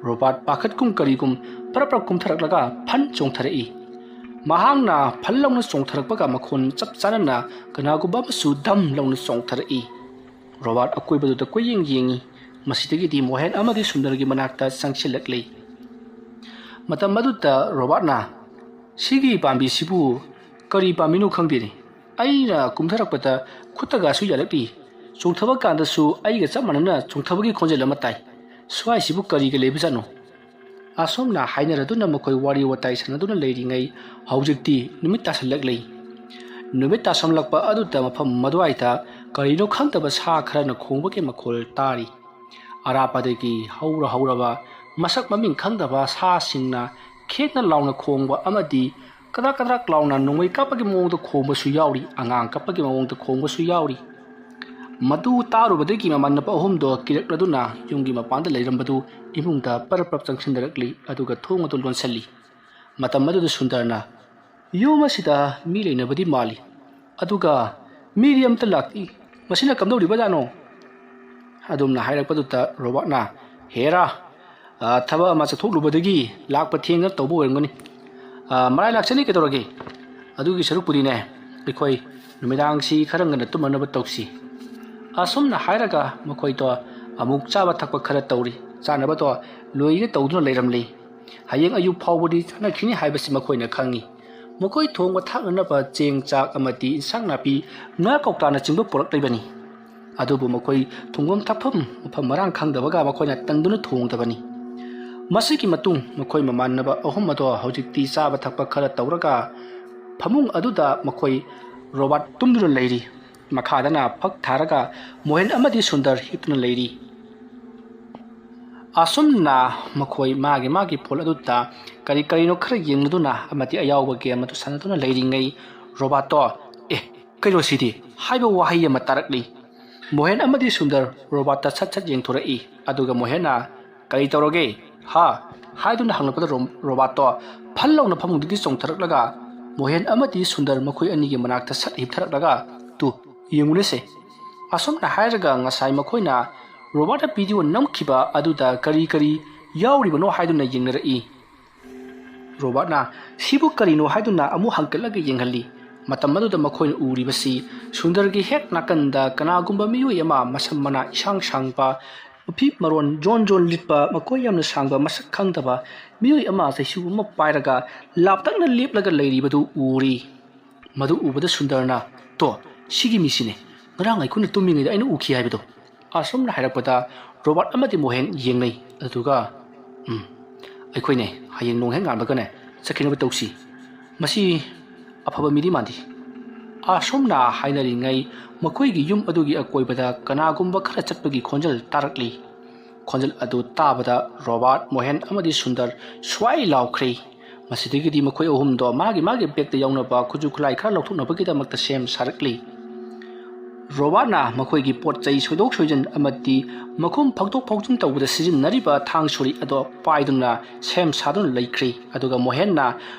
ꯔꯣꯕꯥꯔꯠ ꯄꯥꯈꯠꯀꯨꯝ ꯀꯔꯤꯒꯨꯝ ꯄꯔꯞ ꯀꯨꯝꯊꯔꯛꯂꯒ ꯐꯟ ꯆꯣꯡꯊꯔꯛꯏ ꯃꯍꯥꯛꯅ ꯐꯜ ꯂꯥꯎꯅ ꯆꯣꯡꯊꯔꯛꯄꯒ ꯃꯈꯣꯟ ꯆꯞ ꯆꯥꯅꯅ ꯀꯅꯥꯒꯨꯝꯕ ꯑꯃꯁꯨ ꯗꯝ ꯂꯥꯎꯅ ꯆꯣꯡꯊꯔꯛꯏ ꯔꯣꯕꯥꯔꯠ ꯑꯀꯣꯏꯕꯗꯨꯗ ꯀꯣꯏꯌꯦꯡ ꯌꯦꯡꯉꯤ ꯃꯁꯤꯗꯒꯤꯗꯤ ꯃꯣꯍꯦꯟ ꯑꯃꯗꯤ ꯁꯨꯟꯗꯔꯒꯤ ꯃꯅꯥꯛꯇ ꯆꯪꯁꯤꯜꯂꯛꯂꯤ ꯃꯇꯝ ꯑꯗꯨꯗ ꯔꯣꯕꯥꯔꯠꯅ ꯁꯤꯒꯤ ꯄꯥꯝꯕꯤꯁꯤꯕꯨ ꯀꯔꯤ ꯄꯥꯝꯕꯤꯅꯣ ꯈꯪꯗꯦꯅꯦ ꯑꯩꯅ ꯀꯨꯝꯊꯔꯛꯄꯗ ꯈꯨꯠꯇꯒꯁꯨ ꯌꯥꯜꯂꯛꯂꯤ ꯆꯣꯡꯊꯕ ꯀꯥꯟꯗꯁꯨ ꯑꯩꯒ ꯆꯞ ꯃꯥꯟꯅꯅ ꯆꯣꯡꯊꯕꯒꯤ ꯈꯣꯟꯖꯦꯜ ꯑꯃ ꯇꯥꯏ ꯁ꯭ꯋꯥꯏꯁꯤꯕꯨ ꯀꯔꯤꯒ ꯂꯩꯕꯖꯥꯠꯅꯣ ꯑꯁꯣꯝꯅ ꯍꯥꯏꯅꯔꯗꯨꯅ ꯃꯈꯣꯏ ꯋꯥꯔꯤ ꯋꯥꯇꯥꯏ ꯁꯥꯟꯅꯗꯨꯅ ꯂꯩꯔꯤꯉꯩ ꯍꯧꯖꯤꯛꯇꯤ ꯅꯨꯃꯤꯠ ꯇꯥꯁꯜꯂꯛꯂꯤ ꯅꯨꯃꯤꯠ ꯇꯥꯁꯜꯂꯛꯄ ꯑꯗꯨꯗ ꯃꯐꯝ ꯑꯗꯨꯋꯥꯏꯗ ꯀꯔꯤꯅꯣ ꯈꯪꯗꯕ ꯁꯥ ꯈꯔꯅ ꯈꯣꯡꯕꯒꯤ ꯃꯈꯣꯜ ꯇꯥꯔꯤ ꯑꯔꯥꯞꯄꯗꯒꯤ ꯍꯧꯔꯕ ꯃꯁꯛ ꯃꯃꯤꯡ ꯈꯪꯗꯕ ꯁꯥꯁꯤꯡꯅ ꯈꯦꯠꯅ ꯂꯥꯎꯅ ꯈꯣꯡꯕ ꯑꯃꯗꯤ ꯀꯗ꯭ꯔꯥꯛ ꯀꯗ꯭ꯔꯥꯛ ꯂꯥꯎꯅ ꯅꯣꯡꯃꯩ ꯀꯥꯞꯄꯒꯤ ꯃꯑꯣꯡꯗ ꯈꯣꯡꯕꯁꯨ ꯌꯥꯎꯔꯤ ꯑꯉꯥꯡ ꯀꯞꯄꯒꯤ ꯃꯑꯣꯡꯗ ꯈꯣꯡꯕꯁꯨ ꯌꯥꯎꯔꯤ ꯃꯗꯨ ꯇꯥꯔꯨꯕꯗꯒꯤ ꯃꯃꯥꯟꯅꯕ ꯑꯍꯨꯝꯗꯣ ꯀꯤꯔꯛꯂꯗꯨꯅ ꯌꯨꯝꯒꯤ ꯃꯄꯥꯟꯗ ꯂꯩꯔꯝꯕꯗꯨ ꯏꯃꯨꯡꯗ ꯄꯔꯞ ꯆꯪꯁꯤꯟꯅꯔꯛꯂꯤ ꯑꯗꯨꯒ ꯊꯣꯡ ꯑꯗꯨ ꯂꯣꯟꯁꯤꯜꯂꯤ ꯃꯇꯝ ꯑꯗꯨꯗ ꯁꯨꯟꯗꯔꯅ ꯌꯨꯝ ꯑꯁꯤꯗ ꯃꯤ ꯂꯩꯅꯕꯗꯤ ꯃꯥꯜꯂꯤ ꯑꯗꯨꯒ ꯃꯤꯗꯤ ꯑꯝꯇ ꯂꯥꯛꯇꯦ ꯃꯁꯤꯅ ꯀꯝꯗꯧꯔꯤꯕꯖꯥꯠꯅꯣ ꯑꯗꯨꯝꯅ ꯍꯥꯏꯔꯛꯄꯗꯨꯗ ꯔꯣꯕꯥꯔꯠꯅ ꯍꯦꯔꯥ ꯊꯕꯛ ꯑꯃ ꯆꯠꯊꯣꯛꯂꯨꯕꯗꯒꯤ ꯂꯥꯛꯄ ꯊꯦꯡꯅ ꯇꯧꯕ ꯑꯣꯏꯔꯝꯒꯅꯤ ꯃꯔꯥꯏ ꯂꯥꯛꯆꯅꯤ ꯀꯩꯗꯧꯔꯒꯦ ꯑꯗꯨꯒꯤ ꯁꯔꯨꯛꯄꯨꯗꯤꯅꯦ ꯑꯩꯈꯣꯏ ꯅꯨꯃꯤꯗꯥꯡꯁꯤ ꯈꯔ ꯉꯟꯅ ꯇꯨꯝꯅꯅꯕ ꯇꯧꯁꯤ ꯑꯁꯨꯝꯅ ꯍꯥꯏꯔꯒ ꯃꯈꯣꯏꯗꯣ ꯑꯃꯨꯛ ꯆꯥꯕ ꯊꯛꯄ ꯈꯔ ꯇꯧꯔꯤ ꯆꯥꯅꯕꯗꯣ ꯂꯣꯏꯅ ꯇꯧꯗꯨꯅ ꯂꯩꯔꯝꯂꯤ ꯍꯌꯦꯡ ꯑꯌꯨꯛ ꯐꯥꯎꯕꯗꯤ ꯆꯠꯅꯈꯤꯅꯤ ꯍꯥꯏꯕꯁꯤ ꯃꯈꯣꯏꯅ ꯈꯪꯉꯤ ꯃꯈꯣꯏ ꯊꯣꯡꯕ ꯊꯥꯛꯅꯅꯕ ꯆꯦꯡ ꯆꯥꯛ ꯑꯃꯗꯤ ꯏꯟꯁꯥꯡ ꯅꯥꯄꯤ ꯉꯥ ꯀꯧꯇꯥꯅꯆꯤꯡꯕ ꯄꯨꯔꯛꯂꯤꯕꯅꯤ ꯑꯗꯨꯕꯨ ꯃꯈꯣꯏ ꯊꯣꯡꯐꯝ ꯊꯥꯛꯐꯝ ꯃꯐꯝ ꯃꯔꯥꯡ ꯈꯪꯗꯕꯒ ꯃꯈꯣꯏꯅ ꯇꯟꯗꯨꯅ ꯊꯣꯡꯗꯕꯅꯤ ꯃꯁꯤꯒꯤ ꯃꯇꯨꯡ ꯃꯈꯣꯏ ꯃꯃꯥꯟꯅꯕ ꯑꯍꯨꯝ ꯑꯗꯣ ꯍꯧꯖꯤꯛꯇꯤ ꯆꯥꯕ ꯊꯛꯄ ꯈꯔ ꯇꯧꯔꯒ ꯐꯃꯨꯡ ꯑꯗꯨꯗ ꯃꯈꯣꯏ ꯔꯣꯕꯥꯔꯠ ꯇꯨꯝꯗꯨꯅ ꯂꯩꯔꯤ ꯃꯈꯥꯗꯅ ꯐꯛ ꯊꯥꯔꯒ ꯃꯣꯍꯦꯟ ꯑꯃꯗꯤ ꯁꯨꯟꯗꯔ ꯍꯤꯞꯇꯨꯅ ꯂꯩꯔꯤ ꯑꯁꯨꯝꯅ ꯃꯈꯣꯏ ꯃꯥꯒꯤ ꯐꯣꯟ ꯑꯗꯨꯗ ꯀꯔꯤ ꯀꯔꯤꯅꯣ ꯈꯔ ꯌꯦꯡꯂꯗꯨꯅ ꯑꯃꯗꯤ ꯑꯌꯥꯎꯕ ꯒꯦꯝ ꯑꯗꯨ ꯁꯥꯟꯅꯗꯨꯅ ꯂꯩꯔꯤꯉꯩ ꯔꯣꯕꯥꯔꯠꯇꯣ ꯀꯩꯅꯣꯁꯤꯗꯤ ꯍꯥꯏꯕ ꯋꯥꯍꯩ ꯑꯃ ꯇꯥꯔꯛꯂꯤ ꯃꯣꯍꯦꯟ ꯑꯃꯗꯤ ꯁꯨꯟꯗꯔ ꯔꯣꯕꯥꯔꯠꯇ ꯁꯠ ꯌꯦꯡꯊꯣꯔꯛꯏ ꯑꯗꯨꯒ ꯃꯣꯍꯦꯟꯅ ꯀꯔꯤ ꯇꯧꯔꯒꯦ ꯍꯥꯏꯗꯨꯅ ꯍꯪꯂꯛꯄꯗ ꯔꯣꯕꯥꯔꯠꯇꯣ ꯐꯜ ꯂꯥꯎꯅ ꯐꯃꯨꯡꯗꯒꯤ ꯆꯣꯡꯊꯔꯛꯂꯒ ꯃꯣꯍꯦꯟ ꯑꯃꯗꯤ ꯁꯨꯟꯗꯔ ꯃꯈꯣꯏ ꯑꯅꯤꯒꯤ ꯃꯅꯥꯛꯇ ꯁꯠ ꯍꯤꯞꯊꯔꯛꯂꯒ ꯇꯨ ꯌꯦꯡꯉꯨꯅꯦꯁꯦ ꯑꯁꯨꯝꯅ ꯍꯥꯏꯔꯒ ꯉꯁꯥꯏ ꯃꯈꯣꯏꯅ ꯔꯣꯕꯥꯔꯠꯅ ꯚꯤꯗꯤꯑꯣ ꯅꯝꯈꯤꯕ ꯑꯗꯨꯗ ꯀꯔꯤ ꯀꯔꯤ ꯌꯥꯎꯔꯤꯕꯅꯣ ꯍꯥꯏꯗꯨꯅ ꯌꯦꯡꯅꯔꯛꯏ ꯔꯣꯕꯥꯔꯠꯅ ꯁꯤꯕꯨ ꯀꯔꯤꯅꯣ ꯍꯥꯏꯗꯨꯅ ꯑꯃꯨꯛ ꯍꯪꯀꯠꯂꯒ ꯌꯦꯡꯍꯜꯂꯤ ꯃꯇꯝ ꯑꯗꯨꯗ ꯃꯈꯣꯏꯅ ꯎꯔꯤꯕꯁꯤ ꯁꯨꯟꯗꯔꯒꯤ ꯍꯦꯛ ꯅꯥꯀꯟꯗ ꯀꯅꯥꯒꯨꯝꯕ ꯃꯤꯑꯣꯏ ꯑꯃ ꯃꯁꯝ ꯃꯅꯥ ꯏꯁꯥꯡ ꯁꯥꯡꯕ ꯃꯐꯤ ꯃꯔꯣꯟ ꯖꯣꯟ ꯂꯤꯠꯄ ꯃꯈꯣꯏ ꯌꯥꯝꯅ ꯁꯥꯡꯕ ꯃꯁꯛ ꯈꯪꯗꯕ ꯃꯤꯑꯣꯏ ꯑꯃ ꯆꯩꯁꯨ ꯑꯃ ꯄꯥꯏꯔꯒ ꯂꯥꯞꯇꯛꯅ ꯂꯦꯞꯂꯒ ꯂꯩꯔꯤꯕꯗꯨ ꯎꯔꯤ ꯃꯗꯨ ꯎꯕꯗ ꯁꯨꯟꯗꯔꯅ ꯁꯤꯒꯤ ꯃꯤꯁꯤꯅꯦ ꯉꯔꯥꯡ ꯑꯩꯈꯣꯏꯅ ꯇꯨꯝꯃꯤꯉꯩꯗ ꯑꯩꯅ ꯎꯈꯤ ꯍꯥꯏꯕꯗꯣ ꯑꯁꯨꯝꯅ ꯍꯥꯏꯔꯛꯄꯗ ꯔꯣꯕꯥꯔꯠ ꯑꯃꯗꯤ ꯃꯣꯍꯦꯟ ꯌꯦꯡꯅꯩ ꯑꯗꯨꯒ ꯑꯩꯈꯣꯏꯅꯦ ꯍꯌꯦꯡ ꯅꯣꯡ ꯍꯦꯛ ꯉꯥꯟꯕꯒꯅꯦ ꯆꯠꯈꯤꯅꯕ ꯇꯧꯁꯤ ꯃꯁꯤ ꯑꯐꯕ ꯃꯤꯗꯤ ꯃꯥꯟꯗꯦ ꯑꯁꯣꯝꯅ ꯍꯥꯏꯅꯔꯤꯉꯩ ꯃꯈꯣꯏꯒꯤ ꯌꯨꯝ ꯑꯗꯨꯒꯤ ꯑꯀꯣꯏꯕꯗ ꯀꯅꯥꯒꯨꯝꯕ ꯈꯔ ꯆꯠꯄꯒꯤ ꯈꯣꯟꯖꯦꯜ ꯇꯥꯔꯛꯂꯤ ꯈꯣꯟꯖꯦꯜ ꯑꯗꯨ ꯇꯥꯕꯗ ꯔꯣꯕꯥꯔꯠ ꯃꯣꯍꯦꯟ ꯑꯃꯗꯤ ꯁꯨꯟꯗꯔ ꯁ꯭ꯋꯥꯏ ꯂꯥꯎꯈ꯭ꯔꯦ ꯃꯁꯤꯗꯒꯤꯗꯤ ꯃꯈꯣꯏ ꯑꯍꯨꯝꯗꯣ ꯃꯥꯒꯤ ꯕꯦꯒꯇ ꯌꯥꯎꯅꯕ ꯈꯨꯠꯁꯨ ꯈꯨꯠꯂꯥꯏ ꯈꯔ ꯂꯧꯊꯣꯛꯅꯕꯒꯤꯗꯃꯛꯇ ꯁꯦꯝ ꯁꯥꯔꯛꯂꯤ ꯔꯣꯕꯥꯔꯠꯅ ꯃꯈꯣꯏꯒꯤ ꯄꯣꯠ ꯆꯩ ꯁꯣꯏꯗꯣꯛ ꯁꯣꯏꯖꯤꯟ ꯑꯃꯗꯤ ꯃꯈꯨꯝ ꯐꯥꯎꯗꯣꯛ ꯐꯥꯎꯖꯤꯟ ꯇꯧꯕꯗ ꯁꯤꯖꯤꯟꯅꯔꯤꯕ ꯊꯥꯡ ꯁꯣꯔꯤ ꯑꯗꯣ ꯄꯥꯏꯗꯨꯅ ꯁꯦꯝ ꯁꯥꯗꯨꯅ ꯂꯩꯈ꯭ꯔꯦ ꯑꯗꯨꯒ ꯃꯣꯍꯦꯟꯅ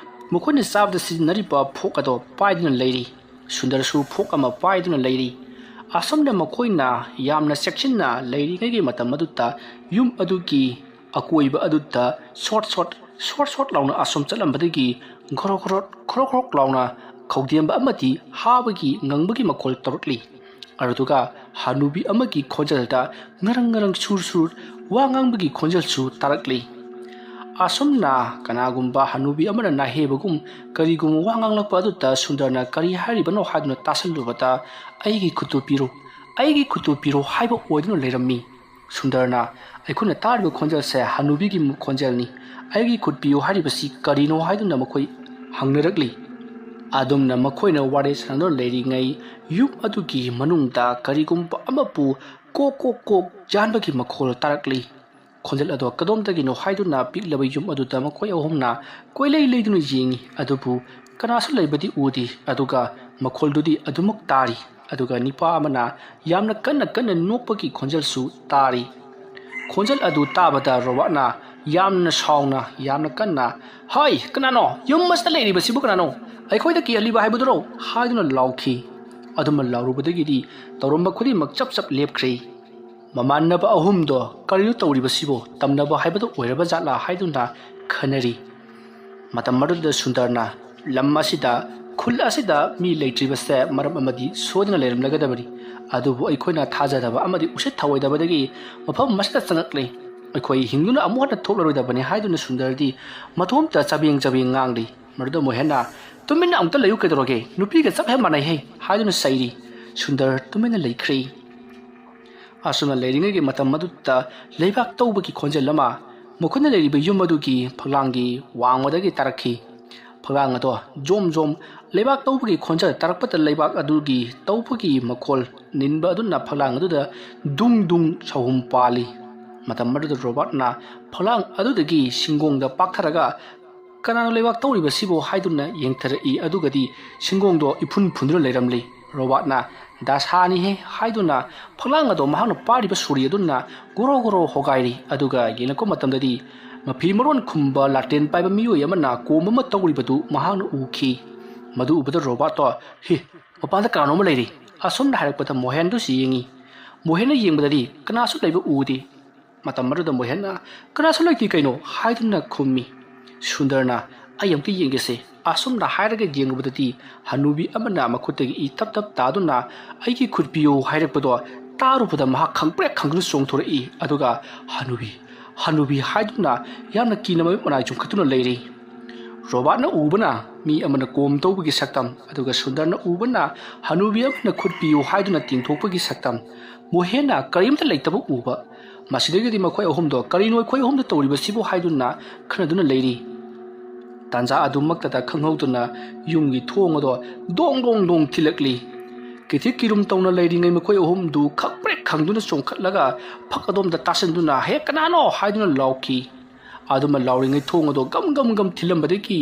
ꯃꯈꯣꯏꯅ ꯆꯥꯕꯗ ꯁꯤꯖꯤꯟꯅꯔꯤꯕ ꯐꯣꯛ ꯑꯗꯣ ꯄꯥꯏꯗꯨꯅ ꯂꯩꯔꯤ ꯁꯨꯟꯗꯔꯁꯨ ꯐꯣꯛ ꯑꯃ ꯄꯥꯏꯗꯨꯅ ꯂꯩꯔꯤ ꯑꯁꯣꯝꯗ ꯃꯈꯣꯏꯅ ꯌꯥꯝꯅ ꯆꯦꯛꯁꯤꯟꯅ ꯂꯩꯔꯤꯉꯩꯒꯤ ꯃꯇꯝ ꯑꯗꯨꯗ ꯌꯨꯝ ꯑꯗꯨꯒꯤ ꯑꯀꯣꯏꯕ ꯑꯗꯨꯗ ꯁꯣꯔꯠ ꯂꯥꯎꯅ ꯑꯁꯣꯝ ꯆꯠꯂꯝꯕꯗꯒꯤ ꯈꯣꯔꯣꯛ ꯂꯥꯎꯅ ꯈꯧꯗꯦꯝꯕ ꯑꯃꯗꯤ ꯍꯥꯕꯒꯤ ꯉꯪꯕꯒꯤ ꯃꯈꯣꯜ ꯇꯧꯔꯛꯂꯤ ꯑꯗꯨꯒ ꯍꯅꯨꯕꯤ ꯑꯃꯒꯤ ꯈꯣꯟꯖꯦꯜꯗ ꯉꯔꯪ ꯁꯨꯔ ꯋꯥ ꯉꯥꯡꯕꯒꯤ ꯈꯣꯟꯖꯦꯜꯁꯨ ꯇꯥꯔꯛꯂꯤ ꯑꯁꯣꯝꯅ ꯀꯅꯥꯒꯨꯝꯕ ꯍꯅꯨꯕꯤ ꯑꯃꯅ ꯅꯥꯍꯦꯕꯒꯨꯝ ꯀꯔꯤꯒꯨꯝꯕ ꯋꯥ ꯉꯥꯡꯂꯛꯄ ꯑꯗꯨꯗ ꯁꯨꯟꯗꯔꯅ ꯀꯔꯤ ꯍꯥꯏꯔꯤꯕꯅꯣ ꯍꯥꯏꯗꯨꯅ ꯇꯥꯁꯜꯂꯨꯕꯗ ꯑꯩꯒꯤ ꯈꯨꯠꯇꯨ ꯄꯤꯔꯣ ꯍꯥꯏꯕ ꯑꯣꯏꯗꯨꯅ ꯂꯩꯔꯝꯃꯤ ꯁꯨꯟꯗꯔꯅ ꯑꯩꯈꯣꯏꯅ ꯇꯥꯔꯤꯕ ꯈꯣꯟꯖꯦꯜꯁꯦ ꯍꯅꯨꯕꯤꯒꯤ ꯈꯣꯟꯖꯦꯜꯅꯤ ꯑꯩꯒꯤ ꯈꯨꯠ ꯄꯤꯌꯨ ꯍꯥꯏꯔꯤꯕꯁꯤ ꯀꯔꯤꯅꯣ ꯍꯥꯏꯗꯨꯅ ꯃꯈꯣꯏ ꯍꯪꯅꯔꯛꯂꯤ ꯑꯗꯨꯝꯅ ꯃꯈꯣꯏꯅ ꯋꯥꯔꯤ ꯁꯥꯟꯅꯗꯨꯅ ꯂꯩꯔꯤꯉꯩ ꯌꯨꯝ ꯑꯗꯨꯒꯤ ꯃꯅꯨꯡꯗ ꯀꯔꯤꯒꯨꯝꯕ ꯑꯃꯕꯨ ꯀꯣꯛ ꯌꯥꯟꯕꯒꯤ ꯃꯈꯣꯜ ꯇꯥꯔꯛꯂꯤ ꯈꯣꯟꯖꯦꯜ ꯑꯗꯣ ꯀꯗꯣꯝꯗꯒꯤꯅꯣ ꯍꯥꯏꯗꯨꯅ ꯄꯤꯛꯂꯕ ꯌꯨꯝ ꯑꯗꯨꯗ ꯃꯈꯣꯏ ꯑꯍꯨꯝꯅ ꯀꯣꯏꯂꯩ ꯂꯩꯗꯨꯅ ꯌꯦꯡꯉꯤ ꯑꯗꯨꯕꯨ ꯀꯅꯥꯁꯨ ꯂꯩꯕꯗꯤ ꯎꯗꯦ ꯑꯗꯨꯒ ꯃꯈꯣꯜꯗꯨꯗꯤ ꯑꯗꯨꯃꯛ ꯇꯥꯔꯤ ꯑꯗꯨꯒ ꯅꯤꯄꯥ ꯑꯃꯅ ꯌꯥꯝꯅ ꯀꯟꯅ ꯅꯣꯛꯄꯒꯤ ꯈꯣꯟꯖꯦꯜꯁꯨ ꯇꯥꯔꯤ ꯈꯣꯟꯖꯦꯜ ꯑꯗꯨ ꯇꯥꯕꯗ ꯔꯣꯕꯥꯔꯠꯅ ꯌꯥꯝꯅ ꯁꯥꯎꯅ ꯌꯥꯝꯅ ꯀꯟꯅ ꯍꯥꯏ ꯀꯅꯥꯅꯣ ꯌꯨꯝ ꯑꯁꯤꯗ ꯂꯩꯔꯤꯕꯁꯤꯕꯨ ꯀꯅꯥꯅꯣ ꯑꯩꯈꯣꯏꯗ ꯀꯤꯍꯜꯂꯤꯕ ꯍꯥꯏꯕꯗꯨꯔꯣ ꯍꯥꯏꯗꯨꯅ ꯂꯥꯎꯈꯤ ꯑꯗꯨꯝꯅ ꯂꯥꯎꯔꯨꯕꯗꯒꯤꯗꯤ ꯇꯧꯔꯝꯕ ꯈꯨꯗꯤꯡꯃꯛ ꯆꯞ ꯂꯦꯞꯈ꯭ꯔꯦ ꯃꯃꯥꯟꯅꯕ ꯑꯍꯨꯝꯗꯣ ꯀꯔꯤꯅꯣ ꯇꯧꯔꯤꯕꯁꯤꯕꯨ ꯇꯝꯅꯕ ꯍꯥꯏꯕꯗꯨ ꯑꯣꯏꯔꯕ ꯖꯥꯠꯂꯥ ꯍꯥꯏꯗꯨꯅ ꯈꯟꯅꯔꯤ ꯃꯇꯝ ꯑꯗꯨꯗ ꯁꯨꯟꯗꯔꯅ ꯂꯝ ꯑꯁꯤꯗ ꯈꯨꯜ ꯑꯁꯤꯗ ꯃꯤ ꯂꯩꯇ꯭ꯔꯤꯕꯁꯦ ꯃꯔꯝ ꯑꯃꯗꯤ ꯁꯣꯏꯗꯅ ꯂꯩꯔꯝꯂꯒꯗꯕꯅꯤ ꯑꯗꯨꯕꯨ ꯑꯩꯈꯣꯏꯅ ꯊꯥꯖꯗꯕ ꯑꯃꯗꯤ ꯎꯁꯤꯠ ꯊꯑꯣꯏꯗꯕꯗꯒꯤ ꯃꯐꯝ ꯑꯁꯤꯗ ꯆꯪꯉꯛꯂꯤ ꯑꯩꯈꯣꯏ ꯍꯤꯡꯗꯨꯅ ꯑꯃꯨꯛ ꯍꯟꯅ ꯊꯣꯛꯂꯔꯣꯏꯗꯕꯅꯤ ꯍꯥꯏꯗꯨꯅ ꯁꯨꯟꯗꯔꯗꯤ ꯃꯇꯣꯝꯇ ꯆꯕꯦꯡ ꯉꯥꯡꯂꯤ ꯃꯗꯨꯗ ꯃꯣꯍꯦꯟꯅ ꯇꯨꯃꯤꯟꯅ ꯑꯃꯨꯛꯇ ꯂꯩꯌꯨ ꯀꯩꯗꯧꯔꯒꯦ ꯅꯨꯄꯤꯒ ꯆꯞ ꯍꯦꯛ ꯃꯥꯟꯅꯩꯍꯦ ꯍꯥꯏꯗꯨꯅ ꯆꯩꯔꯤ ꯁꯨꯟꯗꯔ ꯇꯨꯃꯤꯟꯅ ꯂꯩꯈ꯭ꯔꯦ ꯑꯁꯨꯝꯅ ꯂꯩꯔꯤꯉꯩꯒꯤ ꯃꯇꯝ ꯑꯗꯨꯗ ꯂꯩꯕꯥꯛ ꯇꯧꯕꯒꯤ ꯈꯣꯟꯖꯦꯜ ꯑꯃ ꯃꯈꯣꯏꯅ ꯂꯩꯔꯤꯕ ꯌꯨꯝ ꯑꯗꯨꯒꯤ ꯐꯛꯂꯥꯡꯒꯤ ꯋꯥꯡꯃꯗꯒꯤ ꯇꯥꯔꯛꯈꯤ ꯐꯛꯂꯥꯡ ꯑꯗꯣ ꯖꯣꯝ ꯂꯩꯕꯥꯛ ꯇꯧꯕꯒꯤ ꯈꯣꯟꯖꯦꯜ ꯇꯥꯔꯛꯄꯗ ꯂꯩꯕꯥꯛ ꯑꯗꯨꯒꯤ ꯇꯧꯕꯒꯤ ꯃꯈꯣꯜ ꯅꯤꯟꯕ ꯑꯗꯨꯅ ꯐꯛꯂꯥꯡ ꯑꯗꯨꯗ ꯗꯨꯡ ꯁꯧꯍꯨꯝ ꯄꯥꯜꯂꯤ ꯃꯇꯝ ꯑꯗꯨꯗ ꯔꯣꯕꯥꯔꯠꯅ ꯐꯛꯂꯥꯡ ꯑꯗꯨꯗꯒꯤ ꯁꯤꯡꯒꯣꯡꯗ ꯄꯥꯛꯊꯔꯒ ꯀꯅꯥꯅꯣ ꯂꯩꯕꯥꯛ ꯇꯧꯔꯤꯕꯁꯤꯕꯨ ꯍꯥꯏꯗꯨꯅ ꯌꯦꯡꯊꯔꯛꯏ ꯑꯗꯨꯒꯗꯤ ꯁꯤꯡꯒꯣꯡꯗꯣ ꯏꯐꯨꯟ ꯐꯨꯟꯗꯨꯅ ꯂꯩꯔꯝꯂꯤ ꯔꯣꯕꯥꯔꯠꯅ ꯗꯥꯁꯥꯅꯤꯍꯦ ꯍꯥꯏꯗꯨꯅ ꯐꯛꯂꯥꯡ ꯑꯗꯣ ꯃꯍꯥꯛꯅ ꯄꯥꯔꯤꯕ ꯁꯣꯔꯤ ꯑꯗꯨꯅ ꯒꯣꯔꯣ ꯍꯣꯒꯥꯏꯔꯤ ꯑꯗꯨꯒ ꯌꯦꯡꯂꯛꯄ ꯃꯇꯝꯗꯗꯤ ꯃꯐꯤ ꯃꯔꯣꯟ ꯈꯨꯝꯕ ꯂꯥꯇꯦꯟ ꯄꯥꯏꯕ ꯃꯤꯑꯣꯏ ꯑꯃꯅ ꯀꯣꯝ ꯑꯃ ꯇꯧꯔꯤꯕꯗꯨ ꯃꯍꯥꯛꯅ ꯎꯈꯤ ꯃꯗꯨ ꯎꯕꯗ ꯔꯣꯕꯥꯔꯠꯇꯣ ꯃꯄꯥꯟꯗ ꯀꯅꯥꯅꯣꯝ ꯂꯩꯔꯤ ꯑꯁꯣꯝꯅ ꯍꯥꯏꯔꯛꯄꯗ ꯃꯣꯍꯦꯟꯗꯨꯁꯨ ꯌꯦꯡꯉꯤ ꯃꯣꯍꯦꯟꯅ ꯌꯦꯡꯕꯗꯗꯤ ꯀꯅꯥꯁꯨ ꯂꯩꯕ ꯎꯗꯦ ꯃꯇꯝ ꯑꯗꯨꯗ ꯃꯣꯍꯦꯟꯅ ꯀꯅꯥꯁꯨ ꯂꯩꯇꯦ ꯀꯩꯅꯣ ꯍꯥꯏꯗꯨꯅ ꯈꯨꯝꯃꯤ ꯁꯨꯟꯗꯔꯅ ꯑꯩ ꯑꯃꯨꯛꯇ ꯌꯦꯡꯒꯦꯁꯦ ꯑꯁꯣꯝꯅ ꯍꯥꯏꯔꯒ ꯌꯦꯡꯂꯨꯕꯗꯗꯤ ꯍꯅꯨꯕꯤ ꯑꯃꯅ ꯃꯈꯨꯠꯇꯒꯤ ꯏ ꯇꯞ ꯇꯥꯗꯨꯅ ꯑꯩꯒꯤ ꯈꯨꯠ ꯄꯤꯌꯨ ꯍꯥꯏꯔꯛꯄꯗꯣ ꯇꯥꯔꯨꯕꯗ ꯃꯍꯥꯛ ꯈꯪꯗꯨꯅ ꯆꯣꯡꯊꯣꯔꯛꯏ ꯑꯗꯨꯒ ꯍꯅꯨꯕꯤ ꯍꯥꯏꯗꯨꯅ ꯌꯥꯝꯅ ꯀꯤꯅꯕ ꯃꯅꯥꯏ ꯆꯨꯝꯈꯠꯇꯨꯅ ꯂꯩꯔꯤ ꯔꯣꯕꯥꯔꯠꯅ ꯎꯕꯅ ꯃꯤ ꯑꯃꯅ ꯀꯣꯝ ꯇꯧꯕꯒꯤ ꯁꯛꯇꯝ ꯑꯗꯨꯒ ꯁꯨꯟꯗꯔꯅ ꯎꯕꯅ ꯍꯅꯨꯕꯤ ꯑꯃꯅ ꯈꯨꯠ ꯄꯤꯌꯨ ꯍꯥꯏꯗꯨꯅ ꯇꯤꯡꯊꯣꯛꯄꯒꯤ ꯁꯛꯇꯝ ꯃꯣꯍꯦꯟꯅ ꯀꯔꯤꯝꯇ ꯂꯩꯇꯕ ꯎꯕ ꯃꯁꯤꯗꯒꯤꯗꯤ ꯃꯈꯣꯏ ꯑꯍꯨꯝꯗꯣ ꯀꯔꯤꯅꯣ ꯑꯩꯈꯣꯏ ꯑꯍꯨꯝꯗ ꯇꯧꯔꯤꯕꯁꯤꯕꯨ ꯍꯥꯏꯗꯨꯅ ꯈꯟꯅꯗꯨꯅ ꯂꯩꯔꯤ ꯇꯥꯟꯖꯥ ꯑꯗꯨꯃꯛꯇꯗ ꯈꯪꯍꯧꯗꯨꯅ ꯌꯨꯝꯒꯤ ꯊꯣꯡ ꯑꯗꯣ ꯗꯣꯡ ꯊꯤꯜꯂꯛꯂꯤ ꯀꯤꯊꯤꯛ ꯀꯤꯔꯨꯝ ꯇꯧꯅ ꯂꯩꯔꯤꯉꯩ ꯃꯈꯣꯏ ꯑꯍꯨꯝꯗꯨ ꯈꯪꯗꯨꯅ ꯆꯣꯡꯈꯠꯂꯒ ꯐꯛ ꯑꯗꯣꯝꯗ ꯇꯥꯁꯤꯟꯗꯨꯅ ꯍꯦꯛ ꯀꯅꯥꯅꯣ ꯍꯥꯏꯗꯨꯅ ꯂꯥꯎꯈꯤ ꯑꯗꯨꯃ ꯂꯥꯎꯔꯤꯉꯩ ꯊꯣꯡ ꯑꯗꯣ ꯒꯝ ꯊꯤꯜꯂꯝꯕꯗꯒꯤ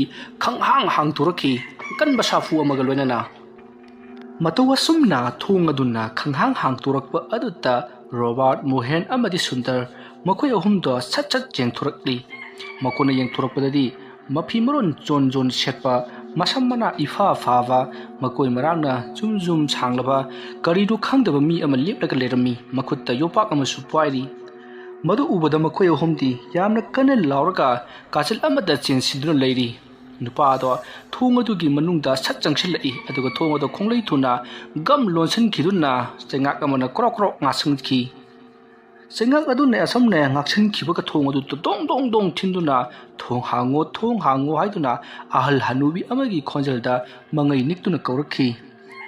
ꯍꯥꯡꯇꯣꯔꯛꯈꯤ ꯀꯟꯕ ꯁꯥꯐꯨ ꯑꯃꯒ ꯂꯣꯏꯅꯅ ꯃꯇꯧ ꯑꯁꯨꯝꯅ ꯊꯣꯡ ꯑꯗꯨꯅ ꯍꯥꯡꯇꯣꯔꯛꯄ ꯑꯗꯨꯗ ꯔꯣꯕꯥꯔꯠ ꯃꯣꯍꯦꯟ ꯑꯃꯗꯤ ꯁꯨꯟꯗꯔ ꯃꯈꯣꯏ ꯑꯍꯨꯝꯗꯣ ꯁꯠ ꯌꯦꯡꯊꯣꯔꯛꯂꯤ ꯃꯈꯣꯏꯅ ꯌꯦꯡꯊꯣꯔꯛꯄꯗꯗꯤ ꯃꯐꯤ ꯃꯔꯣꯟ ꯖꯣꯟ ꯁꯦꯠꯄ ꯃꯁꯝ ꯃꯅꯥ ꯏꯐꯥ ꯐꯥꯕ ꯃꯀꯣꯏ ꯃꯔꯥꯡꯅ ꯖꯨꯝ ꯁꯥꯡꯂꯕ ꯀꯔꯤꯅꯣ ꯈꯪꯗꯕ ꯃꯤ ꯑꯃ ꯂꯦꯞꯂꯒ ꯂꯩꯔꯝꯃꯤ ꯃꯈꯨꯠꯇ ꯌꯣꯄꯥꯛ ꯑꯃꯁꯨ ꯄꯥꯏꯔꯤ ꯃꯗꯨ ꯎꯕꯗ ꯃꯈꯣꯏ ꯑꯍꯨꯝꯗꯤ ꯌꯥꯝꯅ ꯀꯟꯅ ꯂꯥꯎꯔꯒ ꯀꯥꯆꯤꯜ ꯑꯃꯗ ꯆꯦꯟꯁꯤꯟꯗꯨꯅ ꯂꯩꯔꯤ ꯅꯨꯄꯥꯗꯣ ꯊꯣꯡ ꯑꯗꯨꯒꯤ ꯃꯅꯨꯡꯗ ꯁꯠ ꯆꯪꯁꯤꯜꯂꯛꯏ ꯑꯗꯨꯒ ꯊꯣꯡ ꯑꯗꯣ ꯈꯣꯡꯂꯩ ꯊꯨꯅ ꯒꯝ ꯂꯣꯟꯁꯤꯟꯈꯤꯗꯨꯅ ꯆꯩꯉꯥꯛ ꯑꯃꯅ ꯀ꯭ꯔꯣꯛ ꯉꯥꯛꯁꯤꯟꯈꯤ ꯆꯩꯉꯥꯛ ꯑꯗꯨꯅ ꯑꯁꯨꯝꯅ ꯉꯥꯛꯁꯤꯟꯈꯤꯕꯒ ꯊꯣꯡ ꯑꯗꯨ ꯗꯣꯡ ꯊꯤꯟꯗꯨꯅ ꯊꯣꯡ ꯍꯥꯡꯉꯣ ꯍꯥꯏꯗꯨꯅ ꯑꯍꯜ ꯍꯅꯨꯕꯤ ꯑꯃꯒꯤ ꯈꯣꯟꯖꯦꯜꯗ ꯃꯉꯩ ꯅꯤꯛꯇꯨꯅ ꯀꯧꯔꯛꯈꯤ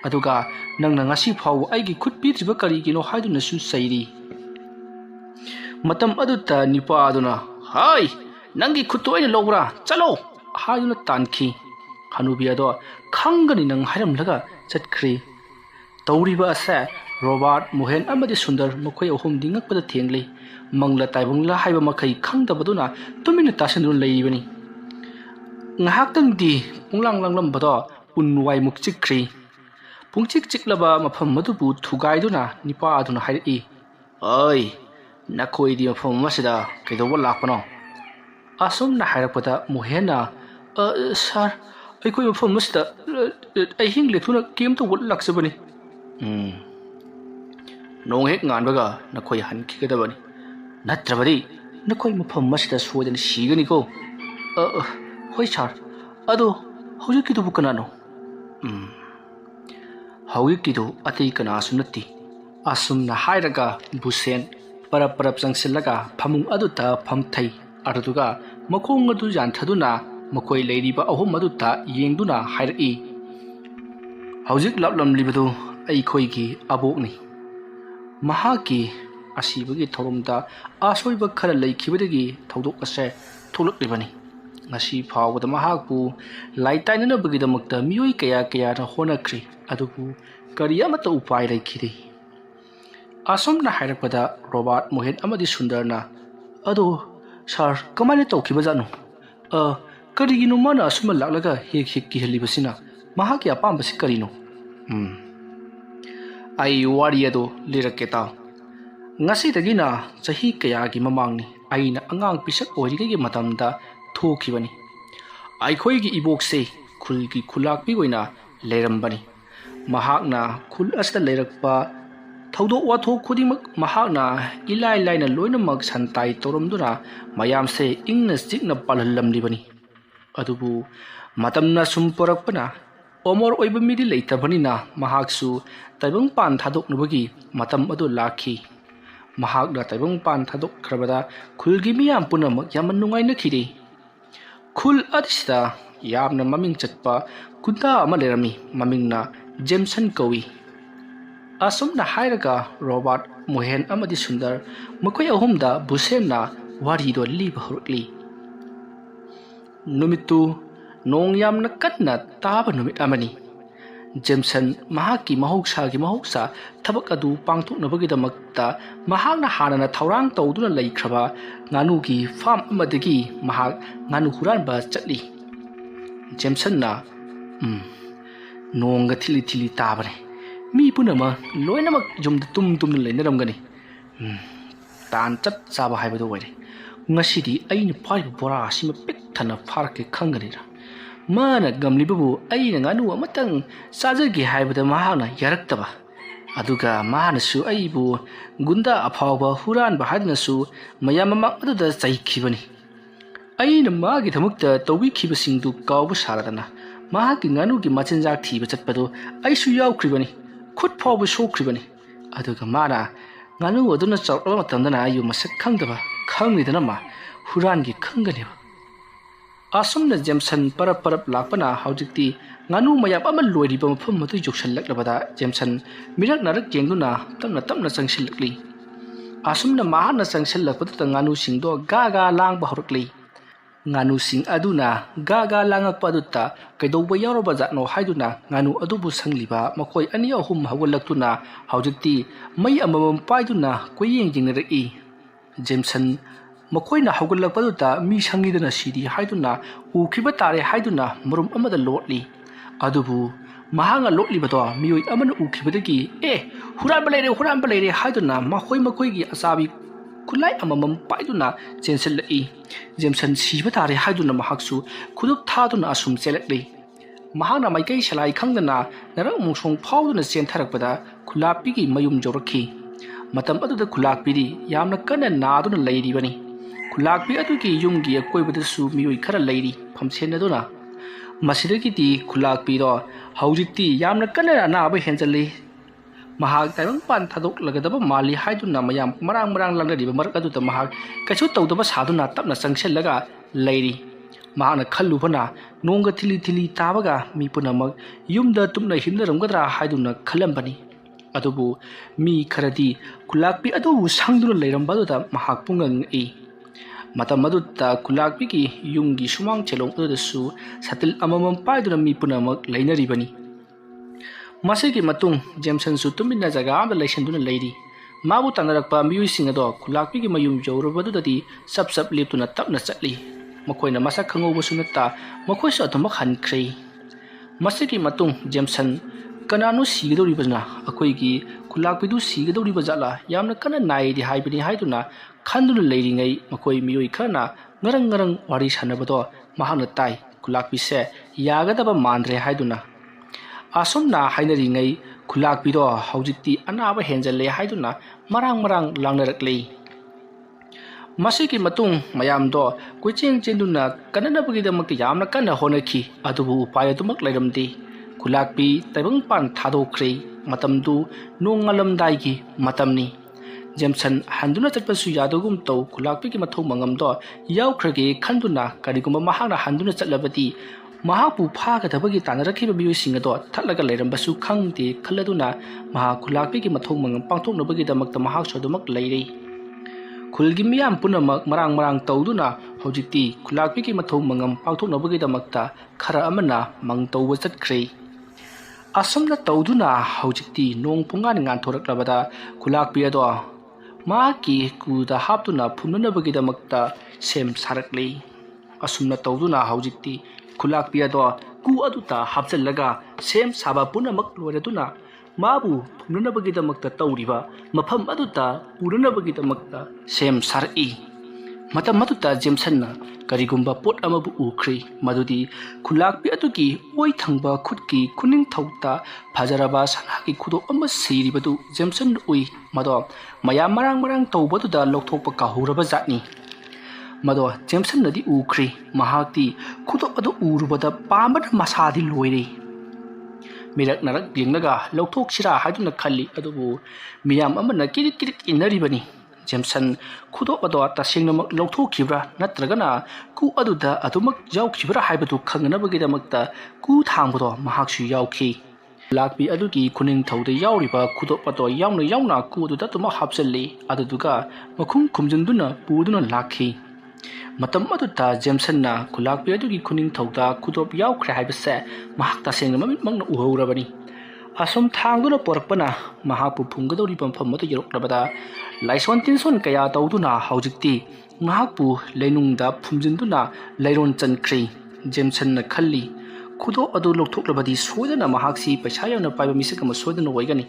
ꯑꯗꯨꯒ ꯅꯪꯅ ꯉꯁꯤ ꯐꯥꯎꯕ ꯑꯩꯒꯤ ꯈꯨꯠ ꯄꯤꯗ꯭ꯔꯤꯕ ꯀꯔꯤꯒꯤꯅꯣ ꯍꯥꯏꯗꯨꯅꯁꯨ ꯆꯩꯔꯤ ꯃꯇꯝ ꯑꯗꯨꯗ ꯅꯤꯄꯥ ꯑꯗꯨꯅ ꯍꯥꯏ ꯅꯪꯒꯤ ꯈꯨꯠꯇꯨ ꯑꯩꯅ ꯂꯧꯕ꯭ꯔꯥ ꯆꯠꯂꯣ हायुना तानखी हनुबी अदो खंगनी नंग हायरम लगा चटख्री तौरीबा असे रोबर्ट मोहन अमदि सुंदर मखोय अहुम दिंगकपदा थेंगली Mangla ताइबंगला हाइबा मखै खंगदबदुना Tumin तासनदुन लैबनी ngahakdang di punglang langlam bado unwai mukchikri pungchik chiklaba mafam madubu thugaiduna nipa aduna hairi oi nakhoi di mafam masida kaidowa lakpano asum na hairakpada mohena sir aikoi mafam masida ai hing lethuna kem to wot laksabani nong hek nganbaga nakhoi hanki kadabani natrabadi nakhoi mafam masida sodan sigani ko Hoi sir, ado haujikidu bukanano. Haujikidu atei kana asunati. Asum na hairaga busen parap sangsilaga phamung aduta phamthai aduga makhong adu janthaduna makoi leiriba ahum aduta yengduna hairai. Haujik laplam libadu ai khoigi abokni. Mahaki asibagi thorumda asoiba khara leikibadagi thodok ase tholuklibani. ngasi phawda mahakpu laitainana bagidamukta miyoi kaya na honakri adubu kariya mata upai raikiri asomna hairakpada robert mohen amadi sundarna ado sir kamane tawkibajanu kariginu mana asuma laklaga hek ki helibasina mahaki apambasi karino ai wari ado lirakke ta ngasi dagina chahi kaya gi mamangni aina angang pisak origege matamda थोखिबनी आइखोइगी इबोकसे खुलगी खुलाकपी ओइना लेरंबनी महाकना खुल असदा लेरकपा थौदो वाथो खुदिमक महाकना इलाइ लाइना लोइनमक संताइ तोरमदुना मयामसे इंगना चिकना पालहलमलिबनी अदुबु मतमना सुमपरकपना ओमोर ओइब मिदि लेतबनिना महाकसु ताइबंग पान थादोकनबगी मतम अदु lucky महाकना ताइबंग पान थादोकख्रबदा खुलगी मियाम पुनमक यामन नुंगाइना खिदे खुल अदिसदा यामना ममिंग चटपा कुदा अमा Laramie ममिंगना Jamieson कवी असमना हायरगा रोबर्ट मोहन अमदि सुंदर मखोय अहुमदा बुसेनना वारीदो लिबा हरकली नुमितु नोंग यामना कतना ताबा नुमित अमनी जेमसन महाकी महौसा थबक अदु पांगथोकनबगिदमक्ता महाकना हानना थौरांग तौदुना लैख्रबा nganugi farm amadagi mahak nganu huranba chatli जेमसनना नोंगा थिली ताबने मी पुनमा लोइनमक जुमद तुम लेनरमगनी तान चट चाबा हाइबदो वरे ngасidi aina phaiba bora asima pik thana pharke khangani mana gamlibabu aina nganu amatang sajagi haibada mahana yaraktaba aduga mahanasu aibu gunda aphawa huran bahadnasu mayamama aduda chaikhibani aina magi thamukta towi khibasingdu kawbu saradana mahaki nganu gi machinjak thiba chatpadu aisu yaukribani khut phawbu sokribani aduga mana nganu aduna chawraba matamdana ayu masak khangdaba khangidana ma huran gi khangani asumna Jameson परप लापना हौजिक्ति nganu mayam ama loiriba mafam matu joksallaklabada Jameson मिरक नरक जेंगुना तमना चंगसिल्लकली asumna mahana चंगसिल्लकपद nganu singdo gaga langba horkli nganu sing aduna gaga langakpadutta kaidoba yaroba jatno haiduna nganu adubu sangliba makoi ani ahum hawalaktuna hौजिक्ति mai amamam paiduna koyeng jingneraki Jameson मकोइना हौगलकपदुता मी संगीदना सिदी हाइदुना उखिबा तारे हाइदुना मरुम अमदा लोटली अदुबु महांगा लोटलिबदो मियोइ अमन उखिबदगी हुरान बलेरे हाइदुना मकोइगी असाबी खुलाई अममम पाइदुना चेंसलई जेमसन सिबा तारे हाइदुना महाक्सु खुदुक थादुना असुम चेलकली महांगना माइकै सलाई खंगदना नरक मुसोंग फाउदुना चेंथरकपदा खुलापीगी मयुम जोरखी मतम अदुदा खुलापीदी यामना कन्ना नादुना लैरिबनी खुलापी अदुगी युमगी अकोइबदसु मियोइ खरा लैरी फमसेनदुना मसिदगिदी खुलापीदो हौजिक्ति यामना कन्ना अनाबा हेंजली महाक ताइबंग पान थादोकलगदबा माली हाइदुना मयाम मरांग लांगदरिबा मरक अदुदा महाक कछु तौदबा सादुना तपना चंगसेलगा लैरी महाना खल्लुबना नोंगा थिली ताबगा मी पुनमक युमदा तुमना हिमनरमगदरा हाइदुना खलंबनी अदुबु मी खरदी खुलापी अदुबु सांगदुना लैरंबादुदा महाक पुंगंग ए matam madutta kulakpigi yumgi sumang chelong adudasu satil amamam paiduna mi punamak lainaribani masigi matung Jameson su tumina jaga amda laisanduna leiri mabu tanarakpa miyuising ado kulakpigi mayum jawrabadudadi sap leptuna tapna chatli makoina masa khangobsu natta makoisu atumak hankhre masigi matung Jameson kananu sigidoribana akoigi kulakpidu sigidoribajala yamna kana naidi haibini haiduna khanduna leiringai makoi miyoi khana ngarang wari sanabado mahana tai kulakpise yagadaba mandre haiduna asumna hainaringai kulakpido haujiti anaba henjale haiduna marang langnarakle masigi matung mayamdo kuicheng chenduna kananabagidamaki yamna kana honaki adubu upayatumak lairamdi kulakpi taibang pan thadokre matamdu nongalamdaigi matamni Jameson handuna chatpasu yadogum taw kulakpi ki mathau mangamdo yaukrage khanduna kariguma mahana handuna chatlabati mahapu phagadabagi tanarakhiba miyosing ado thatlaga leirambasu khangde khalladuna maha kulakpi ki mathau mangam pangthoknabagi damakta mahak sodumak leire khulgi miyam punamak marang tawduna hojiti kulakpi ki mathau mangam pangthoknabagi damakta khara amana mangtawba chatkre asumna tawduna hojiti nong pungan ngan thoraklabada kulakpi ado maki kuda haptuna phumnabagi damakta sem sarakle asumna tawduna hojiti kulakpi ado ku aduta hapjallaga sem saba punamak loraduna mabu phumnabagi damakta tawriba mafam aduta puranabagi damakta sem sar'i matam matuta Jamesonna karigumba pot amabu ukri madudi kulakpi atuki oi thangba khutki kuning thauta phajaraba sanaki khudo amma siribadu Jameson ui mado maya marang tawbadu da lokthokpa kahuraba jatni mado Jameson nadi ukri mahakti khudo adu urubada pambada masadi loire mirak narak dingnaga lokthok sira haduna khalli adubu miyam amana kirit inaribani Jameson khudo ado tasingnamak lokthokibra natragana ku aduda adumak yaukibra haibadu khangnabagi damakta ku thangbodo mahaksu yauki lakpi adugi kuning thaude yauriba khudo ado yauna ku aduda tuma hapjalli aduduga makhum khumjunduna puduna lakhi matam aduta Jamesonna kulakpi adugi kuning thauda khudop yaukre haibase mahakta sengnamamit mangna uhaurabani asum thangduna porakpana mahapu phunggadori pampham mata yoroklabada laison tinson kaya tawduna haujikti mahakpu leinungda phumjinduna leiron chankre Jamesonna khalli khudo adu lokthokrabadi soidana mahaksi paisa yauna paiba misikama soidana oigani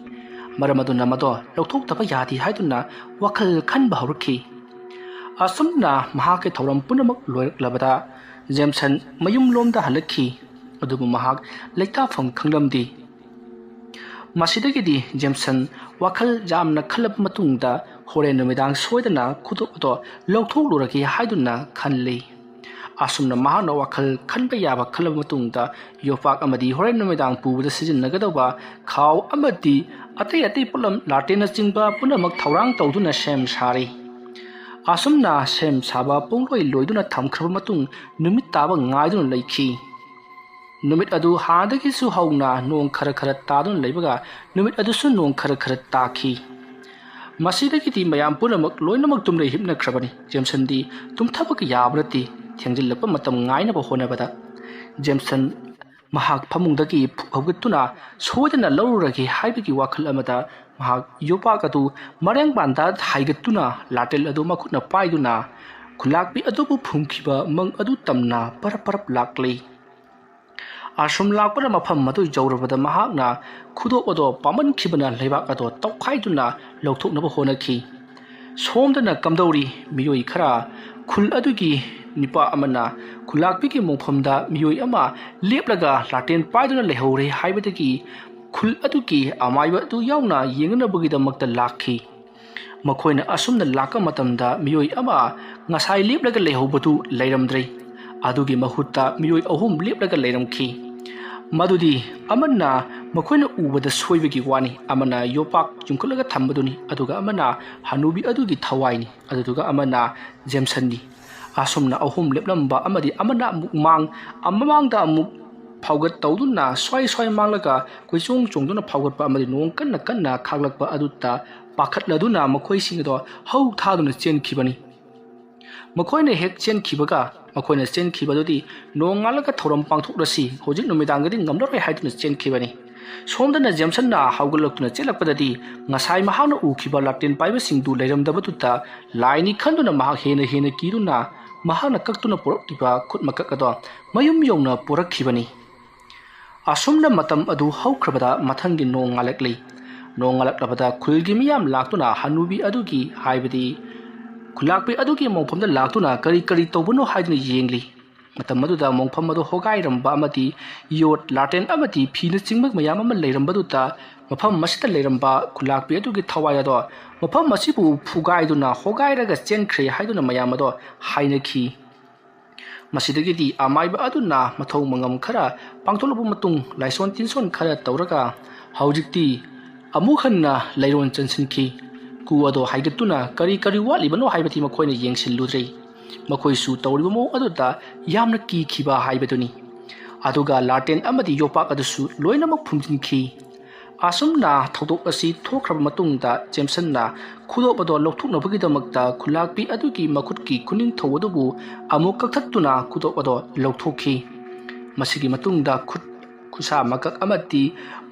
maramaduna mado lokthokdaba yadi haiduna wakhal khanba haurakhi asumna mahake thauram punamak loiraklabada Jameson mayum lomda halakhi adubu mahak leitafam khanglamdi masidagidi Jameson wakhal jamna khalab matungda hore numidang soidana khudop ado lokthok haiduna khanle asumna mahana wakhal khanba yaba khalab matungda yopak amadi hore numidang pubada sijinnagadaba khaw amadi atei pulam latena chingba punamak thaurang tawduna sem sari asumna sem saba pongloi loiduna thamkhra matung numit taba ngaiduna leikhi numit adu hadagi su hauna nong khara tadun leibaga numit adu su nong khara takhi masidagi ti mayam punamak loinamak tumle himna khrabani Jameson di tumthabak yabrati thengjillapa matam ngaina ba honabada Jameson mahak phamungdagi phugutuna soidana lawragi haibigi wakhal amada mahak yopak adu marang banda haigatuna latel adu makhutna paiduna kulakpi adu bu phumkhiba mang adu tamna parap lakle asum lakpara mafam madu jawrabada mahakna khudo odo paman khibana leibak ado tokhaiduna lokthoknaba honakhi somdana kamdori miyoi khara khul adugi nipa amana kulakpi ki mongphamda miyoi ama leplaga laten paiduna lehore haibadagi khul adugi amaiba adu yauna yengnabagi damakta lakhi makhoina asumna laka matamda miyoi ama ngasai leplaga lehobatu leiramdrei adugi mahutta miyoi ahum leplaga leiramkhi madudi amana makhoina ubada soibagi wani amana yopak jungkulaga thambaduni aduga amana hanubi adugi thawaini aduga amana Jameson ni asumna ahum leplamba amadi amana mukmang amamangda amuk phaugat tawduna swai manglaga koichong chongduna phaugatpa amadi nong kanna khaglakpa adutta pakhatladuna makhoi singdo hau thaduna chenkhibani मखोइने हेक चेनखिबगा मखोइने चेनखिबदुदि नोंगालगा थौरम पांथोक्रसि होजिक नुमिदांगदि ngamloroi haiduna चेनखिबनि सोमदना जेमसनना हाउगलक्तुना चेलकपददि ngasai mahakna ukhiba latin paiba singdu leiramdabatuta laini khanduna mahak hena hena kiruna mahakna kaktuna poroktiba khutmakakado mayum yongna porakhibani asumna matam adu haukrabada mathangi nongalakli nongalaklabada khulgi miyam laktuna hanubi adugi haibadi khulakpe adugi mongphamda laktuna kari kari tawbuno haiduna yengli matam aduda mongpham adu hogai ramba amati yot laten amati phina chingmak mayam ama leirambaduta mafam masita leiramba khulakpe adugi thawai ado mafam masibu phugai duna hogai raga chenkhre haiduna mayam ado hainakhi masidagidi amaiba aduna mathau mangam khara pangtholabu matung laison tinson khara tawraga haujikti amukhanna leiron chansinki ku ado haigatuna kari kari walibano haibati makhoina yengsiludrei makhoisu tawribamo aduta yamna ki khiba haibaduni aduga laten amadi yopak adusu loinamak phumjinki asumna thodok asi thokraba matungda Jameson khudobado lokthuknabagidamagta khulakpi adugi makhutki kuning thowadubu amuk kakhthatuna khudobado lokthokhi masigi matungda khut khusa makak amati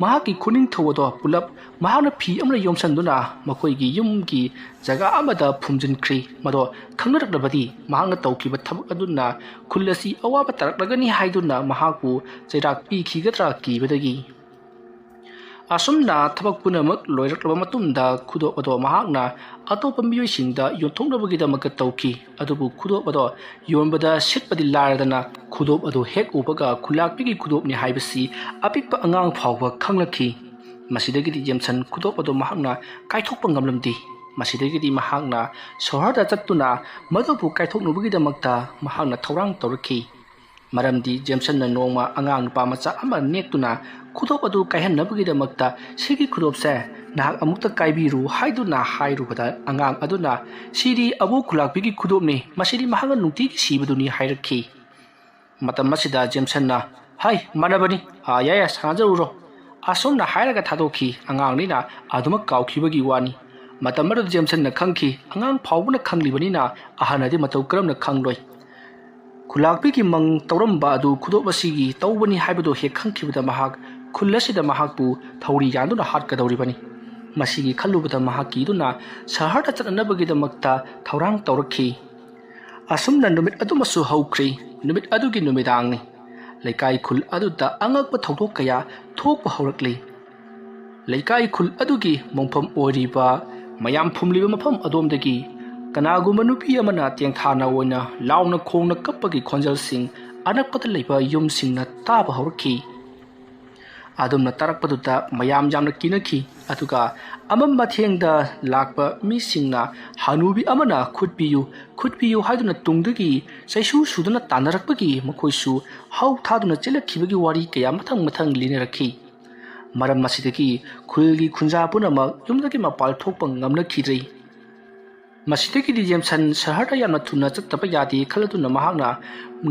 mahaki kuning thawado pulap mahana phi amra yomsanduna makoigi yumgi jaga amada phumjinkhri mado khangnaraknabadi mahangna tawkiba thabak aduna khulasi awaba taraklagani haiduna mahaku jairak pi khigatra kibadagi asumna thabak punamak loiraklaba matunda khudobado mahakna atopa miyoisingda yonthoknabagidamaka tawki adubu khudobado yonbada sitpadi laradana khudobado hek ubaga khulakpigi khudobni haibasi apikpa angang phawba khanglakhi masidagidi Jameson khudobado mahakna kaithokpa ngamlamdi masidagidi mahakna soharda chattuna madubu kaithoknubagidamakta mahakna thorang tawrakhi maramdi Jameson na nongma angang nupa macha ama nektuna khudop adu kaihannabagidamakta sigi khudopse nahak amukta kaibiru haiduna hairubada angang aduna siri abu khulakpigi khudopni masiri mahanga nungtigi sibaduni hairakhi matam masida Jameson na hai manabani yaya sanjaruro asomna hairaga thadokhi angang nina aduma kaukibagi wani matam madu Jameson na khangki angang phawbuna khanglibani na ahanadi matau karamna khangloi khulakpigi mang tawramba adu khudopasigi tawbani haibado he khangkhibada mahak khullasida mahakpu thawri yanduna hatkadawribani masigi khallubada mahaki duna saharda chatnabagidamagta thawrang tawrakhi asumna numit adumasu haukhri numit adugi numidangni laikai khul aduta angakpa thawdok kaya thokpa haurakli laikai khul adugi mongpham oriba mayam phumliba mafam adomdagi kanaguma nupi amana tengthana oina launa khongna kappagi khonjalsing anakpata leiba yumsingna taba haurakhi adumna tarakpaduta mayam jamna kinakhi atuga amam mathengda lakpa misingna hanubi amana khutpiyu haiduna tungdagi saisu suduna tanarakpagi makhoisu hau thaduna chelakhibagi wari kaya mathang linerakhi maram masidagi khulgi khunja punama yumdagi mapal thokpa ngamnakhidrei masidagi di Jameson saharda yamna thuna chattapa yadi khaladuna mahakna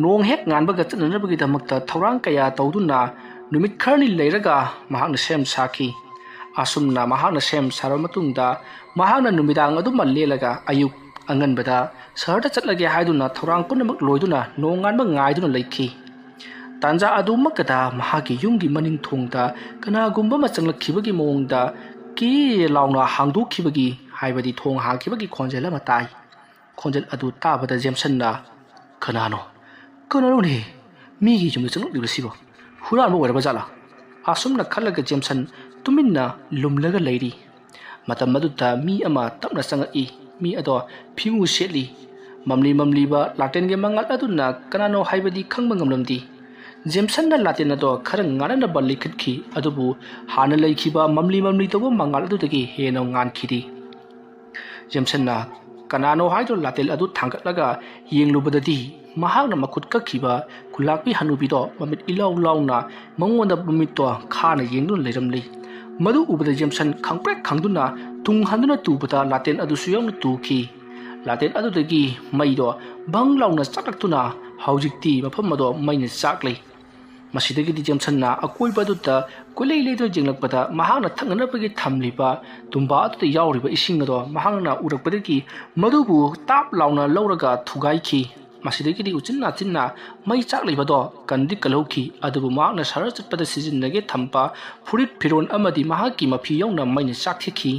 nong hek nganbaga chatnanabagi damakta thawrang kaya tawduna numit kharni leiraga mahakna sem sakhi asumna mahakna sem saramatungda mahakna numidang aduma lelaga ayuk anganbada saharda chatlage haiduna thawrang punamak loiduna nonganba ngaiduna leikhi tanja adumakada mahaki yumgi maning thongda kanagumba machanglakkhibagi mongda ki launa hangdokhibagi haibadi thong hangkhibagi khonjel ama tai khonjel adu tabada Jameson na kanano ni migi jumna changlibasibo huran mo wara bajala asumna khalaga Jameson tuminna lumlaga leiri matam maduta mi ama tapna sangai mi ado phimu setli mamli ba laten ge mangal aduna kanano haibadi khangba ngamlamdi Jameson na laten ado kharang ngana na balli khitkhi adubu hana leikhiba mamli tobo mangal adu dagi heno ngan khidi Jameson na kanano haidro latel adu thangkatlaga yenglubadadi mahakna makhut kakhiba khulakpi hanubido mamit ilaw lawna mangonda bumitto khana yengdun leiramli madu ubada Jameson khangprek khangduna tung handuna tubata laten adu suyang tuki laten adu dagi maido bang lawna chataktuna haujikti mafam ado maina chakle ꯃꯁꯤꯗꯒꯤꯗꯤ ꯖꯦꯝꯁꯟꯅ ꯑꯀꯣꯏꯕꯗꯨꯗ ꯀꯣꯏꯂꯩ ꯂꯩꯗꯨꯅ ꯌꯦꯡꯂꯛꯄꯗ ꯃꯍꯥꯛꯅ ꯊꯛꯅꯅꯕꯒꯤ ꯊꯝꯂꯤꯕ ꯇꯨꯝꯕꯥ ꯑꯗꯨꯗ ꯌꯥꯎꯔꯤꯕ ꯏꯁꯤꯡ ꯑꯗꯣ ꯃꯍꯥꯛꯅ ꯎꯔꯛꯄꯗꯒꯤ ꯃꯗꯨꯕꯨ ꯇꯥꯞ ꯂꯥꯎꯅ ꯂꯧꯔꯒ ꯊꯨꯒꯥꯏꯈꯤ ꯃꯁꯤꯗꯒꯤꯗꯤ ꯎꯆꯤꯟ ꯅꯥꯆꯤꯟꯅ ꯃꯩ ꯆꯥꯛꯂꯤꯕꯗꯣ ꯀꯟꯗꯤ ꯀꯜꯍꯧꯈꯤ ꯑꯗꯨꯕꯨ ꯃꯍꯥꯛꯅ ꯁꯍꯔ ꯆꯠꯄꯗ ꯁꯤꯖꯤꯟꯅꯒꯦ ꯊꯝꯕ ꯐꯨꯔꯤꯠ ꯐꯤꯔꯣꯟ ꯑꯃꯗꯤ ꯃꯍꯥꯛꯀꯤ ꯃꯐꯤ ꯌꯧꯅ ꯃꯩꯅ ꯆꯥꯛꯊꯦꯛꯈꯤ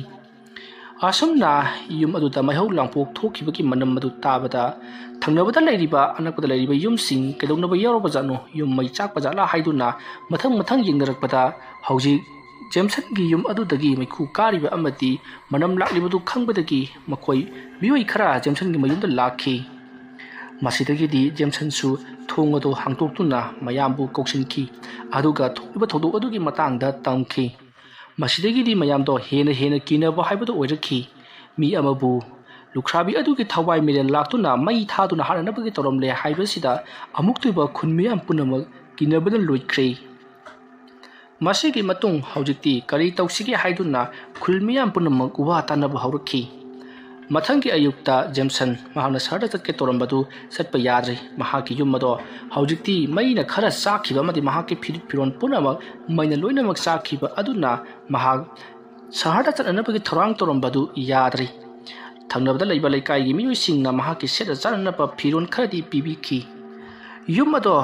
ꯑꯁꯨꯝꯅ ꯌꯨꯝ ꯑꯗꯨꯗ ꯃꯩꯍꯧ ꯂꯥꯡꯄꯣꯛ ꯊꯣꯛꯈꯤꯕꯒꯤ ꯃꯅꯝ ꯑꯗꯨ ꯇꯥꯕꯗ ꯊꯪꯅꯕꯗ ꯂꯩꯔꯤꯕ ꯑꯅꯛꯄꯗ ꯂꯩꯔꯤꯕ ꯌꯨꯝꯁꯤꯡ ꯀꯩꯗꯧꯅꯕ ꯌꯥꯎꯔꯕꯖꯥꯠꯅꯣ ꯌꯨꯝ ꯃꯩ ꯆꯥꯛꯄꯖꯥꯠꯂꯥ ꯍꯥꯏꯗꯨꯅ ꯃꯊꯪ ꯌꯦꯡꯅꯔꯛꯄꯗ ꯍꯧꯖꯤꯛ ꯖꯦꯝꯁꯟꯒꯤ ꯌꯨꯝ ꯑꯗꯨꯗꯒꯤ ꯃꯩꯈꯨ ꯀꯥꯔꯤꯕ ꯑꯃꯗꯤ ꯃꯅꯝ ꯂꯥꯛꯂꯤꯕꯗꯨ ꯈꯪꯕꯗꯒꯤ ꯃꯈꯣꯏ ꯃꯤꯑꯣꯏ ꯈꯔ ꯖꯦꯝꯁꯟꯒꯤ ꯃꯌꯨꯝꯗ ꯂꯥꯛꯈꯤ ꯃꯁꯤꯗꯒꯤꯗꯤ ꯖꯦꯝꯁꯟꯁꯨ ꯊꯣꯡ ꯑꯗꯨ ꯍꯥꯡꯇꯣꯛꯇꯨꯅ ꯃꯌꯥꯝꯕꯨ ꯀꯧꯁꯤꯟꯈꯤ ꯑꯗꯨꯒ ꯊꯣꯛꯂꯤꯕ ꯊꯧꯗꯣꯛ ꯑꯗꯨꯒꯤ ꯃꯇꯥꯡꯗ ꯇꯝꯈꯤ ꯃꯁꯤꯗꯒꯤꯗꯤ ꯃꯌꯥꯝꯗꯣ ꯍꯦꯟꯅ ꯀꯤꯅꯕ ꯍꯥꯏꯕꯗꯨ ꯑꯣꯏꯔꯛꯈꯤ ꯃꯤ ꯑꯃꯕꯨ ꯂꯨꯈ꯭ꯔꯥꯕꯤ ꯑꯗꯨꯒꯤ ꯊꯋꯥꯏ ꯃꯤꯔꯦꯜ ꯂꯥꯛꯇꯨꯅ ꯃꯩ ꯊꯥꯗꯨꯅ ꯍꯥꯠꯅꯅꯕꯒꯤ ꯇꯧꯔꯝꯂꯦ ꯍꯥꯏꯕꯁꯤꯗ ꯑꯃꯨꯛꯇꯣꯏꯕ ꯈꯨꯟ ꯃꯤꯌꯥꯝ ꯄꯨꯝꯅꯃꯛ ꯀꯤꯅꯕꯅ ꯂꯣꯏꯈ꯭ꯔꯦ ꯃꯁꯤꯒꯤ ꯃꯇꯨꯡ ꯍꯧꯖꯤꯛꯇꯤ ꯀꯔꯤ ꯇꯧꯁꯤꯒꯦ ꯍꯥꯏꯗꯨꯅ ꯈꯨꯜ ꯃꯤꯌꯥꯝ ꯄꯨꯝꯅꯃꯛ ꯋꯥ ꯇꯥꯟꯅꯕ ꯍꯧꯔꯛꯈꯤ ꯃꯊꯪꯒꯤ ꯑꯌꯨꯛꯇ ꯖꯦꯝꯁꯟ ꯃꯍꯥꯛꯅ ꯁꯍꯔꯗ ꯆꯠꯀꯦ ꯇꯧꯔꯝꯕꯗꯨ ꯆꯠꯄ ꯌꯥꯗ꯭ꯔꯦ ꯃꯍꯥꯛꯀꯤ ꯌꯨꯝ ꯑꯗꯣ ꯍꯧꯖꯤꯛꯇꯤ ꯃꯩꯅ ꯈꯔ ꯆꯥꯛꯈꯤꯕ ꯑꯃꯗꯤ ꯃꯍꯥꯛꯀꯤ ꯐꯤꯔꯤꯠ ꯐꯤꯔꯣꯟ ꯄꯨꯝꯅꯃꯛ ꯃꯩꯅ ꯂꯣꯏꯅꯃꯛ ꯆꯥꯛꯈꯤꯕ ꯑꯗꯨꯅ ꯃꯍꯥꯛ ꯁꯍꯔꯗ ꯆꯠꯅꯅꯕꯒꯤ ꯊꯧꯔꯥꯡ ꯇꯧꯔꯝꯕꯗꯨ ꯌꯥꯗ꯭ꯔꯦ ꯊꯪꯅꯕꯗ ꯂꯩꯕ ꯂꯩꯀꯥꯏꯒꯤ ꯃꯤꯑꯣꯏꯁꯤꯡꯅ ꯃꯍꯥꯛꯀꯤ ꯁꯦꯠꯅ ꯆꯥꯅꯅꯕ ꯐꯤꯔꯣꯟ ꯈꯔꯗꯤ ꯄꯤꯕꯤꯈꯤ ꯌꯨꯝ ꯑꯗꯣ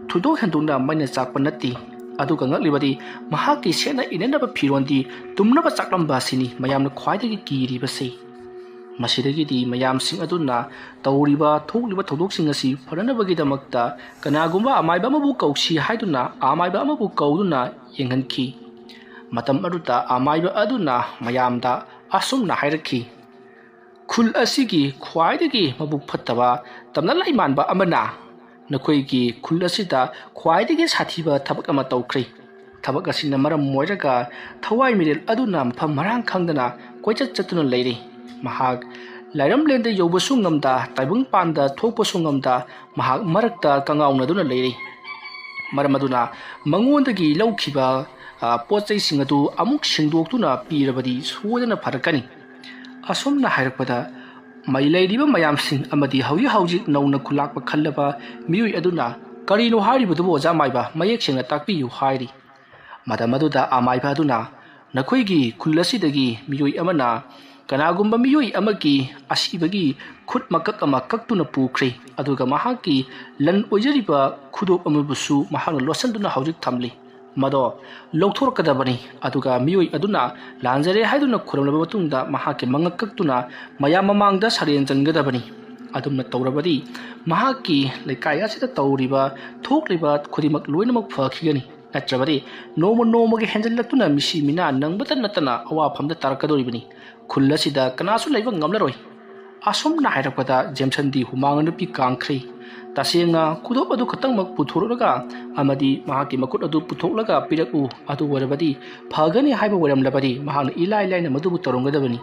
ꯊꯣꯏꯗꯣꯛ ꯍꯦꯟꯗꯣꯛꯅ ꯃꯩꯅ ꯆꯥꯛꯄ ꯅꯠꯇꯦ ꯑꯗꯨꯒ ꯉꯛꯂꯤꯕꯗꯤ ꯃꯍꯥꯛꯀꯤ ꯁꯦꯠꯅ ꯏꯅꯅꯕ ꯐꯤꯔꯣꯟꯗꯤ ꯇꯨꯝꯅꯕ ꯆꯥꯛꯂꯝꯕ ꯑꯁꯤꯅꯤ ꯃꯌꯥꯝꯅ ꯈ꯭ꯋꯥꯏꯗꯒꯤ ꯀꯤꯔꯤꯕꯁꯤ ꯃꯁꯤꯗꯒꯤꯗꯤ ꯃꯌꯥꯝꯁꯤꯡ ꯑꯗꯨꯅ ꯇꯧꯔꯤꯕ ꯊꯣꯛꯂꯤꯕ ꯊꯧꯗꯣꯛꯁꯤꯡ ꯑꯁꯤ ꯐꯅꯅꯕꯒꯤꯗꯃꯛꯇ ꯀꯅꯥꯒꯨꯝꯕ ꯑꯃꯥꯏꯕ ꯑꯃꯕꯨ ꯀꯧꯁꯤ ꯍꯥꯏꯗꯨꯅ ꯑꯃꯥꯏꯕ ꯑꯃꯕꯨ ꯀꯧꯗꯨꯅ ꯌꯦꯡꯍꯟꯈꯤ ꯃꯇꯝ ꯑꯗꯨꯗ ꯑꯃꯥꯏꯕ ꯑꯗꯨꯅ ꯃꯌꯥꯝꯗ ꯑꯁꯨꯝꯅ ꯍꯥꯏꯔꯛꯈꯤ ꯈꯨꯜ ꯑꯁꯤꯒꯤ ꯈ꯭ꯋꯥꯏꯗꯒꯤ ꯃꯕꯨꯛ ꯐꯠꯇꯕ ꯇꯝꯅ ꯂꯩꯃꯥꯟꯕ ꯑꯃꯅ ꯅꯈꯣꯏꯒꯤ ꯈꯨꯜ ꯑꯁꯤꯗ ꯈ꯭ꯋꯥꯏꯗꯒꯤ ꯁꯥꯊꯤꯕ ꯊꯕꯛ ꯑꯃ ꯇꯧꯈ꯭ꯔꯦ ꯊꯕꯛ ꯑꯁꯤꯅ ꯃꯔꯝ ꯑꯣꯏꯔꯒ ꯊꯋꯥꯏ ꯃꯤꯔꯦꯜ ꯑꯗꯨꯅ ꯃꯐꯝ ꯃꯔꯥꯡ ꯈꯪꯗꯅ ꯀꯣꯏꯆꯠ ꯆꯠꯇꯨꯅ ꯂꯩꯔꯤ ꯃꯍꯥꯛ ꯂꯥꯏꯔꯝꯂꯦꯟꯗ ꯌꯧꯕꯁꯨ ꯉꯝꯗ ꯇꯥꯏꯕꯪꯄꯥꯟꯗ ꯊꯣꯛꯄꯁꯨ ꯉꯝꯗ ꯃꯍꯥꯛ ꯃꯔꯛꯇ ꯀꯪꯉꯥꯎꯅꯗꯨꯅ ꯂꯩꯔꯤ ꯃꯔꯝ ꯑꯗꯨꯅ ꯃꯉꯣꯟꯗꯒꯤ ꯂꯧꯈꯤꯕ ꯄꯣꯠ ꯆꯩꯁꯤꯡ ꯑꯗꯨ ꯑꯃꯨꯛ ꯁꯤꯡꯗꯣꯛꯇꯨꯅ ꯄꯤꯔꯕꯗꯤ ꯁꯣꯏꯗꯅ ꯐꯔꯛꯀꯅꯤ ꯑꯁꯨꯝꯅ ꯍꯥꯏꯔꯛꯄꯗ ꯃꯩ ꯂꯩꯔꯤꯕ ꯃꯌꯥꯝꯁꯤꯡ ꯑꯃꯗꯤ ꯍꯧꯖꯤꯛ ꯅꯧꯅ ꯈꯨꯜꯂꯥꯛꯄ ꯈꯜꯂꯕ ꯃꯤꯑꯣꯏ ꯑꯗꯨꯅ ꯀꯔꯤꯅꯣ ꯍꯥꯏꯔꯤꯕꯗꯨꯕꯨ ꯑꯣꯖꯥ ꯃꯥꯏꯕ ꯃꯌꯦꯛ ꯁꯦꯡꯅ ꯇꯥꯛꯄꯤꯌꯨ ꯍꯥꯏꯔꯤ ꯃꯇꯝ ꯑꯗꯨꯗ ꯑꯃꯥꯏꯕ ꯑꯗꯨꯅ ꯅꯈꯣꯏꯒꯤ ꯈꯨꯜ ꯑꯁꯤꯗꯒꯤ ꯃꯤꯑꯣꯏ ꯑꯃꯅ ꯀꯅꯥꯒꯨꯝꯕ ꯃꯤꯑꯣꯏ ꯑꯃꯒꯤ ꯑꯁꯤꯕꯒꯤ ꯈꯨꯠ ꯃꯀꯛ ꯑꯃ ꯀꯛꯇꯨꯅ ꯄꯨꯈ꯭ꯔꯦ ꯑꯗꯨꯒ ꯃꯍꯥꯛꯀꯤ ꯂꯟ ꯑꯣꯏꯖꯔꯤꯕ ꯈꯨꯗꯣꯞ ꯑꯃꯕꯨꯁꯨ ꯃꯍꯥꯛꯅ ꯂꯣꯠꯁꯤꯟꯗꯨꯅ ꯍꯧꯖꯤꯛ ꯊꯝꯂꯤ ꯃꯗꯣ ꯂꯧꯊꯣꯔꯛꯀꯗꯕꯅꯤ ꯑꯗꯨꯒ ꯃꯤꯑꯣꯏ ꯑꯗꯨꯅ ꯂꯥꯟꯖꯔꯦ ꯍꯥꯏꯗꯨꯅ ꯈꯨꯔꯨꯝꯂꯕ ꯃꯇꯨꯡꯗ ꯃꯍꯥꯛꯀꯤ ꯃꯉꯛ ꯀꯛꯇꯨꯅ ꯃꯌꯥꯝ ꯃꯃꯥꯡꯗ ꯁꯔꯦꯟ ꯆꯟꯒꯗꯕꯅꯤ ꯑꯗꯨꯝꯅ ꯇꯧꯔꯕꯗꯤ ꯃꯍꯥꯛꯀꯤ ꯂꯩꯀꯥꯏ ꯑꯁꯤꯗ ꯇꯧꯔꯤꯕ ꯊꯣꯛꯂꯤꯕ ꯈꯨꯗꯤꯡꯃꯛ ꯂꯣꯏꯅꯃꯛ ꯐꯈꯤꯒꯅꯤ ꯅꯠꯇ꯭ꯔꯕꯗꯤ ꯅꯣꯡꯃꯒꯤ ꯍꯦꯟꯖꯜꯂꯛꯇꯨꯅ ꯃꯤꯁꯤ ꯃꯤꯅꯥ ꯅꯪꯕꯇ ꯅꯠꯇꯅ ꯑꯋꯥꯐꯝꯗ ꯇꯥꯔꯛꯀꯗꯧꯔꯤꯕꯅꯤ ꯈꯨꯜ ꯑꯁꯤꯗ ꯀꯅꯥꯁꯨ ꯂꯩꯕ ꯉꯝꯂꯔꯣꯏ ꯑꯁꯨꯝꯅ ꯍꯥꯏꯔꯛꯄꯗ ꯖꯦꯝꯁꯟꯗꯤ ꯍꯨꯃꯥꯡ ꯅꯨꯄꯤ ꯀꯥꯡꯈ꯭ꯔꯦ ꯇꯁꯦꯡꯅ ꯈꯨꯗꯣꯞ ꯑꯗꯨ ꯈꯛꯇꯃꯛ ꯄꯨꯊꯣꯛꯂꯒ ꯑꯃꯗꯤ ꯃꯍꯥꯛꯀꯤ ꯃꯈꯨꯠ ꯑꯗꯨ ꯄꯨꯊꯣꯛꯂꯒ ꯄꯤꯔꯛꯎ ꯑꯗꯨ ꯑꯣꯏꯔꯕꯗꯤ ꯐꯒꯅꯤ ꯍꯥꯏꯕ ꯑꯣꯏꯔꯝꯂꯕꯗꯤ ꯃꯍꯥꯛꯅ ꯏꯂꯥꯏ ꯂꯥꯏꯅ ꯃꯗꯨꯕꯨ ꯇꯧꯔꯝꯒꯗꯕꯅꯤ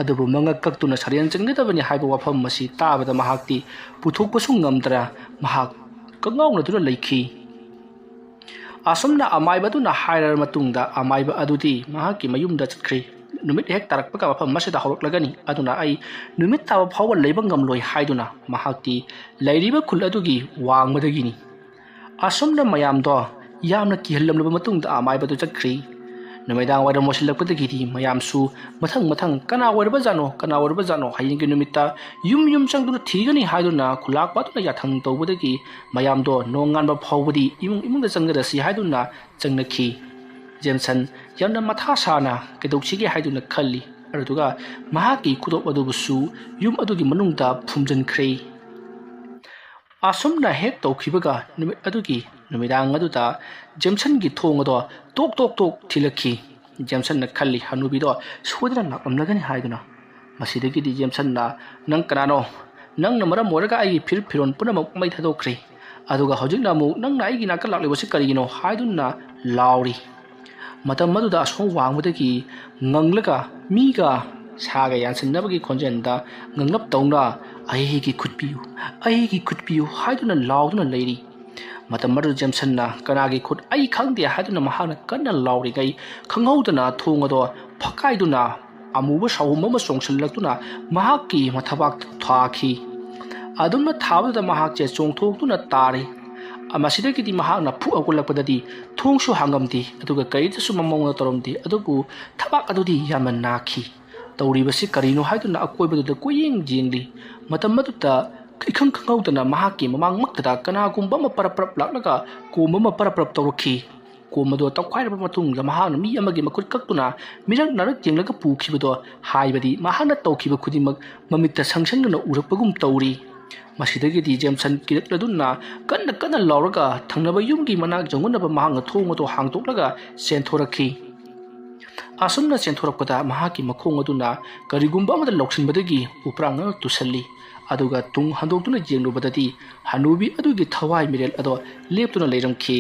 ꯑꯗꯨꯕꯨ ꯃꯉꯛ ꯀꯛꯇꯨꯅ ꯁꯔꯦꯟ ꯆꯟꯒꯗꯕꯅꯤ ꯍꯥꯏꯕ ꯋꯥꯐꯝ ꯑꯁꯤ ꯇꯥꯕꯗ ꯃꯍꯥꯛꯇꯤ ꯄꯨꯊꯣꯛꯄꯁꯨ ꯉꯝꯗ꯭ꯔ ꯃꯍꯥꯛ ꯀꯪꯉꯥꯎꯅꯗꯨꯅ ꯂꯩꯈꯤ ꯑꯁꯨꯝꯅ ꯑꯃꯥꯏꯕꯗꯨꯅ ꯍꯥꯏꯔꯕ ꯃꯇꯨꯡꯗ ꯑꯃꯥꯏꯕ ꯑꯗꯨꯗꯤ ꯃꯍꯥꯛꯀꯤ ꯃꯌꯨꯝꯗ ꯆꯠꯈ꯭ꯔꯦ ꯅꯨꯃꯤꯠ ꯍꯦꯛ ꯇꯥꯔꯛꯄꯒ ꯃꯐꯝ ꯑꯁꯤꯗ ꯍꯧꯔꯛꯂꯒꯅꯤ ꯑꯗꯨꯅ ꯑꯩ ꯅꯨꯃꯤꯠ ꯇꯥꯕ ꯐꯥꯎꯕ ꯂꯩꯕ ꯉꯝꯂꯣꯏ ꯍꯥꯏꯗꯨꯅ ꯃꯍꯥꯛꯇꯤ ꯂꯩꯔꯤꯕ ꯈꯨꯜ ꯑꯗꯨꯒꯤ ꯋꯥꯡꯃꯗꯒꯤꯅꯤ ꯑꯁꯨꯝꯅ ꯃꯌꯥꯝꯗꯣ ꯌꯥꯝꯅ ꯀꯤꯍꯜꯂꯝꯂꯕ ꯃꯇꯨꯡꯗ ꯑꯃꯥꯏꯕꯗꯨ ꯆꯠꯈ꯭ꯔꯦ ꯅꯨꯃꯤꯗꯥꯡ ꯋꯥꯏꯔꯝ ꯃꯣꯠꯁꯤꯜꯂꯛꯄꯗꯒꯤꯗꯤ ꯃꯌꯥꯝꯁꯨ ꯃꯊꯪ ꯀꯅꯥ ꯑꯣꯏꯔꯕꯖꯥꯠꯅꯣ ꯍꯌꯦꯡꯒꯤ ꯅꯨꯃꯤꯠꯇ ꯌꯨꯝ ꯆꯪꯗꯨꯅ ꯊꯤꯒꯅꯤ ꯍꯥꯏꯗꯨꯅ ꯈꯨꯜꯂꯥꯛꯄ ꯑꯗꯨꯅ ꯌꯥꯊꯪ ꯇꯧꯕꯗꯒꯤ ꯃꯌꯥꯝꯗꯣ ꯅꯣꯡꯉꯥꯟꯕ ꯐꯥꯎꯕꯗꯤ ꯏꯃꯨꯡꯗ ꯆꯪꯒꯗꯁꯤ ꯍꯥꯏꯗꯨꯅ ꯆꯪꯅꯈꯤ ꯖꯦꯝꯁꯟ ꯌꯥꯝꯅ ꯃꯊꯥ ꯁꯥꯅ ꯀꯩꯗꯧꯁꯤꯒꯦ ꯍꯥꯏꯗꯨꯅ ꯈꯜꯂꯤ ꯑꯗꯨꯒ ꯃꯍꯥꯛꯀꯤ ꯈꯨꯗꯣꯞ ꯑꯗꯨꯕꯨꯁꯨ ꯌꯨꯝ ꯑꯗꯨꯒꯤ ꯃꯅꯨꯡꯗ ꯐꯨꯝꯖꯤꯟꯈ꯭ꯔꯦ ꯑꯁꯨꯝꯅ ꯍꯦꯛ ꯇꯧꯈꯤꯕꯒ ꯅꯨꯃꯤꯠ ꯑꯗꯨꯒꯤ ꯅꯨꯃꯤꯗꯥꯡ ꯑꯗꯨꯗ ꯖꯦꯝꯁꯟꯒꯤ ꯊꯣꯡ ꯑꯗꯣ ꯇꯣꯛ ꯊꯤꯜꯂꯛꯈꯤ ꯖꯦꯝꯁꯟꯅ ꯈꯜꯂꯤ ꯍꯅꯨꯕꯤꯗꯣ ꯁꯣꯏꯗꯅ ꯂꯥꯛꯂꯝꯂꯒꯅꯤ ꯍꯥꯏꯗꯨꯅ ꯃꯁꯤꯗꯒꯤꯗꯤ ꯖꯦꯝꯁꯟꯅ ꯅꯪ ꯀꯅꯥꯅꯣ ꯅꯪꯅ ꯃꯔꯝ ꯑꯣꯏꯔꯒ ꯑꯩꯒꯤ ꯐꯤꯔꯤꯠ ꯐꯤꯔꯣꯟ ꯄꯨꯝꯅꯃꯛ ꯃꯩ ꯊꯥꯗꯣꯛꯈ꯭ꯔꯦ ꯑꯗꯨꯒ ꯍꯧꯖꯤꯛꯅ ꯑꯃꯨꯛ ꯅꯪꯅ ꯑꯩꯒꯤ ꯅꯥꯀꯜ ꯂꯥꯛꯂꯤꯕꯁꯤ ꯀꯔꯤꯒꯤꯅꯣ ꯍꯥꯏꯗꯨꯅ ꯂꯥꯎꯔꯤ ꯃꯇꯝ ꯑꯗꯨꯗ ꯑꯁꯣꯝ ꯋꯥꯡꯃꯗꯒꯤ ꯉꯪꯂꯒ ꯃꯤꯒ ꯁꯥꯒ ꯌꯥꯟꯁꯤꯟꯅꯕꯒꯤ ꯈꯣꯟꯖꯦꯜꯗ ꯉꯪꯂꯞ ꯇꯧꯅ ꯑꯩꯒꯤ ꯈꯨꯠ ꯄꯤꯌꯨ ꯍꯥꯏꯗꯨꯅ ꯂꯥꯎꯗꯨꯅ ꯂꯩꯔꯤ ꯃꯇꯝ ꯑꯗꯨꯗ ꯖꯦꯝꯁꯟꯅ ꯀꯅꯥꯒꯤ ꯈꯨꯠ ꯑꯩ ꯈꯪꯗꯦ ꯍꯥꯏꯗꯨꯅ ꯃꯍꯥꯛꯅ ꯀꯟꯅ ꯂꯥꯎꯔꯤꯉꯩ ꯈꯪꯍꯧꯗꯅ ꯊꯣꯡ ꯑꯗꯣ ꯐꯛꯀꯥꯏꯗꯨꯅ ꯑꯃꯨꯕ ꯁꯥꯎꯍꯨꯝ ꯑꯃ ꯆꯣꯡꯁꯤꯜꯂꯛꯇꯨꯅ ꯃꯍꯥꯛꯀꯤ ꯃꯊꯕꯥꯛꯇ ꯊꯥꯈꯤ ꯑꯗꯨꯝꯅ ꯊꯥꯕꯗꯨꯗ ꯃꯍꯥꯛꯁꯦ ꯆꯣꯡꯊꯣꯛꯇꯨꯅ ꯇꯥꯔꯤ ꯑꯃꯁꯤꯗꯒꯤꯗꯤ ꯃꯍꯥꯛꯅ ꯐꯨꯛ ꯍꯧꯒꯠꯂꯛꯄꯗꯗꯤ ꯊꯣꯡꯁꯨ ꯍꯥꯡꯉꯝꯗꯦ ꯑꯗꯨꯒ ꯀꯔꯤꯗꯁꯨ ꯃꯃꯧꯅ ꯇꯧꯔꯝꯗꯦ ꯑꯗꯨꯕꯨ ꯊꯕꯥꯛ ꯑꯗꯨꯗꯤ ꯌꯥꯝꯅ ꯅꯥꯈꯤ ꯇꯧꯔꯤꯕꯁꯤ ꯀꯔꯤꯅꯣ ꯍꯥꯏꯗꯨꯅ ꯑꯀꯣꯏꯕꯗꯨꯗ ꯀꯣꯏꯌꯦꯡ ꯌꯦꯡꯂꯤ ꯃꯇꯝ ꯑꯗꯨꯗ इखंग खंगौदना महाकी ममांग मक्तदा कनागुंबा म परप्रप लाक्लगा कोम म परप्रप तौरखी कोम दो तौखाइरबा मतुंग महान मी अमगे मकुट कक्तुना मिरक नरक जेंगलगा पुखिबदो हाइबदी महान तौखिबा खुदिमक ममित्ता संगसंगना उरकपगुम तौरी मसिदगिदी जेमसन किरकलदुना कन्न कन्न लौरगा थंगनबा युमगी मनाक जंगुनबा महांग थोंगदो हांगतोक्लगा सेंथोरखी असुमना सेंथोरकपदा महाकी मखोंग अदुना करिगुंबा अमदा लौक्सिनबदगी उप्रांग तुसल्ली अदुगा तुंग हंदोक्तुना जेंगलुबददी हनुबी अदुगी थवाई मिरेल अदो लेप्तुना लेरमखी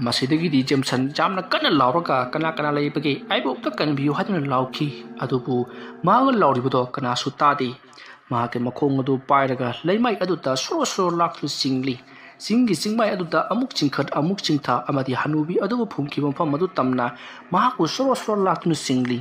मसिदगिदी जेमसन जामना कन्ना लाउरगा कना कना लेबगे आइबो उक्ता कनबियु हादुना लाउखी अदुबु मांग लाउरिबदो कनासु तादे माके मखोंग अदु पाइरगा लेमाई अदुता सोरो सोरो लाक्तु सिंगली सिंगी सिंगमाई अदुता अमुक चिंखत अमुक चिंथा अमदी हनुबी अदुबु फुमखी मफम अदु तमना महाकु सोरो सोरो लाक्तुना सिंगली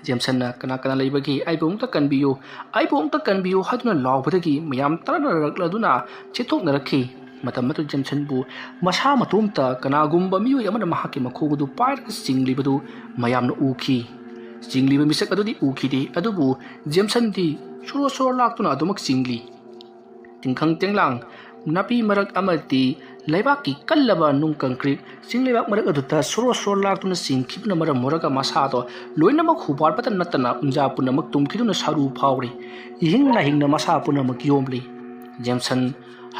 जेमसन कना कना लेबगी आइबो उक्ता कनबियु हादुना लाउबदगी मयाम तरनरगलदुना चेथोकनरखी मतम मतु जेमसनबु मसा मतोमता कनागुंबा मियोय अमना महाके मखोगदु पाइरगा सिंगलिबदु मयामना उखी सिंगलिबा मिसक अदुदी उखीदे अदुबु जेमसनदी सोरो सोरो लाक्तुना अदुमक सिंगली तिंखंग तेंगलांग नापी मरक अमती लेबाकी कल्लबा नुंग कंक्रीट सिंग लेबाक मरक अदुता सोरो सोरो लाक्तुना सिंगखिबना मरम मोरगा मसादो लोइनमक हुबारपता नत्तना उंजा पुनमक तुमखिदुना सारू फावरी हिंगना हिंगना मसा पुनमक योमली जेमसन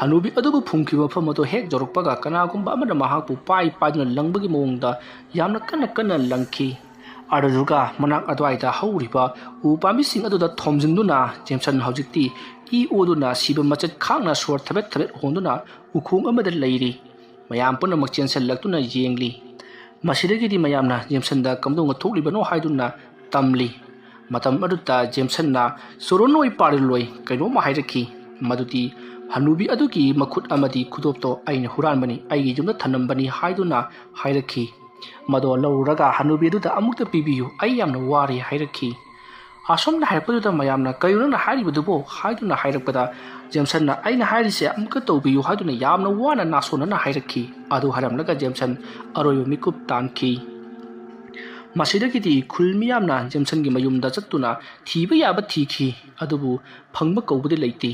हनुबी अदुबु फुमखिबा फमतो हेक जरुकपगा कनागुंबा अमना महाकु पाइ पाइदुना लंगबगी मोंगदा यामना कन्ना कन्ना लंगखी अदुगा मनाक अदवाइदा हौरिबा उपामिसिंग अदुदा थोमजिंदुना जेमसन हौजिक्ति ई ओदुना सिबा मचत खांगना सोर थबेत थबेत होंदुना उखोंग अमदा लेरी मयाम पुनमक चेंसलक्तुना येंगली मसिदगिदी मयामना जेमसनदा कमदोंग थोकलिबनो हाइदुना तमली मतम अदुता जेमसनना सोरोनोय पारिलोय कैनोमा हाइरखी मदुदी हनुबी अदुगी मखुट अमदी खुदोपतो आइना हुरानबनी आइगी जुमदा थनमबनी हाइदुना हाइरखी मदो लौरगा हनुबी अदुदा अमुक्ता पिबियु आई यामना वारी हाइरखी असोमना हाइरपदुदा मयामना कयुनना हाइरिबदुबो हाइदुना हाइरकपदा जेमसनना आइना हाइरिसे अमुक्ता तौबियु हाइदुना यामना वाना नासोनना हाइरखी अदु हरमलगा जेमसन अरोयो मिकुप तानखी मसिदगिदी खुलमियामना जेमसनगी मयुमदा चत्तुना थीबा याबा थीखी अदुबु फंगबा कौबदि लेति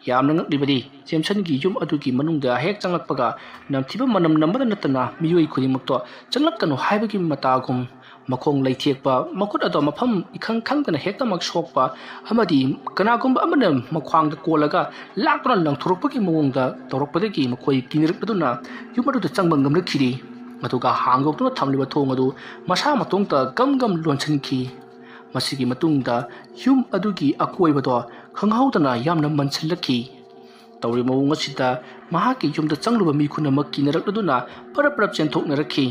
यामना ngaklibadi जेमसनगी युम अदुगी मनुंगदा हेक चंगलकपगा नमथिबा मनम नंबदा नतना मियोय खुदिमक्तो चंगलकनो हाइबगी मतागुम मखोंग लैथेकपा मखुट अदो मफम इखंग खंगना हेक्तमक सोकपा अमदी कनागुंबा अमना मख्वांगदा कोलगा लाक्तुना लंगथोरकपगी मवंगदा तौरकपदगी मखोय किनिरकदुना युम अदुदा चंगबंगमना खिरी अदुगा हांगोक्तुना थमलिबा थोंग अदु मसा मतोंगता गमगम लोनसनखी मसिगी मतुंगदा युम अदुगी अकोइबदो खंगहौदना यामना मनसलखी तौरि मवंग असिदा महाकी युमदा चंगलुबा मिखुनमक किनरकदुना परप्रप चेंथोकनरखी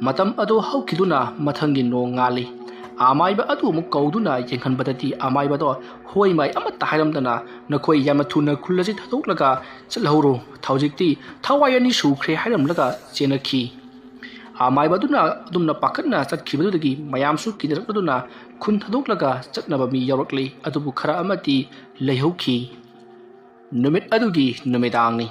मतम अदो हौखिदुना मथंगी नोंग ngali आमाइबा अदु मु कौदुना येंखनबदती आमाइबादो होइमाइ अमत हाइरमदना नखोइ याम थुना खुल्लजि थदोकलगा चलहौरो थौजिक्ति थवायनी सुख्रे हाइरमलगा चेनखी आमाइबादुना अदुमना पाखतना चतखिबदुदगी मयामसु किनरकदुना खुन थदोकलगा चतनबा मी यावरकली अदुबु खरा अमति लैहौखी नुमित अदुगी नुमिदांगनी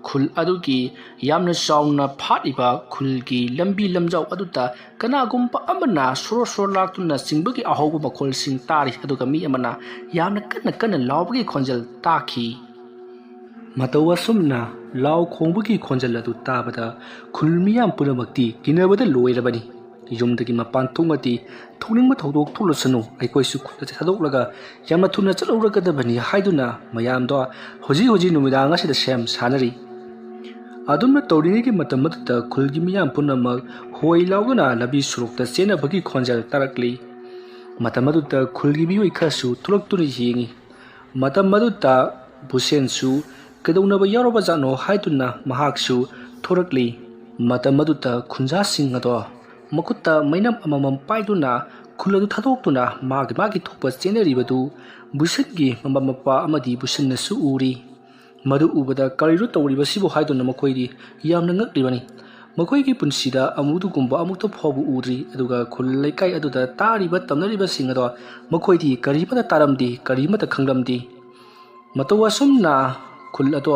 खुल अदुगी यामना चाउना फाटिबा खुलगी लंबी लमजाउ अदुता कनागुंबा अमना सोरो सोरो लाक्तुना सिंबगी अहौबा मखोल सिंग तारी अदुगा मी अमना यामना कन्ना कन्ना लाउबगी खोंजल ताखी मतौवा सुमना लाउ खोंबगी खोंजल अदु ताबदा खुलमियाम पुनमक्ति किनबदा लोइरबनी युमदगी मपान थोंगति थोनिंगमा थौदोक थोलसनु आइकोइसु खुदा थदोकलगा यामना थुना चलौरगदबनी हाइदुना मयामदो होजी होजी नुमिदांग असिदा सेम सानरी अदुमना तौरिंगेगी मतमदुदा खुलगी मियाम पुनमक होइ लाउगना लबी सुरुक्ता चेनबगी खोंजल तारकली मतमदुदा खुलगी मियोइ खरसु थुलक्तुनि येंगी मतमदुदा बुसेनसु कदौनबा यारोबा जानो हाइदुना महाक्सु थोरकली मतमदुदा खुंजासिंग अदो मकुत्ता मैनम अममम पाइदुना खुलदु थदोक्तुना मागी मागी थोपा चेनरिबदु बुसनगी मममपा अमदी बुसनसु उरी मधु उबदा करिरु तौरिबसिबो हाइदुना मखोइदी यामना ngaklibani मखोइगी पुनसिदा अमुदुगुंबा अमुक्तो फोबु उद्री अदुगा खुल लेकाई अदुदा तारिबा तमनरिबा सिंगदो मखोइदी करिबदा तारमदी करिमता खंगलमदी मतौवा Sumana khul ado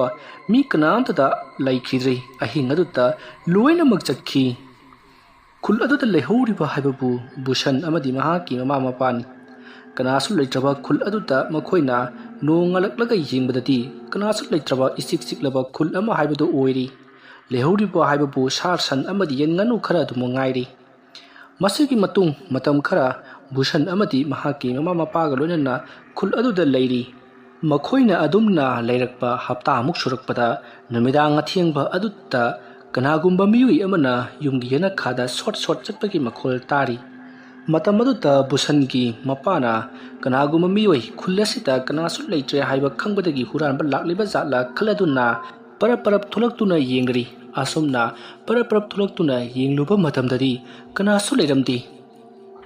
mi kanamtada laikhidri ahing aduta loinamak chakhi khul aduta lehoriba haibabu bushan amadi mahaki mama mapani kanasu leitraba khul aduta makhoina nongalak yingbadati kanasu leitraba isik siklaba khul ama haibadu oiri lehoriba haibabu sar san amadi yenganu khara dumo ngairi masigi matung matam khara bushan amadi mahaki mama mapaga loinana khul aduda leiri makhoina adumna leirakpa hapta amuk surakpada numidang athiengba adutta kanagumba miyui amana yumgi yana khada short chakpagi makhol tari matam aduta bushangi mapana kanagumba miyui khulasita kanasu leitre haiba khangbadagi huranba lakliba zatla khaladuna parap thulaktuna yengri asomna parap thulaktuna yengluba matamdadi kanasu leiramdi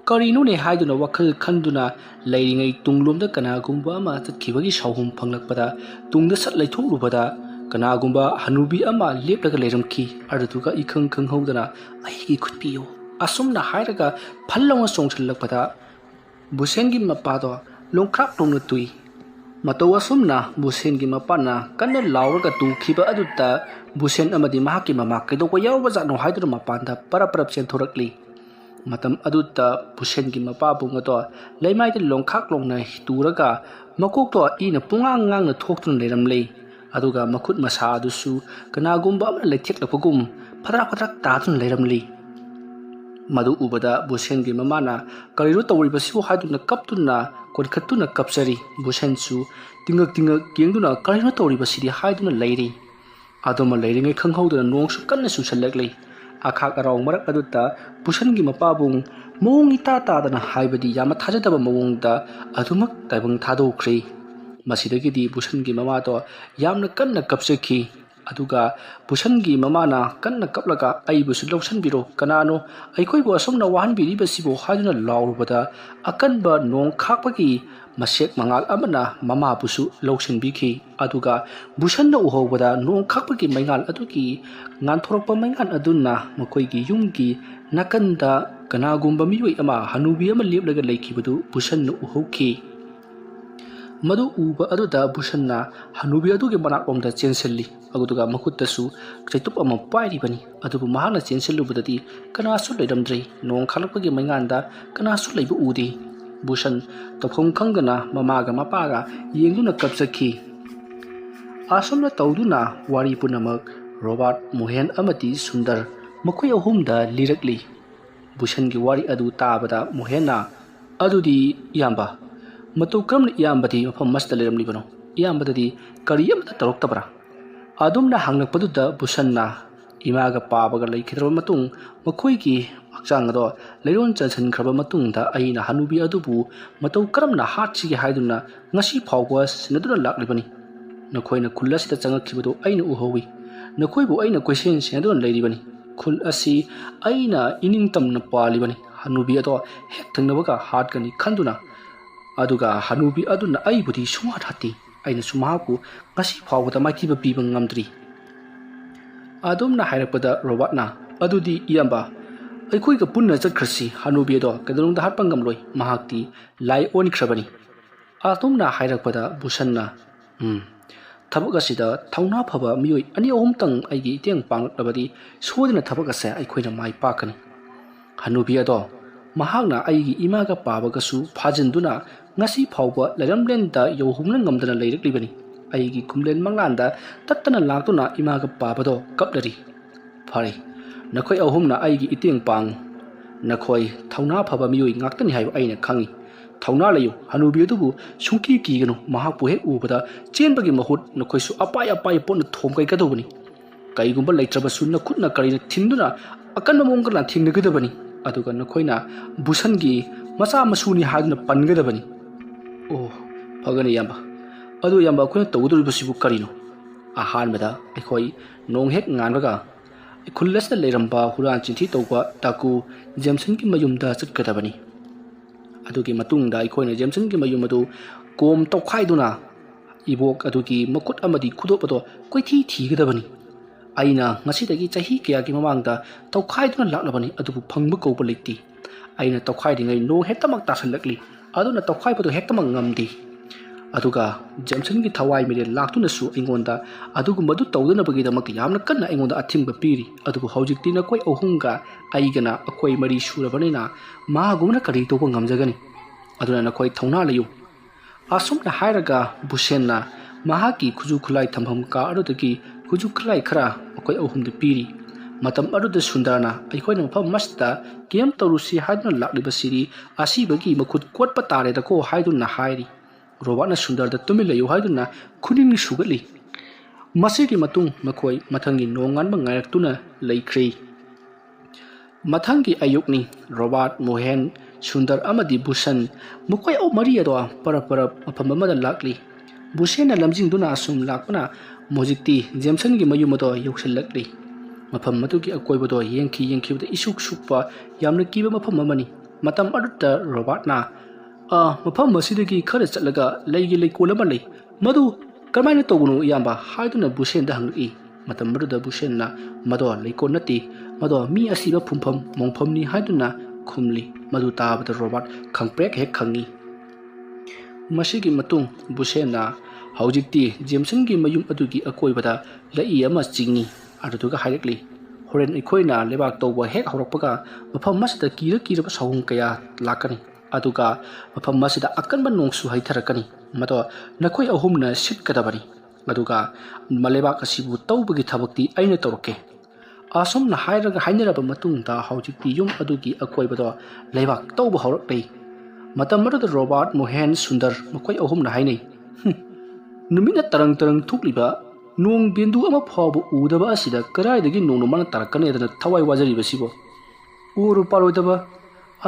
karino ne haiduna wakhal khanduna leiringai tunglomda kanagumba ama tatkhibagi shauhum phanglakpada tungda sat laithorubada kanagumba hanubi ama leplaga leiramki adutuga ikhang khanghodana aigi khutpiyo asomna hairaga phallonga songchalakpada busengi mapado longkhrak tongna tui mataw asomna busengi mapana kanna lawraga tukhiba adutta busen amadi mahaki mama kaidoka yawba jatno haiduna mapanda parap chentorakli matam aduta busengi mapabung ato leimai de longkhak longna turaga makok to ina pungang ngang na thoktun leiramle aduga makhut masa adusu kanagumba amna lethek lapagum phadrak tatun leiramle madu ubada busengi mamana kariru tawribasiu haiduna kaptuna konkhatuna kapsari busensu tingak kengduna kariru tawribasidi haiduna leiri adoma leiringai khanghoduna nongsu kanna susallaklei akhak arong marak aduta busangi mapabung mong ita tadana haibadi yama thajadaba mawongda adumak taibang thadokri masidagidi busangi mama to yamna kanna kapsakhi aduga busangi mamana kanna kaplaga aibusu lawsanbiro kanano aikoi bo asomna wahanbiri basibo haduna lawrubada akanba nong khakpagi masek mangal amana mama busu lawsanbikhi aduga busanna uhobada nong khakpagi maingal adugi nganthorokpa maingan aduna makoigi yumgi nakanda kanagumba miwei ama hanubi ama leplaga leikibadu busanna uhokhi madu uba aduda busanna hanubi aduge manak omda chenselli aguduga makuttasu chaitup ama pairibani adubu mahana chenselubadati kanasu leiramdrei nong khalakpagi mainganda kanasu leibu udi busan tophom khangana mamaga mapaga yengduna kapsakhi asomna tawduna wari punamak robert mohen amati sundar makhoi ahumda lirakli busangi wari adu tabada mohena adudi yamba matou kramna iyambadi mafam masda leiramlibano iyambadadi kari amata taroktabra adumna hanglakpaduda busanna imaga pabaga leikhidraba matung makhoigi hakchang ado leiron chansankraba matungda aina hanubi adubu matou kramna hatchigi haiduna ngasi phawba sinaduna laklibani nakhoina khulasida changakhibadu aina uhowi nakhoibu aina question sinaduna leiribani khul asi aina iningtamna palibani hanubi ado hek thangnabaga hatgani khanduna aduga hanubi aduna aibudi sumat hati aina sumahapu ngasi phawda maithiba piba ngamdri adumna hairakpada robotna adudi iyamba aikhoiga punna chakhrasi hanubi do kadalungda hatpa ngamloi mahakti lai onikhrabani adumna hairakpada busanna thabak asida thauna phaba miyoi ani ahum tang aigi teng panglabadi sodina thabak ase aikhoina mai pakani hanubi do mahakna aigi imaga pabagasu phajinduna ngasi phawba lairamlenda yohumna ngamdana leireklibani aigi kumlen manglanda tattana laktuna imaga pabado kaplari phari nakhoi ahumna aigi iteng pang nakhoi thauna phaba miyoi ngaktani haiba aina khangi thauna layu hanubi adubu sungki kiganu mahakpu he ubada chenbagi mahut nakhoisu apai ponna thomkai kadobani kaigumba leitrabasu nakhutna karina thinduna akanna mongkala thingnagadabani aduga nakhoina busangi macha masuni hadna pangadabani oh phagani yamba adu yamba khuna tawduribasibu karino ahanbada ekhoi nonghek nganbaga khullasna leiramba huran chinthi tawba taku jamson ki mayumda chatkadabani adugi matungda ekhoi jamson ki mayum adu kom tawkhaiduna ibok adugi makut amadi khudopado koithi thigadabani aina ngasidagi chahi kya ki mamangda tawkhaiduna laklabani adubu phangba kawba lekti aina tawkhaidingai no hetamak tasalakli aduna tawkhaibadu hektamak ngamdi aduga Jameson gi thawai mire laktuna su ingonda adugu madu tawdana bagi damak yamna kanna ingonda athimba piri adugu haujikti na koi ohunga aigana akoi mari shurabanina ma gumna kari to ngamjagani aduna na koi thawna layu asum na hairaga busenna mahaki khuju khulai thamham ka adudagi khuju khulai khara akoi ohumda piri matam aduda sundarna aikoina mafam masta kem tawrusi haidna lakliba siri asibagi makhut kotpa tare da ko haiduna hairi Robana Sundar da tumila yu haiduna kuning sugali masigi matung makoi mathangi nongan mangayak tuna laikri mathangi ayukni Robert Mohen Sundar amadi Busan mukoi au maria do para apamama da lakli Busena lamjing duna asum lakpana mojikti Jameson gi mayum do yuksel lakli mafam matugi akoi bodo yengki da isuk sukpa yamna kiba mafam mamani matam adutta Robert na mafam masidagi khara chatlaga leigi leikol ama lei madu kamaina togunu yamba haiduna Busen da hangi matam madu Busen na mado leikol nati mado mi asiba phumpham mongpham ni haiduna khumli madu tabada Robert khangprek hek khangi masigi matung Busen na haujikti Jameson gi mayum adugi akoi bada lai ama chingni aduga hairikli horen ikoina lebak tawba hek horakpaga mafam masda kira sahung kaya lakani aduga mafam masida akanba nongsu haitharakani mato nakoi ahumna sitkadabani aduga malebak asibu tawbagi thabakti aina tawrake asum na hairaga hainaraba matungda haujikti yum adugi akoibado lebak tawba horaklei matam madu Robert Mohen Sundar makoi ahumna hainai numina tarang thukliba nong bindu ama phabu udaba asida karaidagi nong mana tarakane adana thawai wajari basibo uru parodaba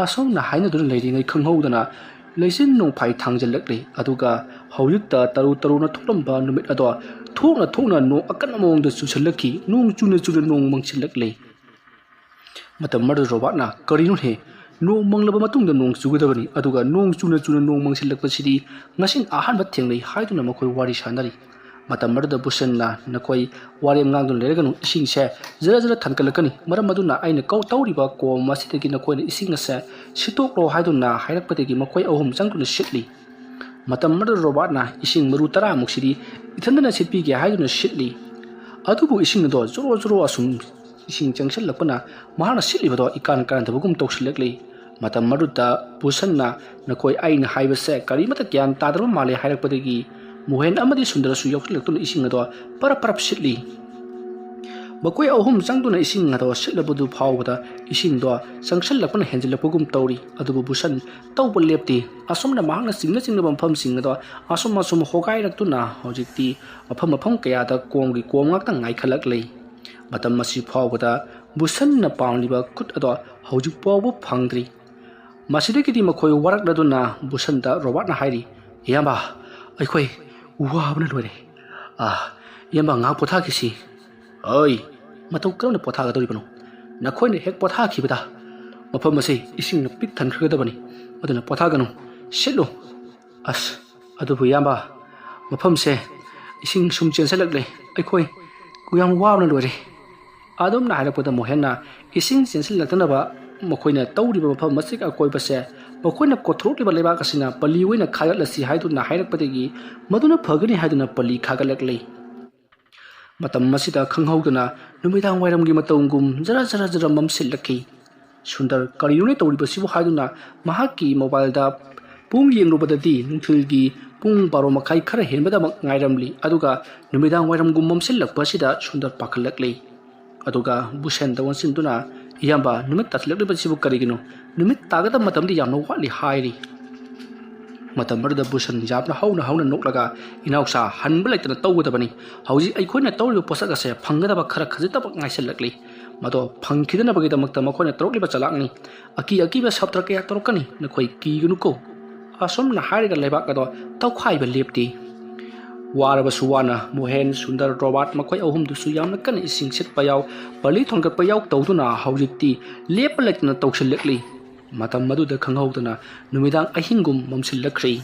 asong na haina dun leidingai khanghoudana leisin nong phai thangjalakle aduga haujikta taru na thuklamba numit ado thokna no akan among da chusalaki nong chuna nong mangchilakle matam madu Robert na karinu he nong manglaba matung da nong chugadabani aduga nong chuna nong mangchilakpasidi ngasin ahan ba thenglei haiduna makoi wari sanari matam madu Busen na nakoi warem ngangdun leraganu ising se zara thankalakani maram maduna aina kau tawriba ko masitegi nakoi ising se sitoklo haiduna hairakpategi makoi ahum changtuna sitli matam madu Robert na ising maru tara muksidi ithandana sitpi ge haiduna sitli adubu ising do zoro asum ising changsel lakuna mahana sitli bado ikan dabugum toksilakli matam madu da Busen na nakoi aina haiba se karimata gyan tadra male hairakpategi Mohen amadi Sundar su yaukilakuna ising ado parap sitli makoi ahum changduna ising ado sitlabadu phawbada ising do sangsal lakuna henjilapugum tawri adubu Busan tawba lepti asomna mahangna singna bampham sing ado asum hogai raktuna hojikti mafam kaya da komgi komngak tang ngai khalaklei matam masi phawbada Busan na pawnliba kut ado hojik pawbu phangdri masidagidi makoi warakladuna Busan da Robert na hairi yamba aikoi wabna lore yamba nga potha kisi oi matau karon potha ga dori bano nakoi ne hek potha khibada mafam mase ising na pik than khada bani aduna potha ganu selo adu bu yamba mafam se ising sum chen selak le aikoi kuyang wabna lore adum na harapoda Mohenna ising chen selak tanaba makoina tawriba mafam masik akoi base makoina kothroki baleba kasina pali oina khagalasi haiduna hairakpategi maduna phagani haiduna pali khagalaklei matam masida khanghauduna numidang wairamgi matawngum jara mamsilaki Sundar kariyune tawriba sibu haiduna mahaki mobile da pung yengrobadadi nungthilgi pung 12 makhai khara henbada ngairamli aduga numidang wairamgum mamsilakpasida Sundar pakhallaklei aduga Busen dawansin duna yamba numit tatlakliba sibu karigino numit tagada matamdi yamna wali hairi matam madu Busen japna hauna noklaga inausa hanbalaitana tawgadabani hauji aikoina tawriba posaka se phanggadaba khara khajitaba ngaisalakli mado phangkhidana bagida makta makoina tawliba chalakni akiba sabtra kaya torokani nakoi kigunu ko asom na hairiga lebakado tawkhaiba lepti waraba suwana Mohen Sundar Robert makoi ahum dusu yamna kan ising sit payaw pali thongat payaw tawduna haujikti lepalakna tawsilakli matam madu da khanghauduna numidang ahingum mamsilakri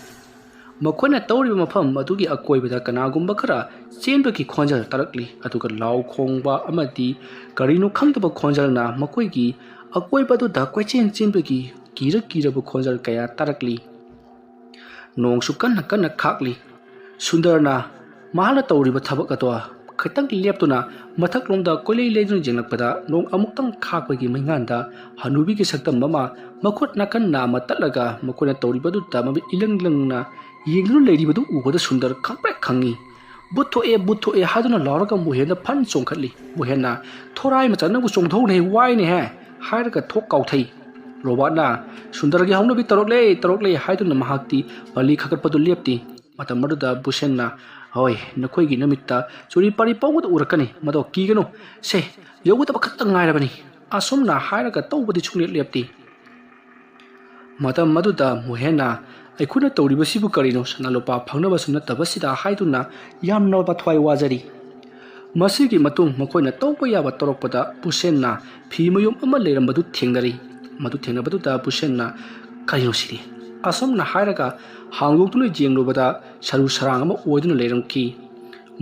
makoina tawriba mafam adugi akoibada kanagumba khara chenbaki khonjal tarakli aduga law khongba amadi karino khangdaba khonjalna makoigi akoibadu da chenbaki kira bu khonjal kaya tarakli nong su kan khakli सुंदरना महाना तौरीबा थबक अतो खतंग लेप्तुना मथक लोंदा कोले लेजुन जेंगलकपदा नोंग अमुक्तंग खाकपगी मैंगानदा हनुबी के सक्तम mama मखुट नाकन नाम तलगा मखुना तौरीबदु तमबि इलंगलंगना येंगलु लेरिबदु उबदा सुंदर खंप्रे खंगी बुथो ए हादुना लौरगा मुहेना fun चोंखली मुहेना थोराय मचनबु चोंथौने वाइने है हायरगा थोक काउथै रोबाना सुंदरगी हौनबि तरोकले हायदुना महाक्ति बलि खकटपदु लेप्ति मतम मदुदा बुसेनना होय नखोयगी नमित्ता चुरी पारी पाउद उरकनी मदो कीगनो से यौगत बखत ngairabani asumna hairaga tawbadi chungli lepti मतम मदुदा मुहेना अखुना तौरीबसिबु करिनो सनालोपा फंगनबसु नतबसिदा हाइदुना यामना बथवाय वाजरी मसिगी मतुंग मखोयना तौबा याबा तोरकपदा पुसेनना फीमयुम अमा लेरमबदु थेंगरी मदु थेंगबदुदा पुसेनना करिनो सिरि असमना हायरगा हांगोक्तुनु जेंगलोबदा सरु सरांग अमा ओइदुना लेरमकी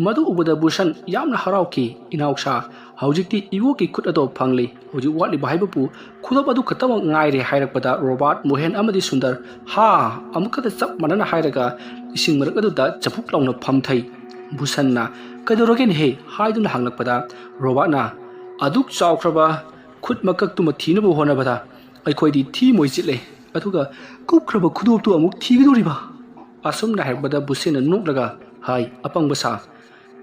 मदु उबदा बुशन यामना हरावकी इनाउसा हौजिक्ति इवोकी खुद अदो फंगली हौजि वाटली बाहाइबपु खुदब अदु खतम ngaire हायरकपदा रोबर्ट मोहन अमदि सुंदर हा अमुकदा चप मनना हायरगा इसिंग मरक अदुदा चफुक लाउना फमथै बुसनना कदोरगेन हे हायदुना हांगलकपदा रोबर्टना अदुक चावख्रबा खुद मकक्तुमा थीनबो होनबदा अखोयदि थी मोइजिले अदुगा कुख्रबा खुदोबतु अमुक थीगदोरिबा असुमना हायबदा बुसेना नोकलगा हाय अपंगबसा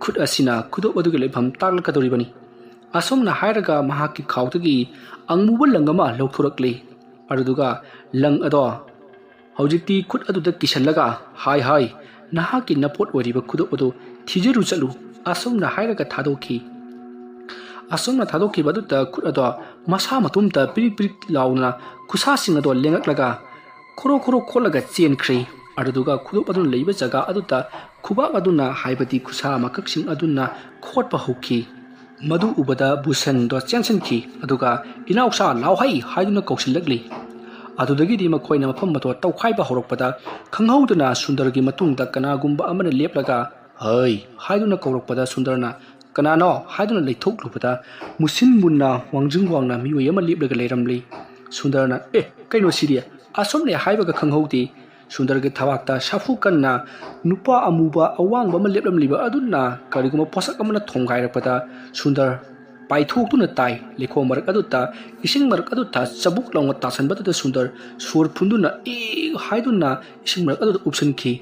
खुद असिना खुदोब अदुगे लेफम तागलकदोरिबनी असुमना हायरगा महाकी खाउतगी अंगमुबा लंगमा लौथोरकले अदुगा लंग अदो हौजिक्ति खुद अदुदा किसलगा हाय नहाकी नपोट ओरिबा खुदोब अदु थीजरु चलु असुमना हायरगा थादोखी असुमना थादोखी बदुता खुद अदो मसा मतुमता पिरिक लाउना खुसासिंग अदो लेंगकलगा खोरो खोलगा चेनख्रे अदुगा खुदोब अदु लेइबा जगा अदुता खुबा अदुना हाइबदी खुसा मकक्सिंग अदुना खोटपा होखी मधु उबदा बुसन दो चेंसनखी अदुगा इनाउसा लाउहाई हाइदुना कौसिलगली अदुदगी मखोयना मफम मतो तौखाइबा हौरकपदा खंगहौदना सुंदरगी मतुंगदा कनागुंबा अमना लेपलगा हय हाइदुना कौरकपदा सुंदरना कनानो हाइदुना लेथोकलुपदा मुसिन मुन्ना वांजिंग वांगना मियोय अमा लेपलगा लेरमली सुंदरना कइनो सिरिया असोमने हाइबगा खंगहौदे सुंदरगे थवाक्ता साफु कन्ना नुपा अमुबा अवांगबा अमा लेपलमलिबा अदुना करिगुमा पोसक अमना थोंगाइरपदा सुंदर पाइथोक्तुना ताइ लेखो मरक अदुता इसिंग मरक अदुता चबुक लौंगा तासनबदुदा सुंदर सोर फुंदुना हाइदुना इसिंग मरक अदुदा उपसनखी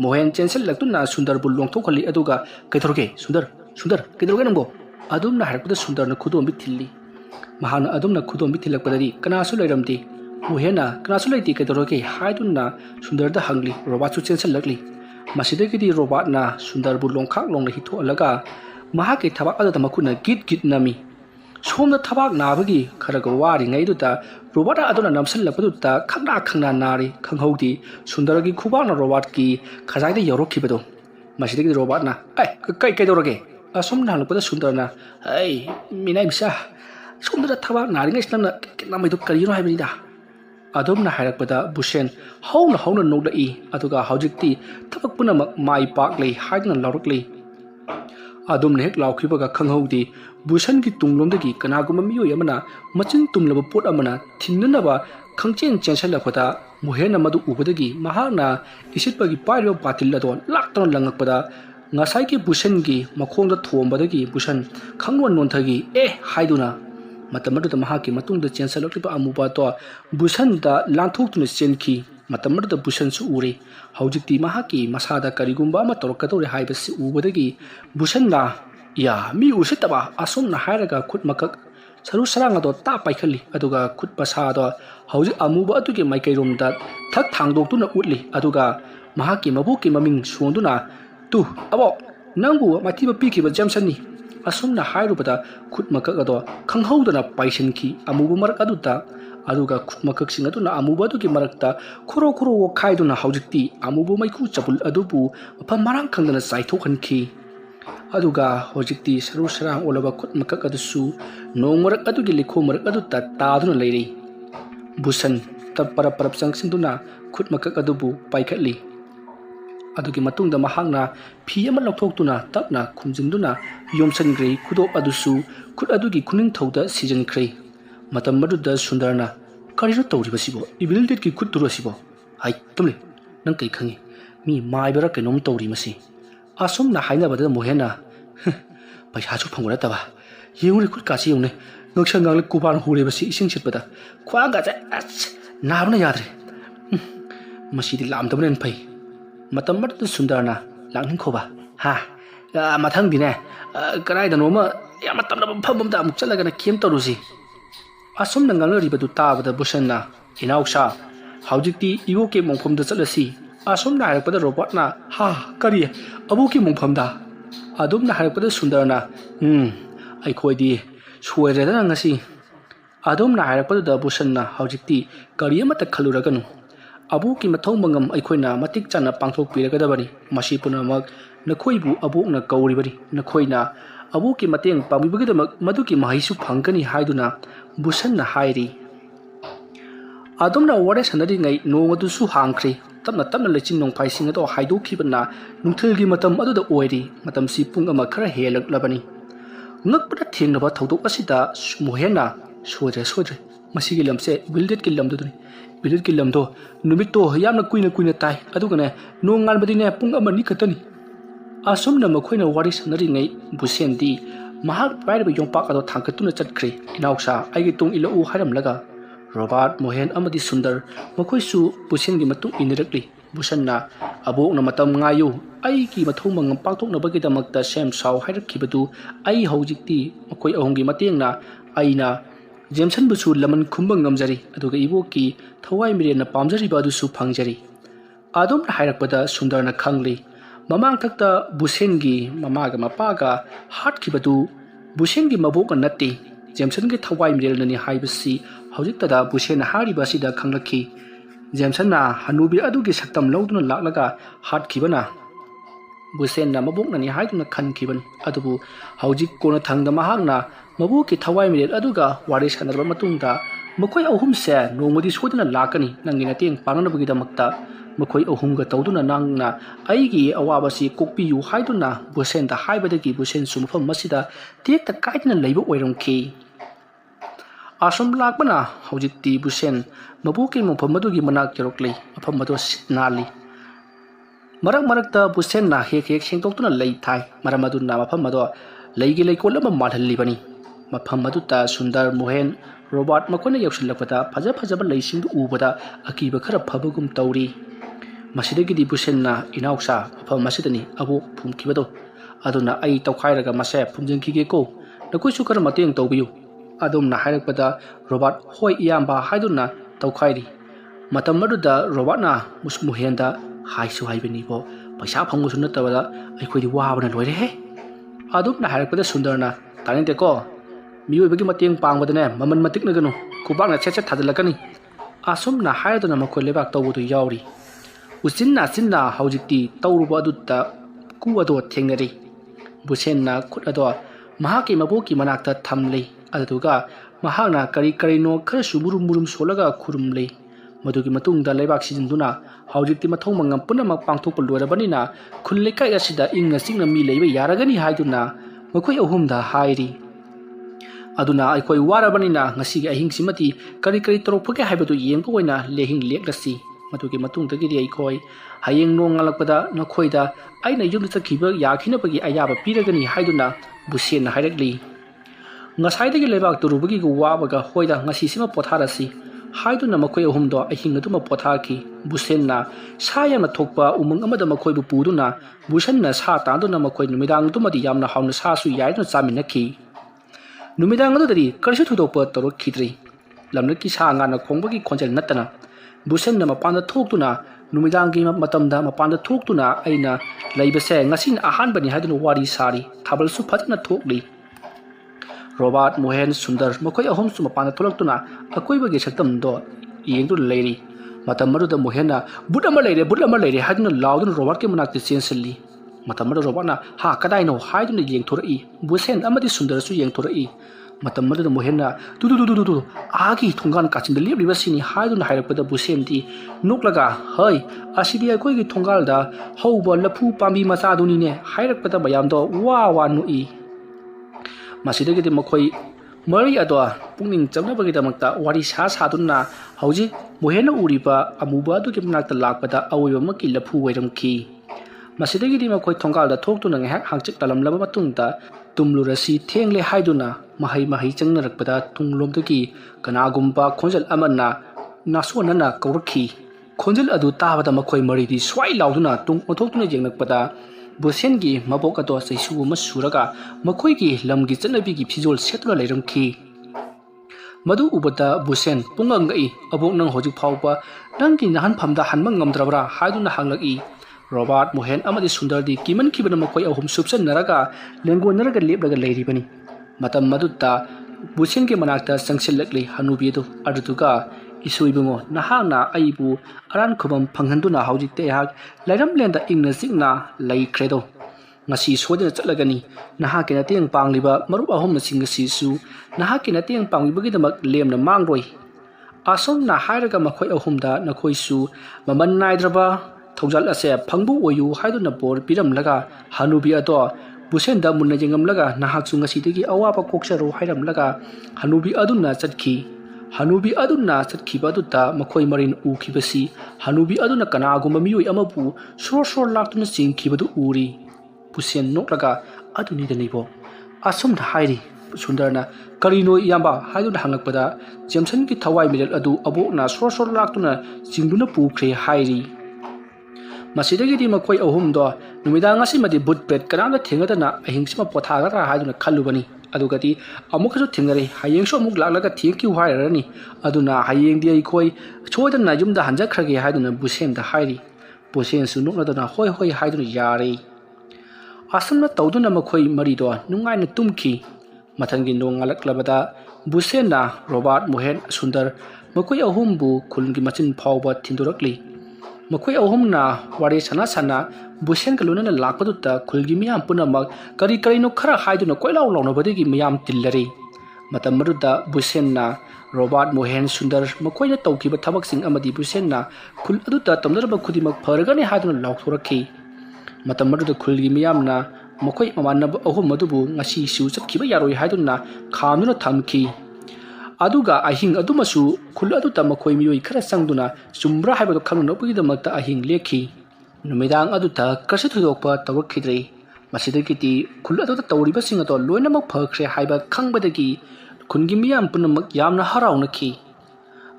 मोहन चेंसल लक्तुना सुंदर बु लोंथोखली अदुगा कैथोरगे सुंदर कैथोरगे नंगो अदुमना हारपदा सुंदरना खुदोंबि थिल्ली महाना अदुमना खुदोंबि थिलकपदरी कनासु लैरमदे मोहेना कनासु लैति कैथोरगे हाइदुना सुंदरदा हंगली रोबाचु चेंसल लकली मसिदगिदी रोबाटना सुंदर बु लोंखाक लोंना हिथोलगा महाके थबाक अदुदा मखुना गिट नमी सोमना थबाक नाबगी खरगा वारिङैदुदा रोबाट अदुना नमसलपदुदा खंगना नारी खंगहौदी सुंदरगी खुबाना रोबाटकी खजाइदा यौरखिबदो मसिदगिदी रोबाटना कैदोरगे असोमना हलपदा सुंदरना मिनाइ बिसा सोमदा थबाक नारिङैसना नमैदु करिनो हाइबनिदा अदुमना हायरकपदा बुसेन हौना नोगलई अदुगा हौजिक्ति थबक पुनमक माइ पाकले हाइदुना लौरकले अदुमने हेक लाउखिबगा खंगहौदी बुसन की तुंगलोंदगी कनागुम मियोय अमना मचिन तुमलब पोट अमना थिन्ननबा खंचेन चेंसलपदा मुहेना मदु उबदगी महाना इसितपगी पाइरो पातिल अदो लाक्तन लंगकपदा ngasai ki busan gi makhong da thom badagi busan khangwan non thagi haiduna matamadu da mahaki matung da chen salok pa amuba to busan da lanthuk tu senki matamadu da busan su uri haujikti mahaki masada karigumba ma torokatore haibasi ubadagi busan na ya mi usitaba asom na hairaga khut makak saru saranga do ta paikhali aduga khut pasa do hauji amuba atuge maikai rom da thak thangdok tu na utli aduga mahaki mabuki maming suonduna tu abo nangbu matiba piki ba jamsani asumna hairubada khut makak ado khanghaudana paisenki amubu marak aduta aduga khut makak sing aduna amubu adugi marakta khoro wo khaiduna haujikti amubu maiku chapul adubu apa marang khangdana saithokhanki aduga hojikti saru sarang olaba khut makak adusu nongmarak adugi likho marak aduta taduna leiri busan tapara parap sangsinduna khut makak adubu paikhatli adugi matungda mahangna phi ama lokthokutuna tapna khumjinduna yomsangrei khudop adusu khut adugi kuning thauda sijankrei matam maduda sundarna kariro tawribasibo ibildet ki khut turasibo hai tumle nang kai khangi mi maibara kainom tawri masi asumna hainabada mohenna paisa phangora taba yengri khut kasi yone ngaksangang kuban hure basi ising chitbada khwanga ja naruna yadre masidi lam tabren phai matam mat sundarna langhin khoba ha mathang dine karai da noma ya matam na pham da muk chalaga na kem tarusi asum nangal ribadu tabada busanna inausha haujikti iwo ke mongphom da chalasi asum na harakpada robot na ha kari abu ki mongphom da adum na harakpada sundarna ai khoidi suwairada ngasi adum na harakpada da busanna haujikti kari amata khaluraganu abu ki mathong mangam aikhoina matik chana pangthok piragadabani masi punamak nakhoibu abu na kauribani nakhoina abu ki mateng pamibagadamak maduki mahisu phangkani haiduna busanna hairi adumna ware sanadi ngai nongadu su hangkhri tamna tamna lechin nong phaising ado haidu khibana nungthilgi matam aduda oiri matam si pung ama khara helak labani ngakpada thengnaba thodok asida mohena soidre masigi lamse buildet ki lamduduni buildet ki lamdo numito yamna kuina tai adugane nongal badine pung ama ni khatani asumna makhoina wari sanadi ngai busendi mahak pairba yongpak ado thangkatuna chatkri inauksa aigi tung ilo u haram laga Robert Mohen amadi Sundar makhoisu busengi matung indirectly busanna abokna matam ngayu ai ki mathong mangam pakthokna bagi damakta sem saw hairakibadu ai haujikti makhoi ahongi matengna aina Jameson busu laman khumbang ngamjari aduga ibo ki thawai mirena pamjari badu su phangjari adum hairakpada Sundarna khangli mamang thakta busengi mamaga mapaga hatkibadu busengi maboka natti Jameson ki thawai mirelani haibasi hojiktada busen haribasi da khanglakhi Jameson na hanubi adugi saktam lawduna laklaga hatkibana busen na mabokna ni haiduna khankiban adubu hojik kona thangda mahakna mabuki thawai mirel aduga wari sanarba matungda makhoi ahum se nongmodi sodina lakani nangina teng pananabagi damakta makhoi ahumga tawduna nangna aigi awabasi kokpiyu haiduna busen da haibadagi busen sumfam masida tekta kaidina leiba oiramki asum lakbana hojikti busen mabuki mofam madugi manak yorokli afam madu nali marak busen na hek sengtoktuna lei thai maramaduna mafam madu leigi leikol ama malhalibani mafam madu ta Sundar Mohen Robert makona yausilakpada phajaba leising ubada akiba khara phabagum tawri masidagi di busen na inauksa afam masidani abu phumkibado aduna ai tawkhairaga mase phumjengkige ko nakoisu khara mateng tawbiyu adumna hairakpada Robert hoi iyamba haiduna tawkhairi matam maduda Robert na musmuhenda haisu haibani bo paisa phangmusu natabada aikhodi wabana loire he adumna hairakpada Sundarna taninte ko miyoibagi mateng pangbadane maman matikna ganu kubakna cheche thadalakani asumna haiduna makhoi lebak tawbudu yauri usinna haujikti tawruba adutta kuwado thengnari busenna khutado mahaki maboki manakta thamlei aduga mahakna kari no kharasu murum solaga khurumlei madugi matungda leibak sijinduna haujikti mathong mangam punamak pangthokpa lorabanina khunlekai asida ingna singna mi leiba yaragani haiduna makhoi ahumda hairi aduna aikoi warabanina ngasigi ahingsimati kari torokpake haibadu yengko oina lehing leklasi madugi matungdagi aikoi hayeng nongalakpada nakhoida aina yumda chakhiba yakhinabagi ayaba piragani haiduna busen hairakli ngasaidagi lebak turubagi gu wabaga hoida ngasisima potharasi haiduna makhoi ahumdo ahingaduma pothaki busenna sayamna thokpa umang amada makhoi bu puduna busanna sa tanduna makhoi numidang tumadi yamna hauna sa su yaiduna chaminakhi numidang adudari karsu thudokpa torok khidri lamnaki sa ngana khongbagi khonjel natana busenna mapanda thoktuna numidangi matamda mapanda thoktuna aina leibase ngasin ahanbani haiduna wari sari thabal su phatna thokli Robert Mohen Sundar makhoi ahum su mapanda tholaktuna akoibagi saktam do yengdu leiri matam maruda Mohenna budama leire haduna laudun Robert ke manakti senselli matam maru Robert na ha kadai no haiduna yengthorai busen amadi Sundar su yengthorai matam maruda Mohenna du agi thongan kachinda lebriba sini haiduna hairakpada busen di noklaga hoi asidi akoigi thongalda hauba lafu pambi macha duni ne hairakpada bayam do wa nu i masidagi de makhoi मरी अदो पुनिंग चमनबगीदमक्ता वारी सादुना हौजिक मोहेन उरिबा अमुबा अदुगी मनाक्ता लाकपदा अवोयबमकी लफु वैरमखी मसिदगिदी मखोय थोंगालदा थोक्तुना ngahak hangchik talamlaba matungda tumlurasi thengle haiduna mahai changnarapda tunglomdagi kanagumba khonjal amana nasonana kawrakhi khonjal adu tabada makhoi maridi swai lauduna tung othoktuna jengnakpada Busengi mabok ato sa isu mas suraga makhoi gi lamgi chanabi gi phijol setuna leiramkhi madu ubata busen pungang ngai abok nang hojik phawpa nangki nahan phamda hanmang ngamdrabra haiduna hanglaki Robert Mohen amadi Sundar di kiman kibana makhoi ahum subsan naraga lengo naraga lebraga leiribani matam madutta busen ge manakta sangsilakli hanubi do adutuga isuibungo nahana aibu aran khobam phanghanduna haujik te hak lairam lenda ingna signa lai credo ngasi sodina chatlagani naha ke nateng pangliba marup ahom singa sisu naha ke nateng pangbagi damak lemna mangroi asom na hairaga makhoi ahumda nakhoi su maman naidraba thojal ase phangbu oyu haiduna bor piram laga hanubi ato busenda munna jengam laga naha chunga sidigi awapa kokcharo hairam laga hanubi aduna chatkhi Hanubi aduna satkhiba duta makhoi marin ukibasi Hanubi aduna kanagumba miyoi amabu sor laktuna singkhibadu uri Pusen nokraga aduni danibo asum da hairi Sundarna karino yamba haiduna hanglakpada Jameson ki thawai milal adu abokna sor laktuna singduna pukre hairi Masidagi di makhoi ahum do numidang asimadi butpet kanamda thengadana ahingsima pothagara haiduna khallubani adugati amukasu thingare hayeng so amuk laklaga thingki hairani aduna hayeng di khoi choidana yumda hanjakrage haiduna busen da hairi busen su nukladana hoi haiduna yare asamna tawduna makhoi marido nungaina tumki mathangi nong alaklabada busen na Robert Mohen Sundar makhoi ahumbu khulgi machin phawba thindurakli makhoi ahumna wari sana busen kalunana lakpadutta khulgi miyam punamak kari no khara haiduna koilaw lawnabadagi miyam tillari matamruda busen na Robert Mohen Sundar makhoina tawkiba thabaksing amadi busen na khul aduta tamdarba khudimak pharagani haiduna lawthorakhi matamruda khulgi miyam na makhoi mamanab ahum madubu ngasi su chakhiba yaroi haiduna khamduna thamki aduga ahing adumasu khul aduta makhoi miyoi khara sangduna sumbra haibado khamnopgidamakta ahing lekhi numidang aduta kasi thudokpa tawakkhidrei masidagiti khul aduta tawriba singato loinamak phakre haiba khangbadagi khungi miyam punamak yamna harawnakhi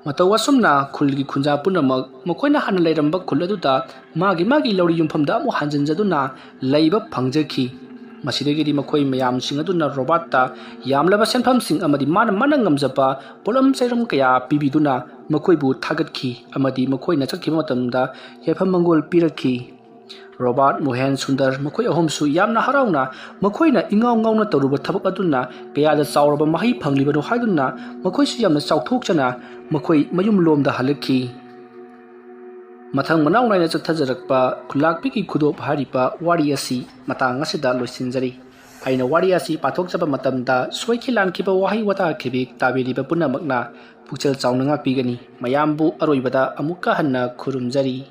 matawasumna khulgi khunja punamak makhoina hana leiramba khul aduta magi lawri yumphamda amu hanjanjaduna leiba phangjakhi masidagiti makhoi mayam singaduna Roberta yamlaba senpham sing amadi mana ngamjapa polam sairam kaya pibiduna makhoi bu thagatki amadi makhoi na chakhi matamda yapham mangol pirakhi Robert Mohen Sundar makhoi ahomsu yamna harauna makhoi na ingawna taruba thabak aduna kaya da chawraba mahi phanglibado haiduna makhoi su yamna chawthokchana makhoi mayum lomda halakhi mathang manaw naina chathajarakpa khulakpi ki khudop haripa wari asi matang asida loisinjari aina wari asi pathokchaba matamda soikhi lankhiba wahi wata khibik tabiriba punamakna puchal chawnanga pigani mayambu aroibada amuka hanna khurumjari